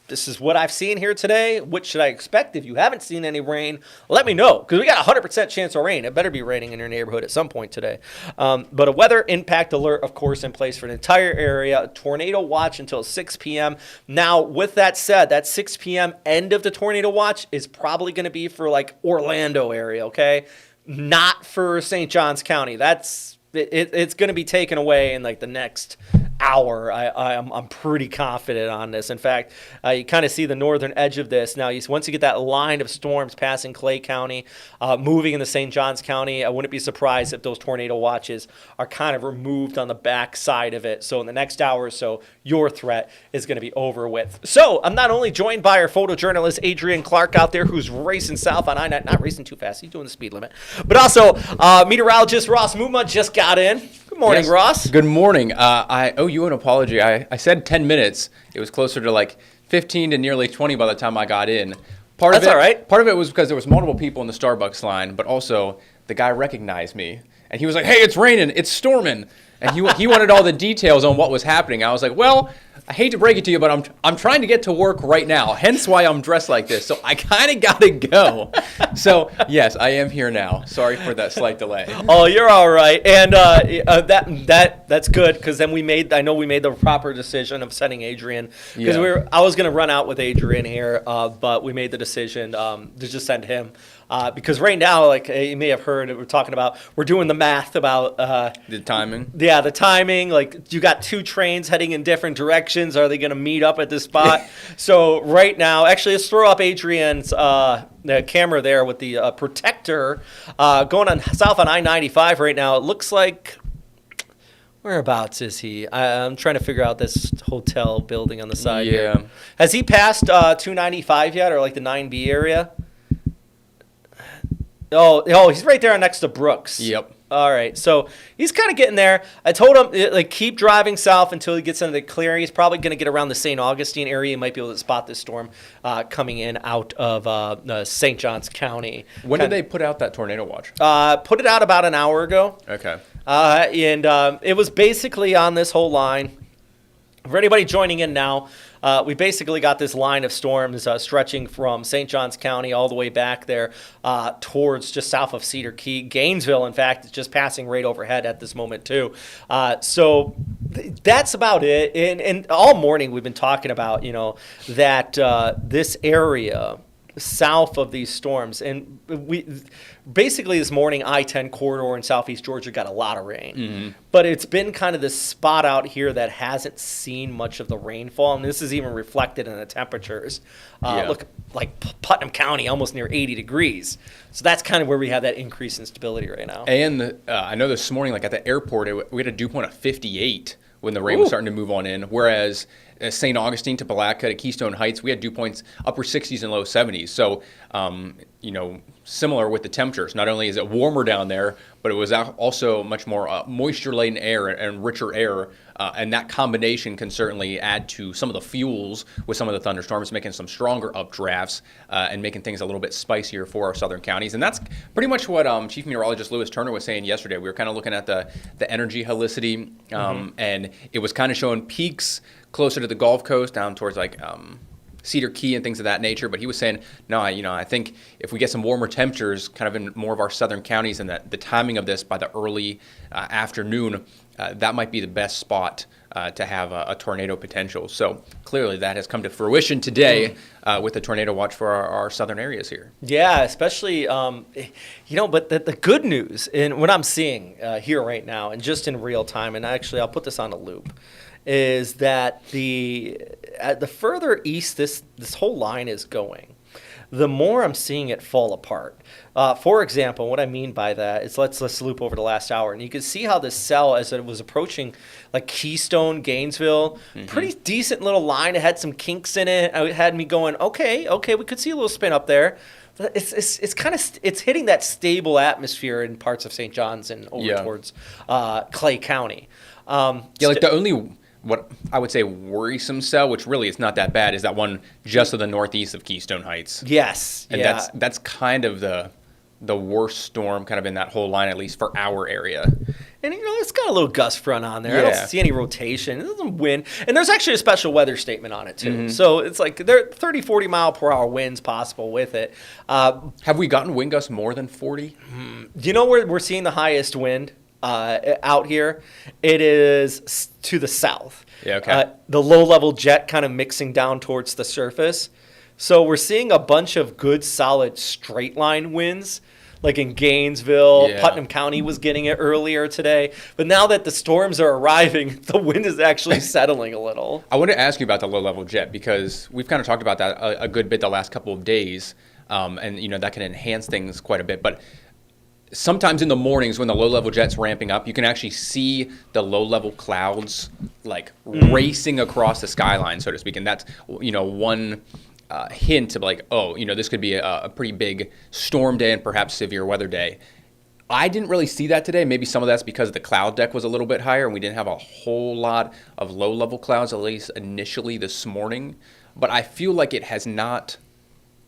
This is what I've seen here today. What should I expect? If you haven't seen any rain, let me know, because we got a 100% chance of rain. It better be raining in your neighborhood at some point today. But a weather impact alert, of course, in place for an entire area. A tornado watch until 6 p.m. Now, with that said, that 6 p.m. end of the tornado watch is probably going to be for like Orlando area, okay? Not for St. Johns County. It's going to be taken away in like the next hour. I'm pretty confident on this. In fact, you kind of see the northern edge of this. Now, once you get that line of storms passing Clay County, moving into St. Johns County, I wouldn't be surprised if those tornado watches are kind of removed on the back side of it. So in the next hour or so, your threat is going to be over with. So I'm not only joined by our photojournalist, Adrian Clark, out there, who's racing south on I-9, not racing too fast, he's doing the speed limit, but also meteorologist Ross Muma just got in. Good morning, yes. Ross. Good morning. I owe you an apology. I said 10 minutes. It was closer to like 15 to nearly 20 by the time I got in. That's all right. Part of it was because there was multiple people in the Starbucks line, but also the guy recognized me. And he was like, hey, it's raining. It's storming. And he wanted all the details on what was happening. I was like, well, I hate to break it to you, but I'm trying to get to work right now, hence why I'm dressed like this. So I kind of got to go. So, yes, I am here now. Sorry for that slight delay. Oh, you're all right. And that's good, because then we made the proper decision of sending Adrian, because I was going to run out with Adrian here, but we made the decision to just send him. Because right now, like you may have heard, we're doing the math about The timing. yeah, the timing. Like you got two trains heading in different directions. Are they going to meet up at this spot? So right now, actually, let's throw up Adrian's the camera there with the protector going on south on I-95 right now. It looks like. Whereabouts is he? I'm trying to figure out this hotel building on the side here. Has he passed 295 yet, or like the 9B area? Oh, he's right there next to Brooks. Yep. All right, so he's kind of getting there. I told him, like, keep driving south until he gets into the clearing. He's probably going to get around the St. Augustine area. He might be able to spot this storm coming in out of St. Johns County. When did they put out that tornado watch? Put it out about an hour ago. Okay. And it was basically on this whole line. For anybody joining in now, we basically got this line of storms stretching from St. Johns County all the way back there towards just south of Cedar Key. Gainesville, in fact, is just passing right overhead at this moment, too. So that's about it. And all morning we've been talking about, that this area south of these storms, and we basically this morning I-10 corridor in southeast Georgia got a lot of rain, but it's been kind of this spot out here that hasn't seen much of the rainfall, and this is even reflected in the temperatures. Look, like Putnam County, almost near 80 degrees. So that's kind of where we have that increase in stability right now. And I know this morning, like at the airport, we had a dew point of 58 when the rain was starting to move on in, whereas St. Augustine to Palatka to Keystone Heights, we had dew points upper 60s and low 70s. So, similar with the temperatures. Not only is it warmer down there, but it was also much more moisture-laden air and richer air. And that combination can certainly add to some of the fuels with some of the thunderstorms, making some stronger updrafts and making things a little bit spicier for our southern counties. And that's pretty much what Chief Meteorologist Lewis Turner was saying yesterday. We were kind of looking at the energy helicity, and it was kind of showing peaks closer to the Gulf Coast, down towards like Cedar Key and things of that nature. But he was saying, no, I think if we get some warmer temperatures kind of in more of our southern counties, and that the timing of this by the early afternoon, that might be the best spot to have a tornado potential. So clearly that has come to fruition today with the tornado watch for our southern areas here. Yeah, especially, but the good news in what I'm seeing here right now and just in real time, and actually I'll put this on a loop, is that the further east this whole line is going, the more I'm seeing it fall apart. For example, what I mean by that is let's loop over the last hour, and you can see how this cell, as it was approaching like Keystone, Gainesville, pretty decent little line. It had some kinks in it. It had me going, okay, we could see a little spin up there. It's kind of hitting that stable atmosphere in parts of St. John's and over towards Clay County. Like the only what I would say worrisome cell, which really is not that bad, is that one just to the northeast of Keystone Heights. Yes. And that's kind of the worst storm kind of in that whole line, at least for our area. And, it's got a little gust front on there. I don't see any rotation. It doesn't wind. And there's actually a special weather statement on it, too. So it's like there are 30, 40 mile per hour winds possible with it. Have we gotten wind gusts more than 40? Do you know where we're seeing the highest wind out here? It is to the south. Yeah, okay. The low-level jet kind of mixing down towards the surface. So we're seeing a bunch of good, solid straight-line winds. Like in Gainesville, Putnam County was getting it earlier today. But now that the storms are arriving, the wind is actually settling a little. I want to ask you about the low-level jet, because we've kind of talked about that a good bit the last couple of days. And, that can enhance things quite a bit. But sometimes in the mornings when the low-level jet's ramping up, you can actually see the low-level clouds, like, racing across the skyline, so to speak. And that's, one hint of like, this could be a pretty big storm day and perhaps severe weather day. I didn't really see that today. Maybe some of that's because the cloud deck was a little bit higher and we didn't have a whole lot of low-level clouds, at least initially this morning. But I feel like it has not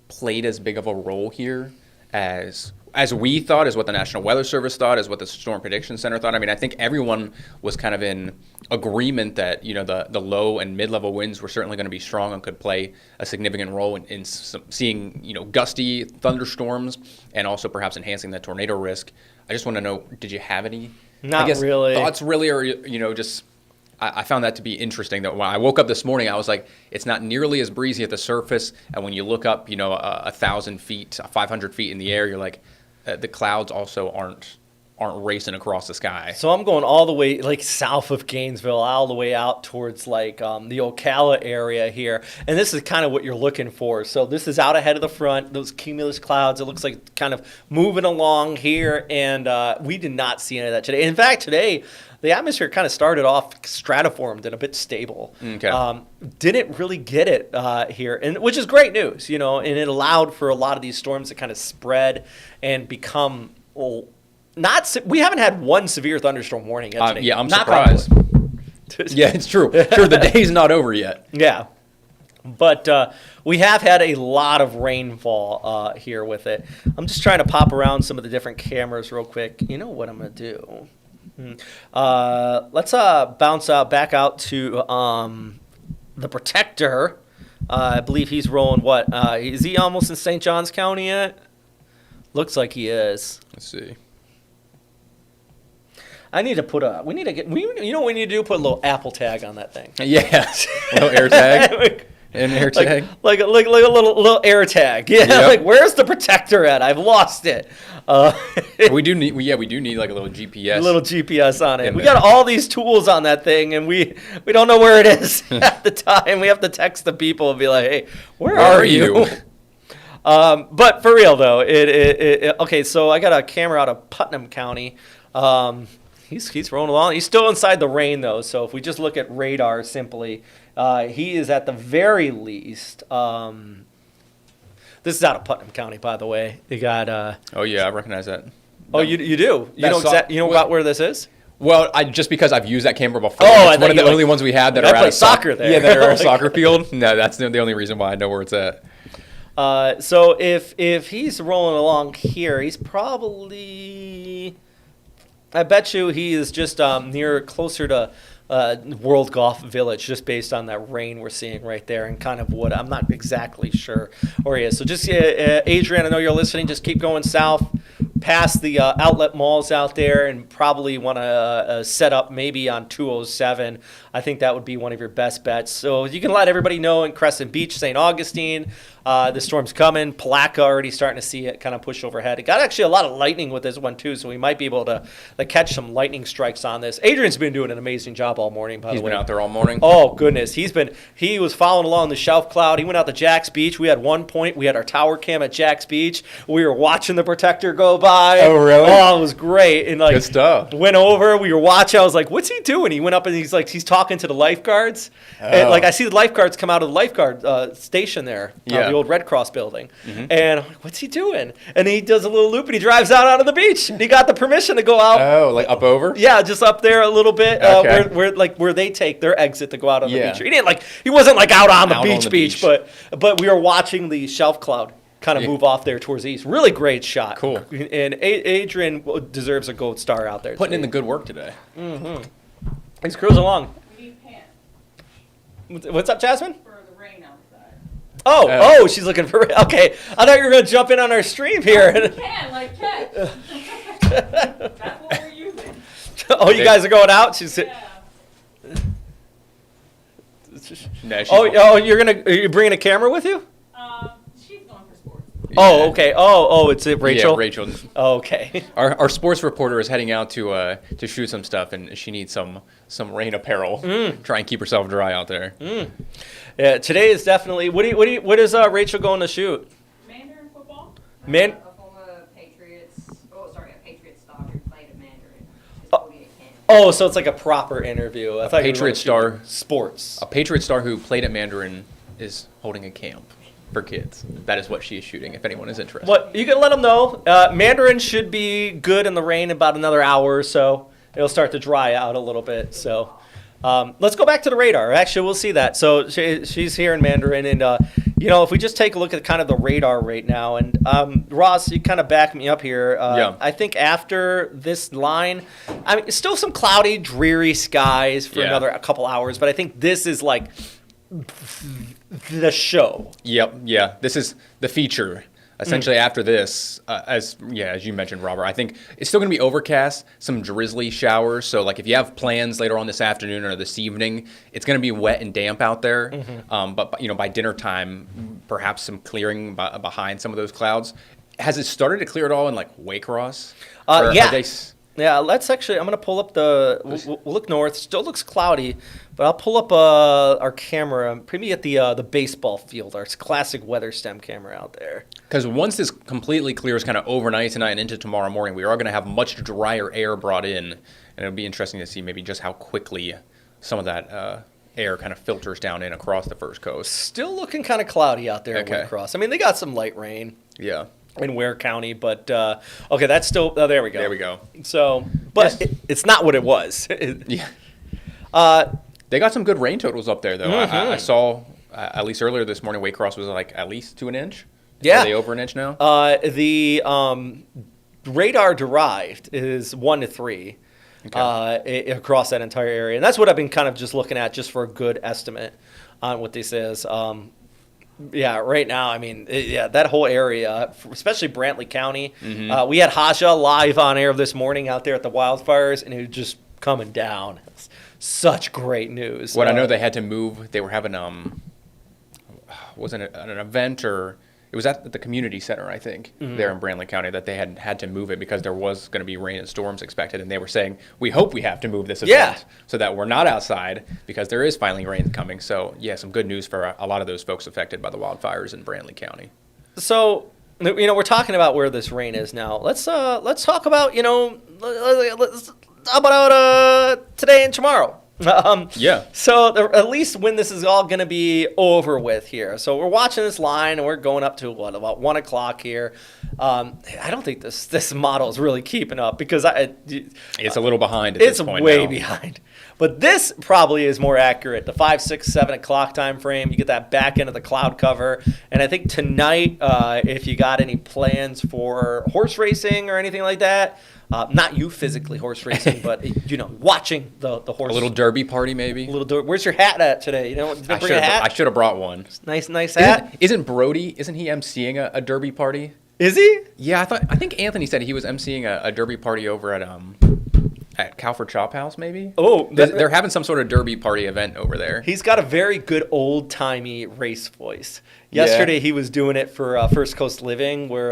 played as big of a role here as we thought, as what the National Weather Service thought, as what the Storm Prediction Center thought. I mean, I think everyone was kind of in agreement that, the low and mid-level winds were certainly going to be strong and could play a significant role in seeing, gusty thunderstorms and also perhaps enhancing the tornado risk. I just want to know, did you have any really thoughts really, or, just I found that to be interesting. That when I woke up this morning, I was like, it's not nearly as breezy at the surface. And when you look up, 1,000 feet, 500 feet in the air, you're like, the clouds also aren't racing across the sky. So I'm going all the way like south of Gainesville, all the way out towards like the Ocala area here. And this is kind of what you're looking for. So this is out ahead of the front, those cumulus clouds. It looks like kind of moving along here. And we did not see any of that today. In fact, today, the atmosphere kind of started off stratiformed and a bit stable. Okay. Didn't really get it here, and which is great news, and it allowed for a lot of these storms to kind of spread and become, well, we haven't had one severe thunderstorm warning yet today. Yeah, I'm surprised. Yeah, it's true. Sure, the day's not over yet. Yeah. But we have had a lot of rainfall here with it. I'm just trying to pop around some of the different cameras real quick. You know what I'm going to do? Let's bounce back out to the Protector. I believe he's rolling what? Is he almost in St. Johns County yet? Looks like he is. Let's see. We need to what we need to do? Put a little Apple tag on that thing. Yeah, a little air tag. An air tag? Like a little air tag. Yeah, Yep. Like where's the Protector at? I've lost it. We do need like a little GPS. A little GPS on it. We there. got all these tools on that thing, and we don't know where it is at the time. We have to text the people and be like, "Hey, where are you?" But for real though, okay. So I got a camera out of Putnam County. He's rolling along. He's still inside the rain though. So if we just look at radar simply, he is at the very least. This is out of Putnam County, by the way. You got. Oh yeah, I recognize that. Oh, you do. You know about where this is? Well, just because I've used that camera before. Oh, it's one of the only ones we had that are at a soccer there. Yeah, that are a soccer field. No, that's the only reason why I know where it's at. So if he's rolling along here, he's probably. I bet you he is just closer to World Golf Village, just based on that rain we're seeing right there, and kind of what I'm not exactly sure where he is. So just Adrian, I know you're listening. Just keep going south, past the outlet malls out there, and probably want to set up maybe on 207. I think that would be one of your best bets. So you can let everybody know in Crescent Beach, St. Augustine, the storm's coming. Palatka already starting to see it kind of push overhead. It got actually a lot of lightning with this one too, so we might be able to catch some lightning strikes on this. Adrian's been doing an amazing job all morning, by the way. He's been out there all morning. Oh goodness, he was following along the shelf cloud. He went out to Jack's Beach. We had one point. We had our tower cam at Jack's Beach. We were watching the Protector go by. Oh really? Oh, it was great. And good stuff. Went over. We were watching. I was like, "What's he doing?" He went up and he's talking to the lifeguards. Oh. And I see the lifeguards come out of the lifeguard station there, the old Red Cross building. Mm-hmm. And I'm like, "What's he doing?" And he does a little loop and he drives out onto the beach. And he got the permission to go out. Oh, like up over? Yeah, just up there a little bit, okay. where they take their exit to go out on the beach. He wasn't out on the beach, but we were watching the shelf cloud kind of move off there towards the east. Really great shot. Cool. And Adrian deserves a gold star out there. Putting in the good work today. Mm-hmm. He's cruising along. We need pants What's up, Jasmine? for the rain outside. Oh, she's looking for. Okay, I thought you were going to jump in on our stream here. You can, catch. That's what we're using. Oh, you guys are going out? She's. Yeah. No, Are you bringing a camera with you? She's going for sports. Oh, okay. It's Rachel? Yeah, Rachel. Okay. Our sports reporter is heading out to shoot some stuff, and she needs some rain apparel. Try and keep herself dry out there. Yeah, today is definitely. What is Rachel going to shoot? Mandarin football? A former Patriots, a Patriot star who played at Mandarin. She's holding a camp. Oh, so it's like a proper interview. I thought you were Patriot going to star. shoot sports. A Patriot star who played at Mandarin is holding a camp for kids. That is what she is shooting, if anyone is interested. Well, you can let them know. Mandarin should be good in the rain in about another hour or so. It'll start to dry out a little bit. So let's go back to the radar. Actually, we'll see that. So she's here in Mandarin. And, if we just take a look at kind of the radar right now. And Ross, you kind of back me up here. Yeah. I think after this line, it's still some cloudy, dreary skies for a couple hours. But I think this is like the show. Yep, yeah. This is the feature Essentially, after this, as you mentioned, Robert, I think it's still going to be overcast, some drizzly showers. So, like, if you have plans later on this afternoon or this evening, it's going to be wet and damp out there. But by dinner time, perhaps some clearing behind some of those clouds. Has it started to clear at all in like Waycross? Yeah, let's actually. I'm gonna pull up we'll look north. Still looks cloudy, but I'll pull up our camera. Maybe at the baseball field, our classic weather stem camera out there. Because once this completely clears, kind of overnight tonight and into tomorrow morning, we are going to have much drier air brought in, and it'll be interesting to see maybe just how quickly some of that air kind of filters down in across the first coast. Still looking kind of cloudy out there at Waycross. I mean, they got some light rain. Yeah. In Ware County, but okay, that's still. Oh, there we go. There we go. So, but it's not what it was. Yeah. They got some good rain totals up there, though. I saw at least earlier this morning, Waycross was like at least to an inch. Yeah. Are they over an inch now? The radar derived is 1 to 3 across that entire area, and that's what I've been kind of just looking at, just for a good estimate on what this is. Yeah, right now, I mean, that whole area, especially Brantley County. We had Haja live on air this morning out there at the wildfires, and it was just coming down. It's such great news. What I know, they had to move. They were having wasn't it an event, or it was at the community center, I think, there in Brantley County, that they had to move it because there was going to be rain and storms expected, and they were saying, we hope we have to move this event so that we're not outside because there is finally rain coming. So, yeah, some good news for a lot of those folks affected by the wildfires in Brantley County. So, we're talking about where this rain is now. Let's talk about, how about today and tomorrow. So at least when this is all going to be over with here. So we're watching this line, and we're going up to about 1 o'clock here. I don't think this model is really keeping up because it's a little behind at this point. It's way behind. But this probably is more accurate. The 5, 6, 7 o'clock time frame. You get that back end of the cloud cover. And I think tonight, if you got any plans for horse racing or anything like that. Not you physically horse racing, but watching the horse. A little derby party, maybe. Where's your hat at today? Bring a hat. I should have brought one. Nice hat. Isn't Brody? Isn't he emceeing a derby party? Is he? Yeah, I think Anthony said he was emceeing a derby party over at Calford Chop House, maybe. Oh, they're having some sort of derby party event over there. He's got a very good old timey race voice. Yesterday he was doing it for First Coast Living, where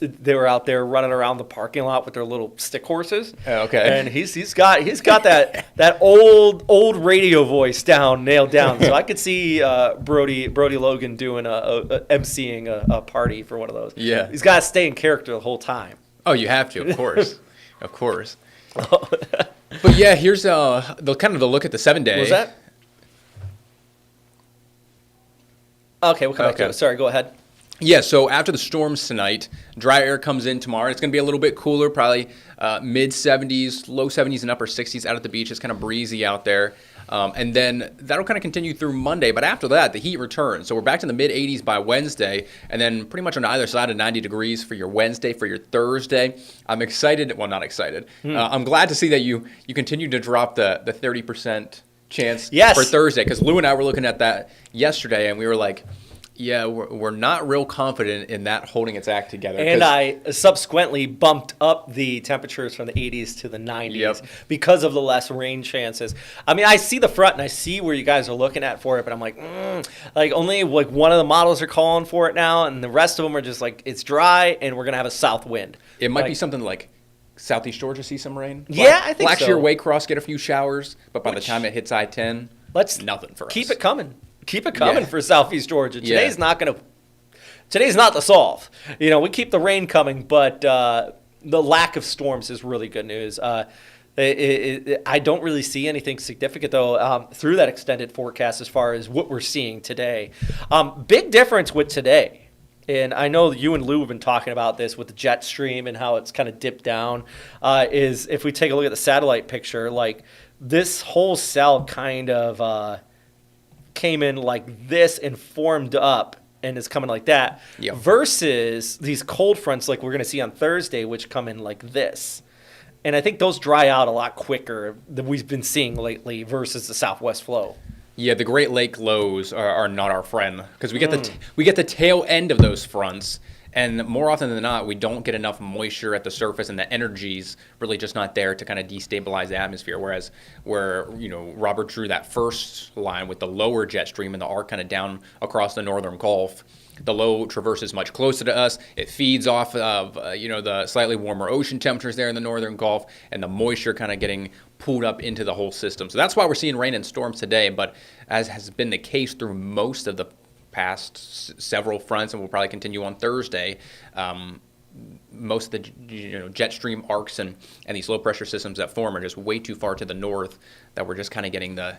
they were out there running around the parking lot with their little stick horses. Okay. And he's got that old radio voice nailed down. So I could see Brody Logan doing emceeing a party for one of those. Yeah. He's got to stay in character the whole time. Oh, you have to, of course. Of course. But yeah, here's the look at the 7-day. What was that? Okay, we'll come back to it. Sorry, go ahead. Yeah, so after the storms tonight, dry air comes in tomorrow. It's going to be a little bit cooler, probably mid-70s, low 70s and upper 60s out at the beach. It's kind of breezy out there. And then that'll kind of continue through Monday. But after that, the heat returns. So we're back to the mid-80s by Wednesday, and then pretty much on either side of 90 degrees for your Wednesday, for your Thursday. I'm excited. Well, not excited. I'm glad to see that you continue to drop the 30% chance for Thursday, because Lou and I were looking at that yesterday, and we were like, yeah, we're not real confident in that holding its act together. And I subsequently bumped up the temperatures from the 80s to the 90s because of the less rain chances. I mean, I see the front and I see where you guys are looking at for it, but I'm like, only like one of the models are calling for it now, and the rest of them are just like, it's dry and we're going to have a south wind. It might be something like Southeast Georgia see some rain. I think so. Blackshear Waycross get a few showers, but by the time it hits I-10, nothing for us. Keep it coming. Keep it coming for Southeast Georgia. Today's not the solve. We keep the rain coming, but the lack of storms is really good news. I don't really see anything significant, though, through that extended forecast as far as what we're seeing today. Big difference with today, and I know you and Lou have been talking about this with the jet stream and how it's kind of dipped down, is if we take a look at the satellite picture, like this whole cell kind of came in like this and formed up and is coming like that versus these cold fronts like we're going to see on Thursday, which come in like this. And I think those dry out a lot quicker than we've been seeing lately versus the southwest flow. Yeah, the Great Lake lows are not our friend because we get the tail end of those fronts, and more often than not, we don't get enough moisture at the surface, and the energy's really just not there to kind of destabilize the atmosphere. Whereas where Robert drew that first line with the lower jet stream and the arc kind of down across the northern Gulf, the low traverses much closer to us. It feeds off of the slightly warmer ocean temperatures there in the northern Gulf, and the moisture kind of getting pulled up into the whole system. So that's why we're seeing rain and storms today. But as has been the case through most of the past several fronts, and will probably continue on Thursday, most of the jet stream arcs and these low pressure systems that form are just way too far to the north that we're just kind of getting the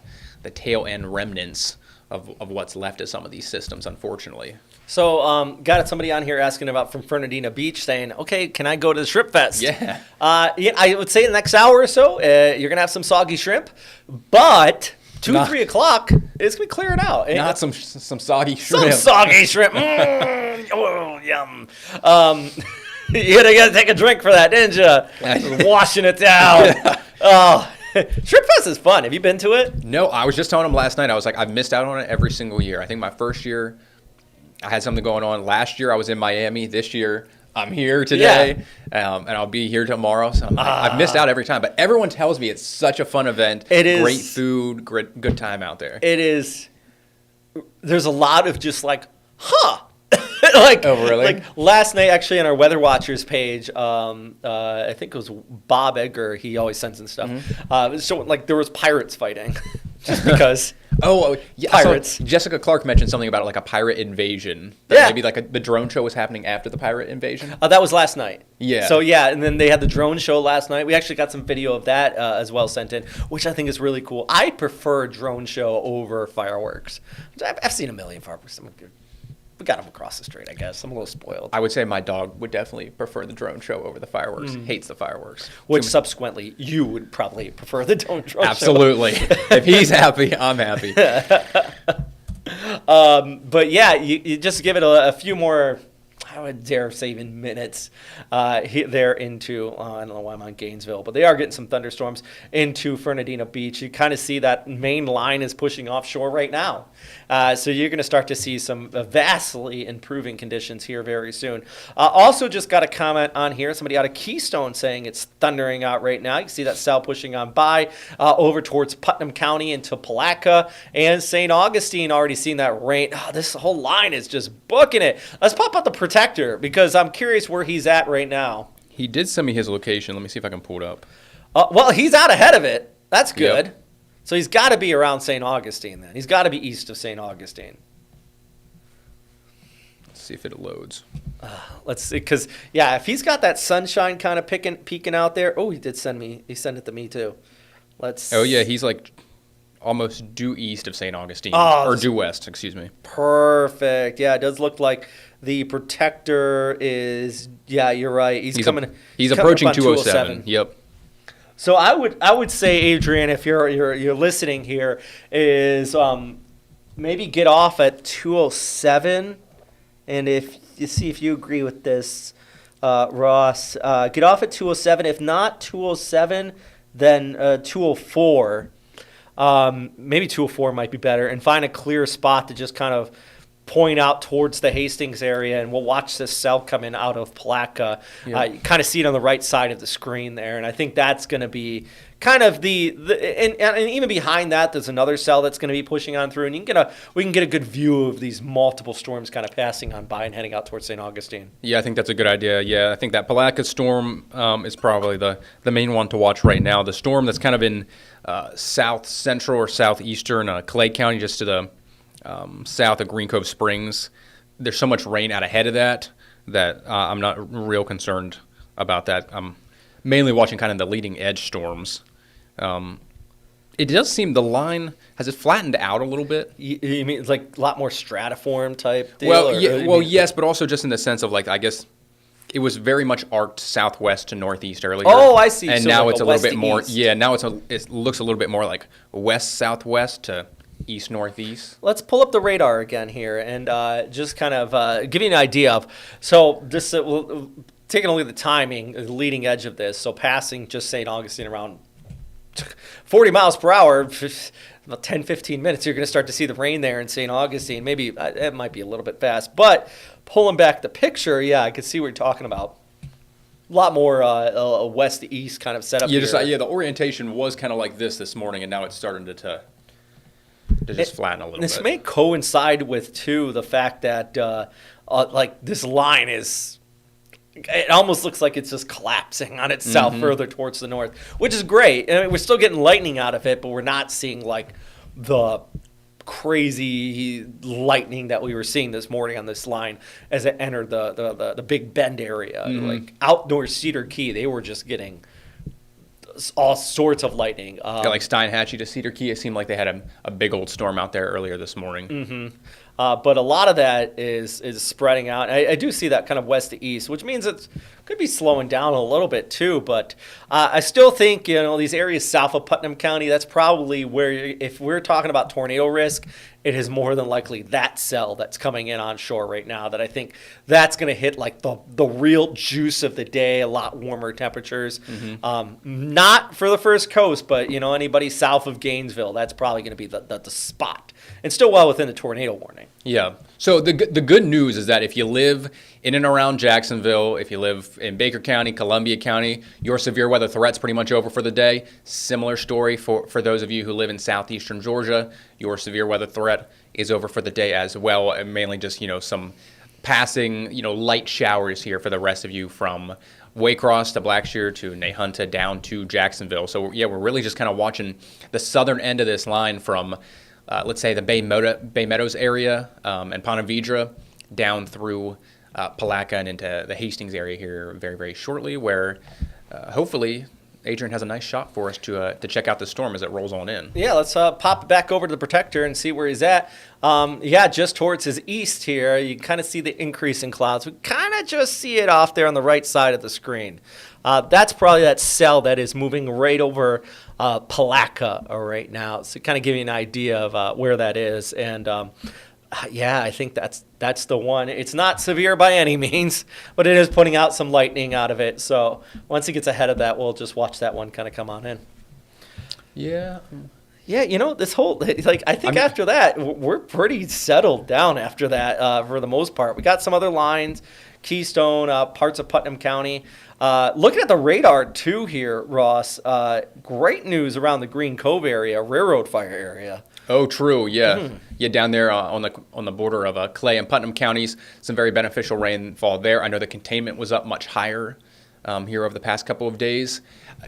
tail end remnants of what's left of some of these systems, unfortunately. So, got somebody on here asking about from Fernandina Beach saying, okay, can I go to the Shrimp Fest? Yeah. I would say in the next hour or so, you're going to have some soggy shrimp, but 3 o'clock, it's going to be clearing out. Not some soggy shrimp. Some soggy shrimp. Oh, yum. You got to take a drink for that, didn't you? Washing it down. Oh. Shrimp Fest is fun. Have you been to it? No, I was just telling him last night. I was like, I've missed out on it every single year. I think my first year, I had something going on. Last year, I was in Miami. This year, I'm here today, and I'll be here tomorrow. So I've missed out every time. But everyone tells me it's such a fun event. It is. Great food, good time out there. It is. There's a lot of just like, Oh, really? Like last night, actually, on our Weather Watchers page, I think it was Bob Edgar. He always sends in stuff. So like there was pirates fighting, just because. Yeah, pirates. Jessica Clark mentioned something about like a pirate invasion. Maybe the drone show was happening after the pirate invasion. That was last night. Yeah. So yeah, and then they had the drone show last night. We actually got some video of that as well sent in, which I think is really cool. I prefer drone show over fireworks. I've seen a million fireworks. We got them across the street, I guess. I'm a little spoiled. I would say my dog would definitely prefer the drone show over the fireworks. Hates the fireworks. Which subsequently, you would probably prefer the drone show. Absolutely. If he's happy, I'm happy. But yeah, you just give it a few more, I would dare say even minutes there into, I don't know why I'm on Gainesville, but they are getting some thunderstorms into Fernandina Beach. You kind of see that main line is pushing offshore right now. So you're going to start to see some vastly improving conditions here very soon. Also just got a comment on here, somebody out of Keystone saying it's thundering out right now. You can see that cell pushing on by over towards Putnam County into Palatka and St. Augustine, already seeing that rain. This whole line is just booking it. Let's pop out the protector because I'm curious where he's at right now. He did send me his location. Let me see if I can pull it up. Well, he's out ahead of it. That's good. Yep. So he's got to be around St. Augustine then. He's got to be east of St. Augustine. Let's see if it loads. Let's see, because, yeah, if he's got that sunshine kind of peeking out there. Oh, he sent it to me too. Oh, yeah, he's like almost due east of St. Augustine. Or due west, excuse me. Perfect. Yeah, it does look like the protector is, yeah, you're right. He's approaching 207. Yep. So I would say, Adrian, if you're listening here, is maybe get off at 207, and if you agree with this, Ross, get off at 207. If not 207, then 204. Maybe 204 might be better, and find a clear spot to just kind of point out towards the Hastings area, and we'll watch this cell come in out of Palatka. You kind of see it on the right side of the screen there, and I think that's going to be kind of and even behind that, there's another cell that's going to be pushing on through, and we can get a good view of these multiple storms kind of passing on by and heading out towards St. Augustine. Yeah, I think that's a good idea. Yeah, I think that Palatka storm is probably the main one to watch right now. The storm that's kind of in south central or southeastern Clay County, just to the south of Green Cove Springs. There's so much rain out ahead of that I'm not real concerned about that. I'm mainly watching kind of the leading edge storms. It does seem the line has it flattened out a little bit. You mean it's like a lot more stratiform type deal? Well, yes, but also just in the sense of like, I guess it was very much arced southwest to northeast earlier. Oh, I see. And so now like it's a little bit more. east. Yeah, now it looks a little bit more like west southwest to east northeast. Let's pull up the radar again here and just kind of give you an idea of. So this taking a look at the timing, the leading edge of this. So passing just St. Augustine around 40 miles per hour, about 10, 15 minutes, you're going to start to see the rain there in St. Augustine. Maybe it might be a little bit fast. But pulling back the picture, yeah, I could see what you're talking about. A lot more west to east kind of setup. Yeah, here. the orientation was kind of like this morning, and now it's starting to just flatten a little This bit. may coincide with, too, the fact that, like, this line is... It almost looks like it's just collapsing on itself further towards the north, which is great. I mean, we're still getting lightning out of it, but we're not seeing like the crazy lightning that we were seeing this morning on this line as it entered the Big Bend area. Like outdoor Cedar Key, they were just getting all sorts of lightning. Like Steinhatchee to Cedar Key, it seemed like they had a big old storm out there earlier this morning. But a lot of that is spreading out. I do see that kind of west to east, which means it could be slowing down a little bit too. But I still think, these areas south of Putnam County, that's probably where, if we're talking about tornado risk, it is more than likely that cell that's coming in onshore right now that I think that's going to hit like the real juice of the day, a lot warmer temperatures. Not for the first coast, but, anybody south of Gainesville, that's probably going to be the spot. And still well within the tornado warning. Yeah. So the good news is that if you live in and around Jacksonville, if you live in Baker County, Columbia County, your severe weather threat's pretty much over for the day. Similar story for those of you who live in southeastern Georgia. Your severe weather threat is over for the day as well, and mainly just, some passing, light showers here for the rest of you from Waycross to Blackshear to Nahunta down to Jacksonville. So, yeah, we're really just kind of watching the southern end of this line from let's say the Bay Meadows area and Ponte Vedra down through Palatka and into the Hastings area here very, very shortly, where hopefully Adrian has a nice shot for us to check out the storm as it rolls on in. Yeah, let's pop back over to the Protector and see where he's at. Just towards his east here, you kind of see the increase in clouds. We kind of just see it off there on the right side of the screen. That's probably that cell that is moving right over Palatka right now. So kind of give you an idea of where that is. And I think that's the one. It's not severe by any means, but it is putting out some lightning out of it. So once it gets ahead of that, we'll just watch that one kind of come on in. Yeah. Yeah, this whole, I think after that, we're pretty settled down after that for the most part. We got some other lines, Keystone, parts of Putnam County. Looking at the radar, too, here, Ross, great news around the Green Cove area, railroad fire area. Oh, true. Yeah, yeah. Down there on the border of Clay and Putnam counties, some very beneficial rainfall there. I know the containment was up much higher here over the past couple of days.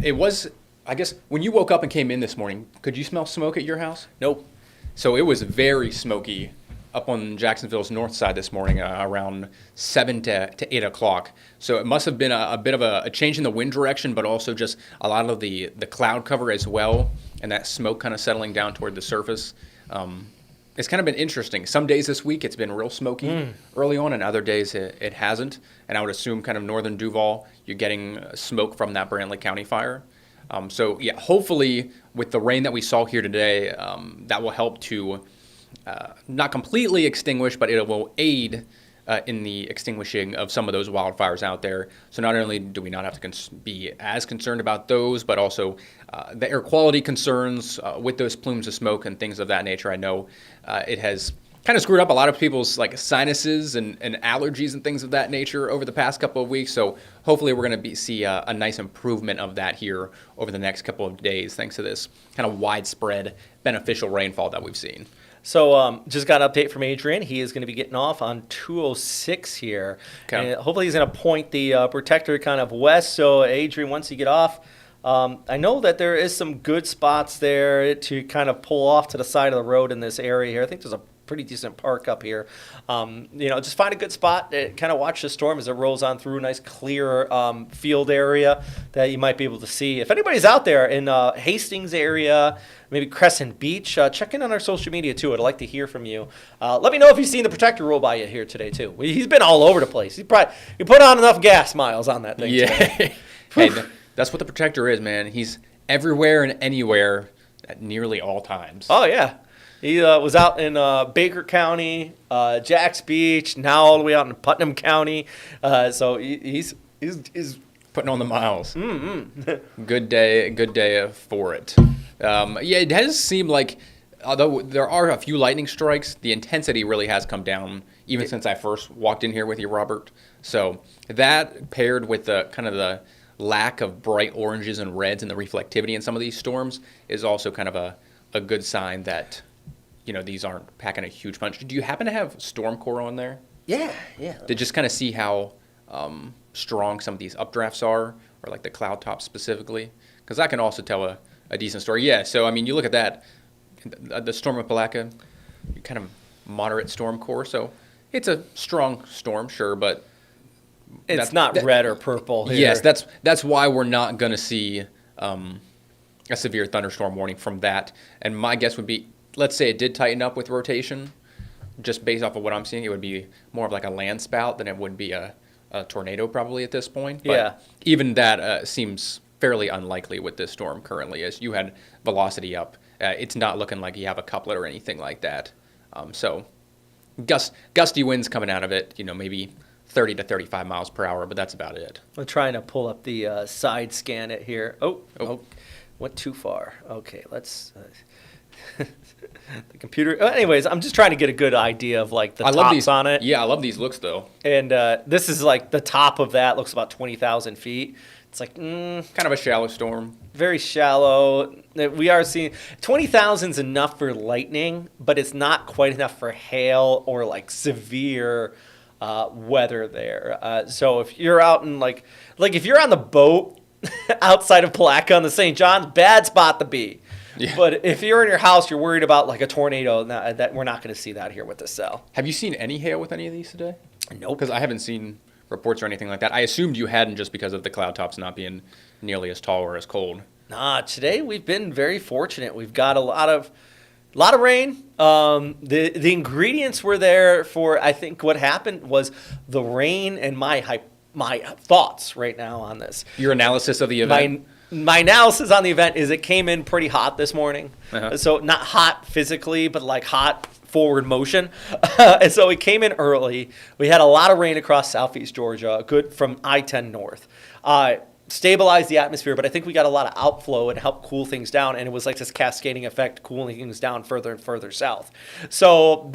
It was, I guess, when you woke up and came in this morning, could you smell smoke at your house? Nope. So it was very smoky up on Jacksonville's north side this morning around 7 to 8 o'clock. So it must have been a bit of a change in the wind direction, but also just a lot of the cloud cover as well, and that smoke kind of settling down toward the surface. It's kind of been interesting. Some days this week it's been real smoky early on, and other days it hasn't. And I would assume kind of northern Duval, you're getting smoke from that Brantley County fire. Hopefully with the rain that we saw here today, that will help to not completely extinguish, but it will aid in the extinguishing of some of those wildfires out there. So not only do we not have to be as concerned about those, but also the air quality concerns with those plumes of smoke and things of that nature. I know it has kind of screwed up a lot of people's sinuses and allergies and things of that nature over the past couple of weeks. So hopefully we're going to see a nice improvement of that here over the next couple of days, thanks to this kind of widespread beneficial rainfall that we've seen. So just got an update from Adrian. He is going to be getting off on 206 here. Okay. And hopefully he's going to point the Protector kind of west. So, Adrian, once you get off, I know that there is some good spots there to kind of pull off to the side of the road in this area here. I think there's a pretty decent park up here. Just find a good spot, kind of watch the storm as it rolls on through a nice clear field area that you might be able to see. If anybody's out there in Hastings area, maybe Crescent Beach, check in on our social media too. I'd like to hear from you. Let me know if you've seen the Protector roll by you here today too. He's been all over the place. He put on enough gas miles on that thing. Yeah. Today. Hey, that's what the Protector is, man. He's everywhere and anywhere at nearly all times. Oh, yeah. He was out in Baker County, Jacks Beach, now all the way out in Putnam County. So he's Putting on the miles. Good day for it. Yeah, it has seemed like, although there are a few lightning strikes, the intensity really has come down even since I first walked in here with you, Robert. So that paired with the kind of the lack of bright oranges and reds and the reflectivity in some of these storms is also kind of a good sign that, these aren't packing a huge punch. Do you happen to have storm core on there? Yeah. To just kind of see how strong some of these updrafts are, or like the cloud tops specifically? Because that can also tell a decent story. Yeah, so I mean, you look at that, the storm of Palatka, kind of moderate storm core, so it's a strong storm, sure, but It's not red or purple here. Yes, that's why we're not going to see a severe thunderstorm warning from that. And my guess would be, let's say it did tighten up with rotation, just based off of what I'm seeing, it would be more of like a land spout than it would be a tornado probably at this point. But yeah. Even that seems fairly unlikely with this storm currently, as you had velocity up. It's not looking like you have a couplet or anything like that. So gusty winds coming out of it, maybe 30 to 35 miles per hour, but that's about it. I'm trying to pull up the side scan it here. Oh, went too far. Okay, let's... the computer... anyways, I'm just trying to get a good idea of, like, the tops on it. Yeah, I love these looks, though. And this is, like, the top of that looks about 20,000 feet. It's like... kind of a shallow storm. Very shallow. We are seeing... 20,000 is enough for lightning, but it's not quite enough for hail or, like, severe... weather there. So if you're out in like if you're on the boat outside of Palatka on the St. John's, bad spot to be. Yeah. But if you're in your house, you're worried about like a tornado. That we're not going to see that here with the cell. Have you seen any hail with any of these today? Nope. Because I haven't seen reports or anything like that. I assumed you hadn't just because of the cloud tops not being nearly as tall or as cold. Nah, today we've been very fortunate. We've got a lot of rain. The ingredients were there for, I think what happened was the rain and my thoughts right now on this. Your analysis of the event? My analysis on the event is it came in pretty hot this morning. Uh-huh. So not hot physically, but like hot forward motion. And so it came in early. We had a lot of rain across southeast Georgia, good from I-10 north. Stabilized the atmosphere, but I think we got a lot of outflow and helped cool things down, and it was like this cascading effect, cooling things down further and further south. So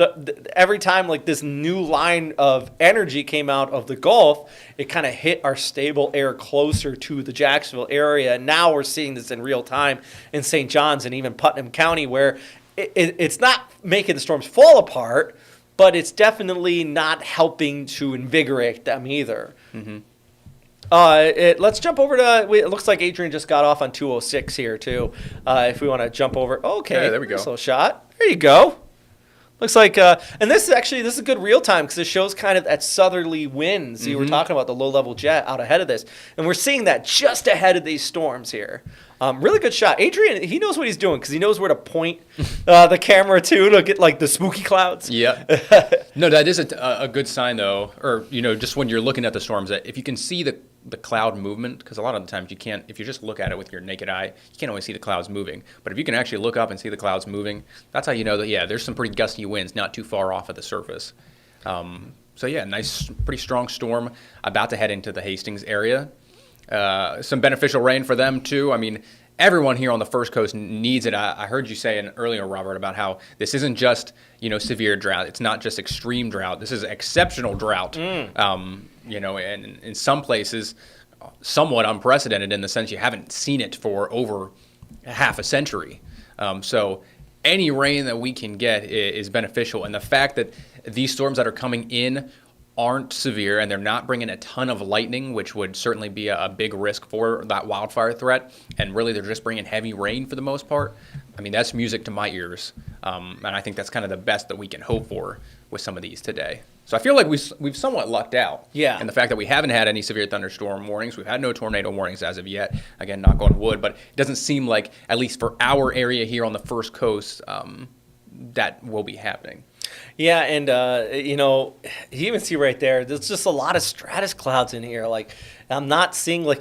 every time like this new line of energy came out of the Gulf, it kind of hit our stable air closer to the Jacksonville area. And now we're seeing this in real time in St. John's and even Putnam County, where it's not making the storms fall apart, but it's definitely not helping to invigorate them either. Mm-hmm. Let's jump over to, it looks like Adrian just got off on 206 here too. If we want to jump over. Okay, yeah, there we go. Nice little shot. There you go. Looks like, and this is good real time because it shows kind of that southerly winds. You were talking about the low level jet out ahead of this. And we're seeing that just ahead of these storms here. Really good shot. Adrian, he knows what he's doing because he knows where to point the camera to get like the spooky clouds. Yeah. No, that is a good sign though, or, just when you're looking at the storms, that if you can see the cloud movement, because a lot of the times you can't, if you just look at it with your naked eye, you can't always see the clouds moving. But if you can actually look up and see the clouds moving, that's how you know that, yeah, there's some pretty gusty winds not too far off of the surface. So yeah, nice, pretty strong storm about to head into the Hastings area. Some beneficial rain for them too. I mean, everyone here on the First Coast needs it. I heard you saying earlier, Robert, about how this isn't just, severe drought. It's not just extreme drought. This is exceptional drought. And in some places, somewhat unprecedented in the sense you haven't seen it for over half a century. So any rain that we can get is beneficial. And the fact that these storms that are coming in aren't severe and they're not bringing a ton of lightning, which would certainly be a big risk for that wildfire threat, and really they're just bringing heavy rain for the most part, I mean, that's music to my ears. And I think that's kind of the best that we can hope for with some of these today. So I feel like we've somewhat lucked out. Yeah. And the fact that we haven't had any severe thunderstorm warnings, we've had no tornado warnings as of yet. Again, knock on wood, but it doesn't seem like, at least for our area here on the First Coast, that will be happening. Yeah, and you even see right there's just a lot of stratus clouds in here. Like, I'm not seeing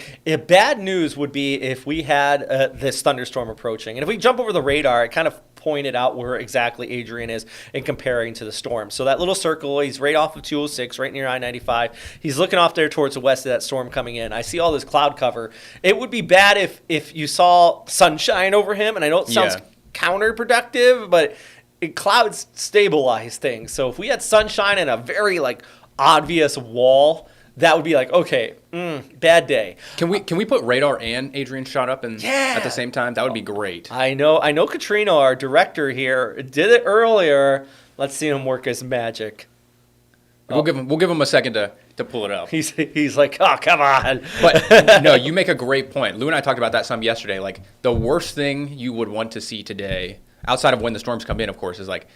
bad news would be if we had this thunderstorm approaching, and if we jump over the radar, it kind of pointed out where exactly Adrian is in comparing to the storm. So that little circle, he's right off of 206, right near I-95. He's looking off there towards the west of that storm coming in. I see all this cloud cover. It would be bad if you saw sunshine over him, and I know it sounds counterproductive, but clouds stabilize things. So if we had sunshine and a very like obvious wall, that would be like, okay, bad day. Can we put radar and Adrian shot up at the same time? That would be great. I know Katrina, our director here, did it earlier. Let's see him work his magic. We'll give him a second to pull it up. He's like, oh, come on. But no, you make a great point. Lou and I talked about that some yesterday. Like the worst thing you would want to see today, outside of when the storms come in, of course, is like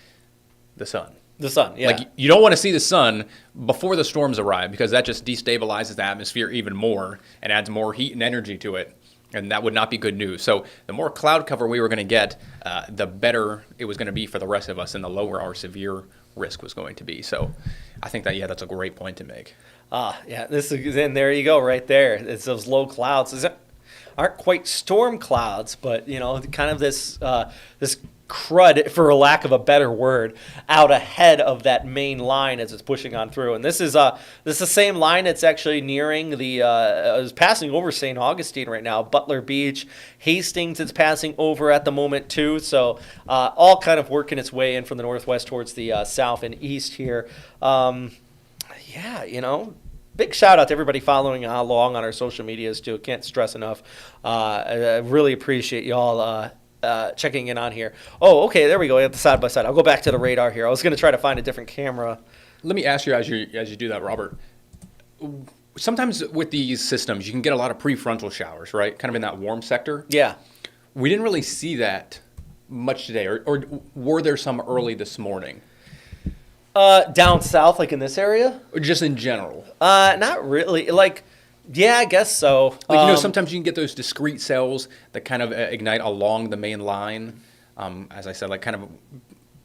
the sun. The sun, yeah. Like you don't want to see the sun before the storms arrive because that just destabilizes the atmosphere even more and adds more heat and energy to it. And that would not be good news. So the more cloud cover we were going to get, the better it was going to be for the rest of us and the lower our severe risk was going to be. So I think that's a great point to make. Yeah, and there you go right there. It's those low clouds. These aren't quite storm clouds, but, kind of this crud, for a lack of a better word, out ahead of that main line as it's pushing on through. And this is the same line that's actually nearing is passing over St. Augustine right now. Butler Beach, Hastings, it's passing over at the moment too. So all kind of working its way in from the northwest towards the south and east here. Big shout out to everybody following along on our social medias too. Can't stress enough. I really appreciate y'all checking in on here. Oh, okay, there we go. We have the side by side. I'll go back to the radar here. I was going to try to find a different camera. Let me ask you as you do that, Robert. Sometimes with these systems, you can get a lot of prefrontal showers, right? Kind of in that warm sector. Yeah. We didn't really see that much today, or were there some early this morning? Down south, like in this area? Or just in general? Not really. Yeah, I guess so. Sometimes you can get those discrete cells that kind of ignite along the main line. As I said, like kind of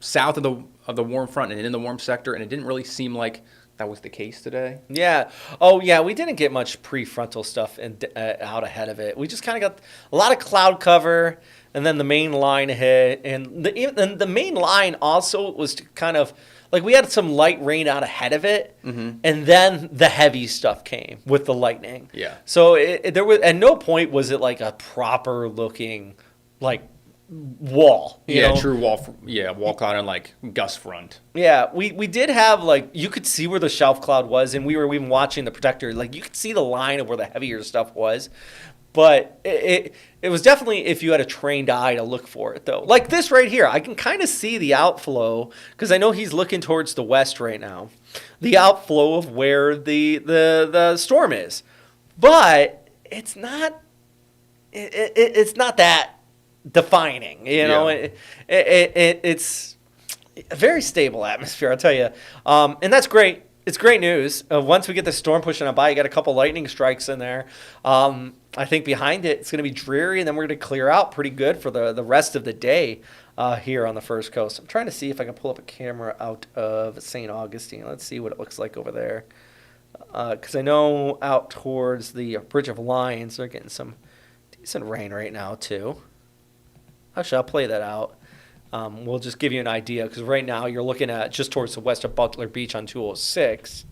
south of the warm front and in the warm sector, and it didn't really seem like that was the case today. Yeah. Oh, yeah. We didn't get much prefrontal stuff out ahead of it. We just kind of got a lot of cloud cover, and then the main line hit, and the main line also was kind of. Like, we had some light rain out ahead of it, and then the heavy stuff came with the lightning. Yeah. So there was at no point was it like a proper looking like wall. You know? True wall. Wall cloud and like gust front. Yeah, we did have you could see where the shelf cloud was, and we were even watching the protector. Like you could see the line of where the heavier stuff was. But it was definitely if you had a trained eye to look for it, though. Like this right here, I can kind of see the outflow because I know he's looking towards the west right now. The outflow of where the storm is, but it's not. It's not that defining, It's a very stable atmosphere, I'll tell you, and that's great. It's great news. Once we get the storm pushing on by, you got a couple lightning strikes in there. I think behind it, it's going to be dreary, and then we're going to clear out pretty good for the rest of the day here on the First Coast. I'm trying to see if I can pull up a camera out of St. Augustine. Let's see what it looks like over there. Because I know out towards the Bridge of Lions, they're getting some decent rain right now, too. Actually, I'll play that out. We'll just give you an idea, because right now you're looking at just towards the west of Butler Beach on 206.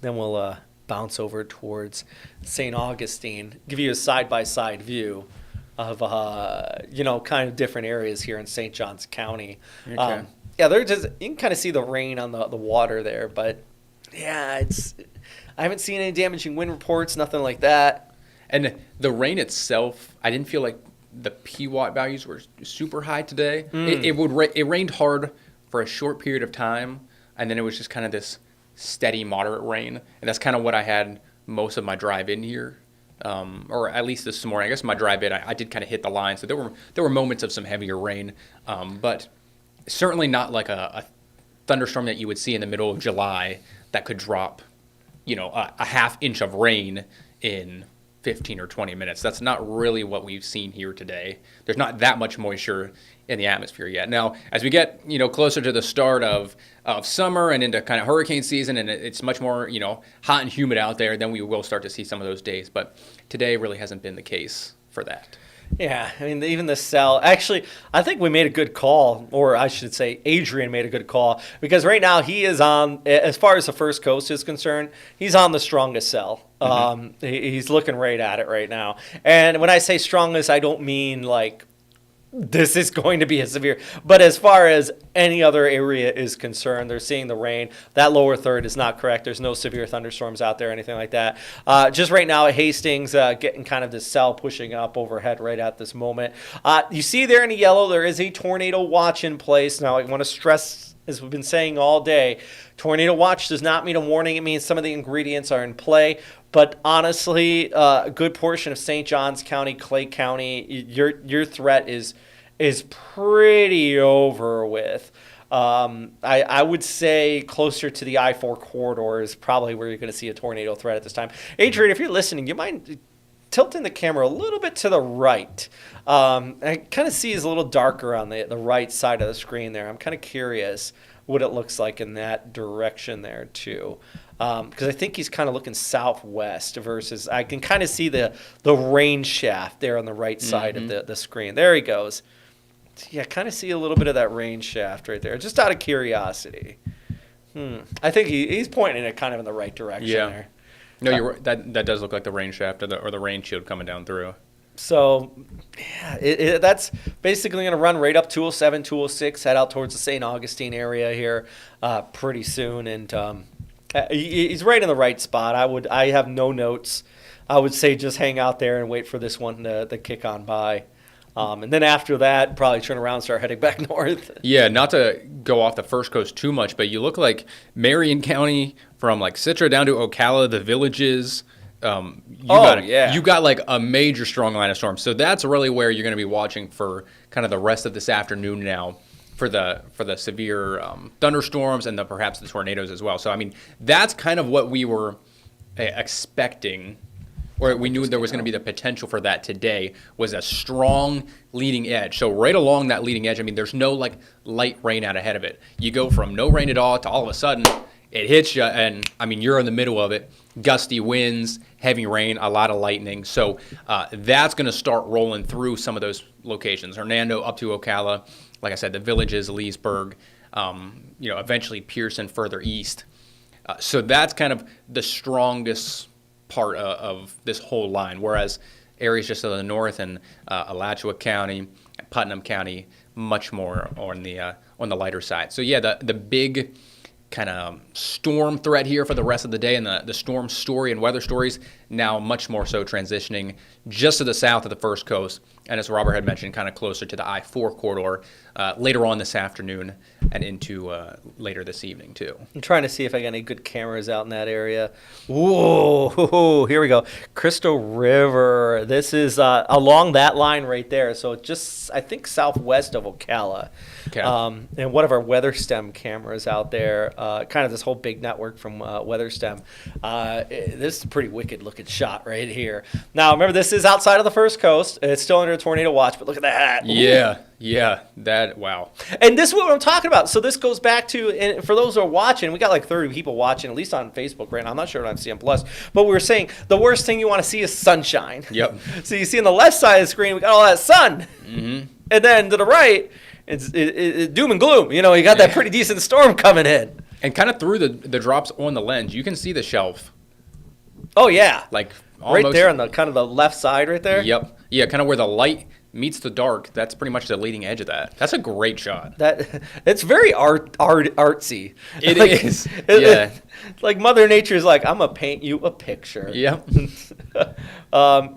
Then we'll bounce over towards St. Augustine, give you a side-by-side view of, kind of different areas here in St. Johns County. Okay. They're just, you can kind of see the rain on the water there, but yeah, I haven't seen any damaging wind reports, nothing like that. And the rain itself, I didn't feel like the PWatt values were super high today. It rained hard for a short period of time, and then it was just kind of this steady, moderate rain, and that's kind of what I had most of my drive in here, or at least this morning. I guess my drive in, I did kind of hit the line, so there were moments of some heavier rain, but certainly not like a thunderstorm that you would see in the middle of July that could drop, a half inch of rain in 15 or 20 minutes. That's not really what we've seen here today. There's not that much moisture in the atmosphere yet. Now, as we get, closer to the start of summer and into kind of hurricane season, and it's much more, hot and humid out there, then we will start to see some of those days. But today really hasn't been the case for that. Yeah, I mean, even the cell. Actually, I think we made a good call, or I should say, Adrian made a good call, because right now he is on, as far as the first coast is concerned, he's on the strongest cell. He's looking right at it right now. And when I say strongest, I don't mean like this is going to be a severe. But as far as any other area is concerned, they're seeing the rain. That lower third is not correct. There's no severe thunderstorms out there, anything like that. Just right now at Hastings, getting kind of this cell pushing up overhead right at this moment. You see there in the yellow, there is a tornado watch in place. Now, I want to stress, as we've been saying all day, tornado watch does not mean a warning. It means some of the ingredients are in play. But honestly, a good portion of St. Johns County, Clay County, your threat is pretty over with. I would say closer to the I-4 corridor is probably where you're going to see a tornado threat at this time. Adrian, if you're listening, you mind tilting the camera a little bit to the right? I kind of see it's a little darker on the right side of the screen there. I'm kind of curious what it looks like in that direction there too. Because I think he's kind of looking southwest versus I can kind of see the rain shaft there on the right side of the screen. There he goes. Yeah, kind of see a little bit of that rain shaft right there, just out of curiosity. I think he's pointing it kind of in the right direction there. No, you're right. That does look like the rain shaft or the rain shield coming down through. So, yeah, that's basically going to run right up 207, 206, head out towards the St. Augustine area here pretty soon. And he's right in the right spot. I have no notes. I would say just hang out there and wait for this one to kick on by. And then after that, probably turn around and start heading back north. Yeah, not to go off the first coast too much, but you look like Marion County from like Citra down to Ocala, the villages. You got like a major strong line of storms. So that's really where you're going to be watching for kind of the rest of this afternoon now for the severe thunderstorms and perhaps the tornadoes as well. So, I mean, that's kind of what we were expecting, or we knew there was going to be the potential for that today, was a strong leading edge. So right along that leading edge, I mean, there's no like light rain out ahead of it. You go from no rain at all to all of a sudden it hits you, and I mean, you're in the middle of it. Gusty winds, heavy rain, a lot of lightning. So that's going to start rolling through some of those locations. Hernando up to Ocala, like I said, the villages, Leesburg, eventually Pearson further east. So that's kind of the strongest part of this whole line, whereas areas just to the north in Alachua County, Putnam County, much more on the lighter side. So yeah, the big kind of storm threat here for the rest of the day, and the storm story and weather stories now much more so transitioning just to the south of the first coast, and as Robert had mentioned, kind of closer to the I-4 corridor later on this afternoon and into later this evening too. I'm trying to see if I got any good cameras out in that area. Whoa, here we go. Crystal River. This is along that line right there. So just, I think, southwest of Ocala. Okay. And one of our WeatherStem cameras out there, kind of this whole big network from WeatherStem. This is a pretty wicked looking shot right here. Now, remember, this is outside of the first coast. It's still under a tornado watch, but look at that. Yeah, wow. And this is what I'm talking about. So this goes back to, and for those who are watching, we got like 30 people watching, at least on Facebook right now. I'm not sure on CM Plus, but we were saying the worst thing you want to see is sunshine. Yep. So you see on the left side of the screen, we got all that sun. Mm-hmm. And then to the right, it's doom and gloom. You got that pretty decent storm coming in. And kind of through the drops on the lens, you can see the shelf. Oh, yeah. Like almost, right there on the kind of the left side right there. Yep. Yeah, kind of where the light meets the dark. That's pretty much the leading edge of that. That's a great shot. It's very artsy. It is. Yeah. Like Mother Nature's like, I'm going to paint you a picture. Yep.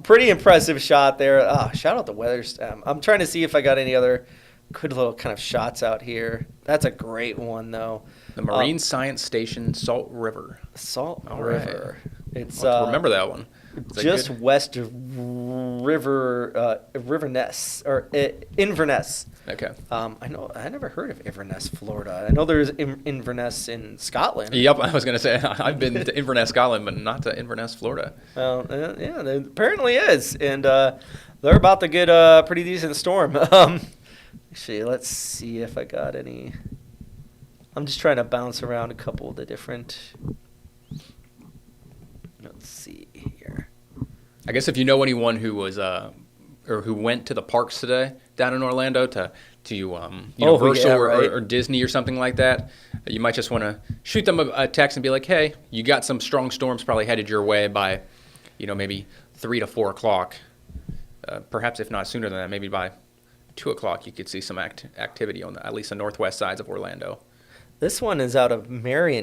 Pretty impressive shot there. Shout out the WeatherStem. I'm trying to see if I got any other good little kind of shots out here. That's a great one, though. The Marine Science Station, Salt River. Salt All River. Right. It's remember that one. just west of Inverness or Inverness. Okay. I know I never heard of Inverness, Florida. I know there's Inverness in Scotland. Yep, I was going to say I've been to Inverness, Scotland, but not to Inverness, Florida. Well, yeah, there apparently is, and they're about to get a pretty decent storm. Actually, let's see if I got any. I'm just trying to bounce around a couple of the different. Let's see here. I guess if you know anyone who was or who went to the parks today down in Orlando to Universal yeah, right. or Disney or something like that, you might just want to shoot them a text and be like, hey, you got some strong storms probably headed your way by, maybe 3 to 4 o'clock. Perhaps if not sooner than that, maybe by 2 o'clock you could see some activity on at least the northwest sides of Orlando. This one is out of Marion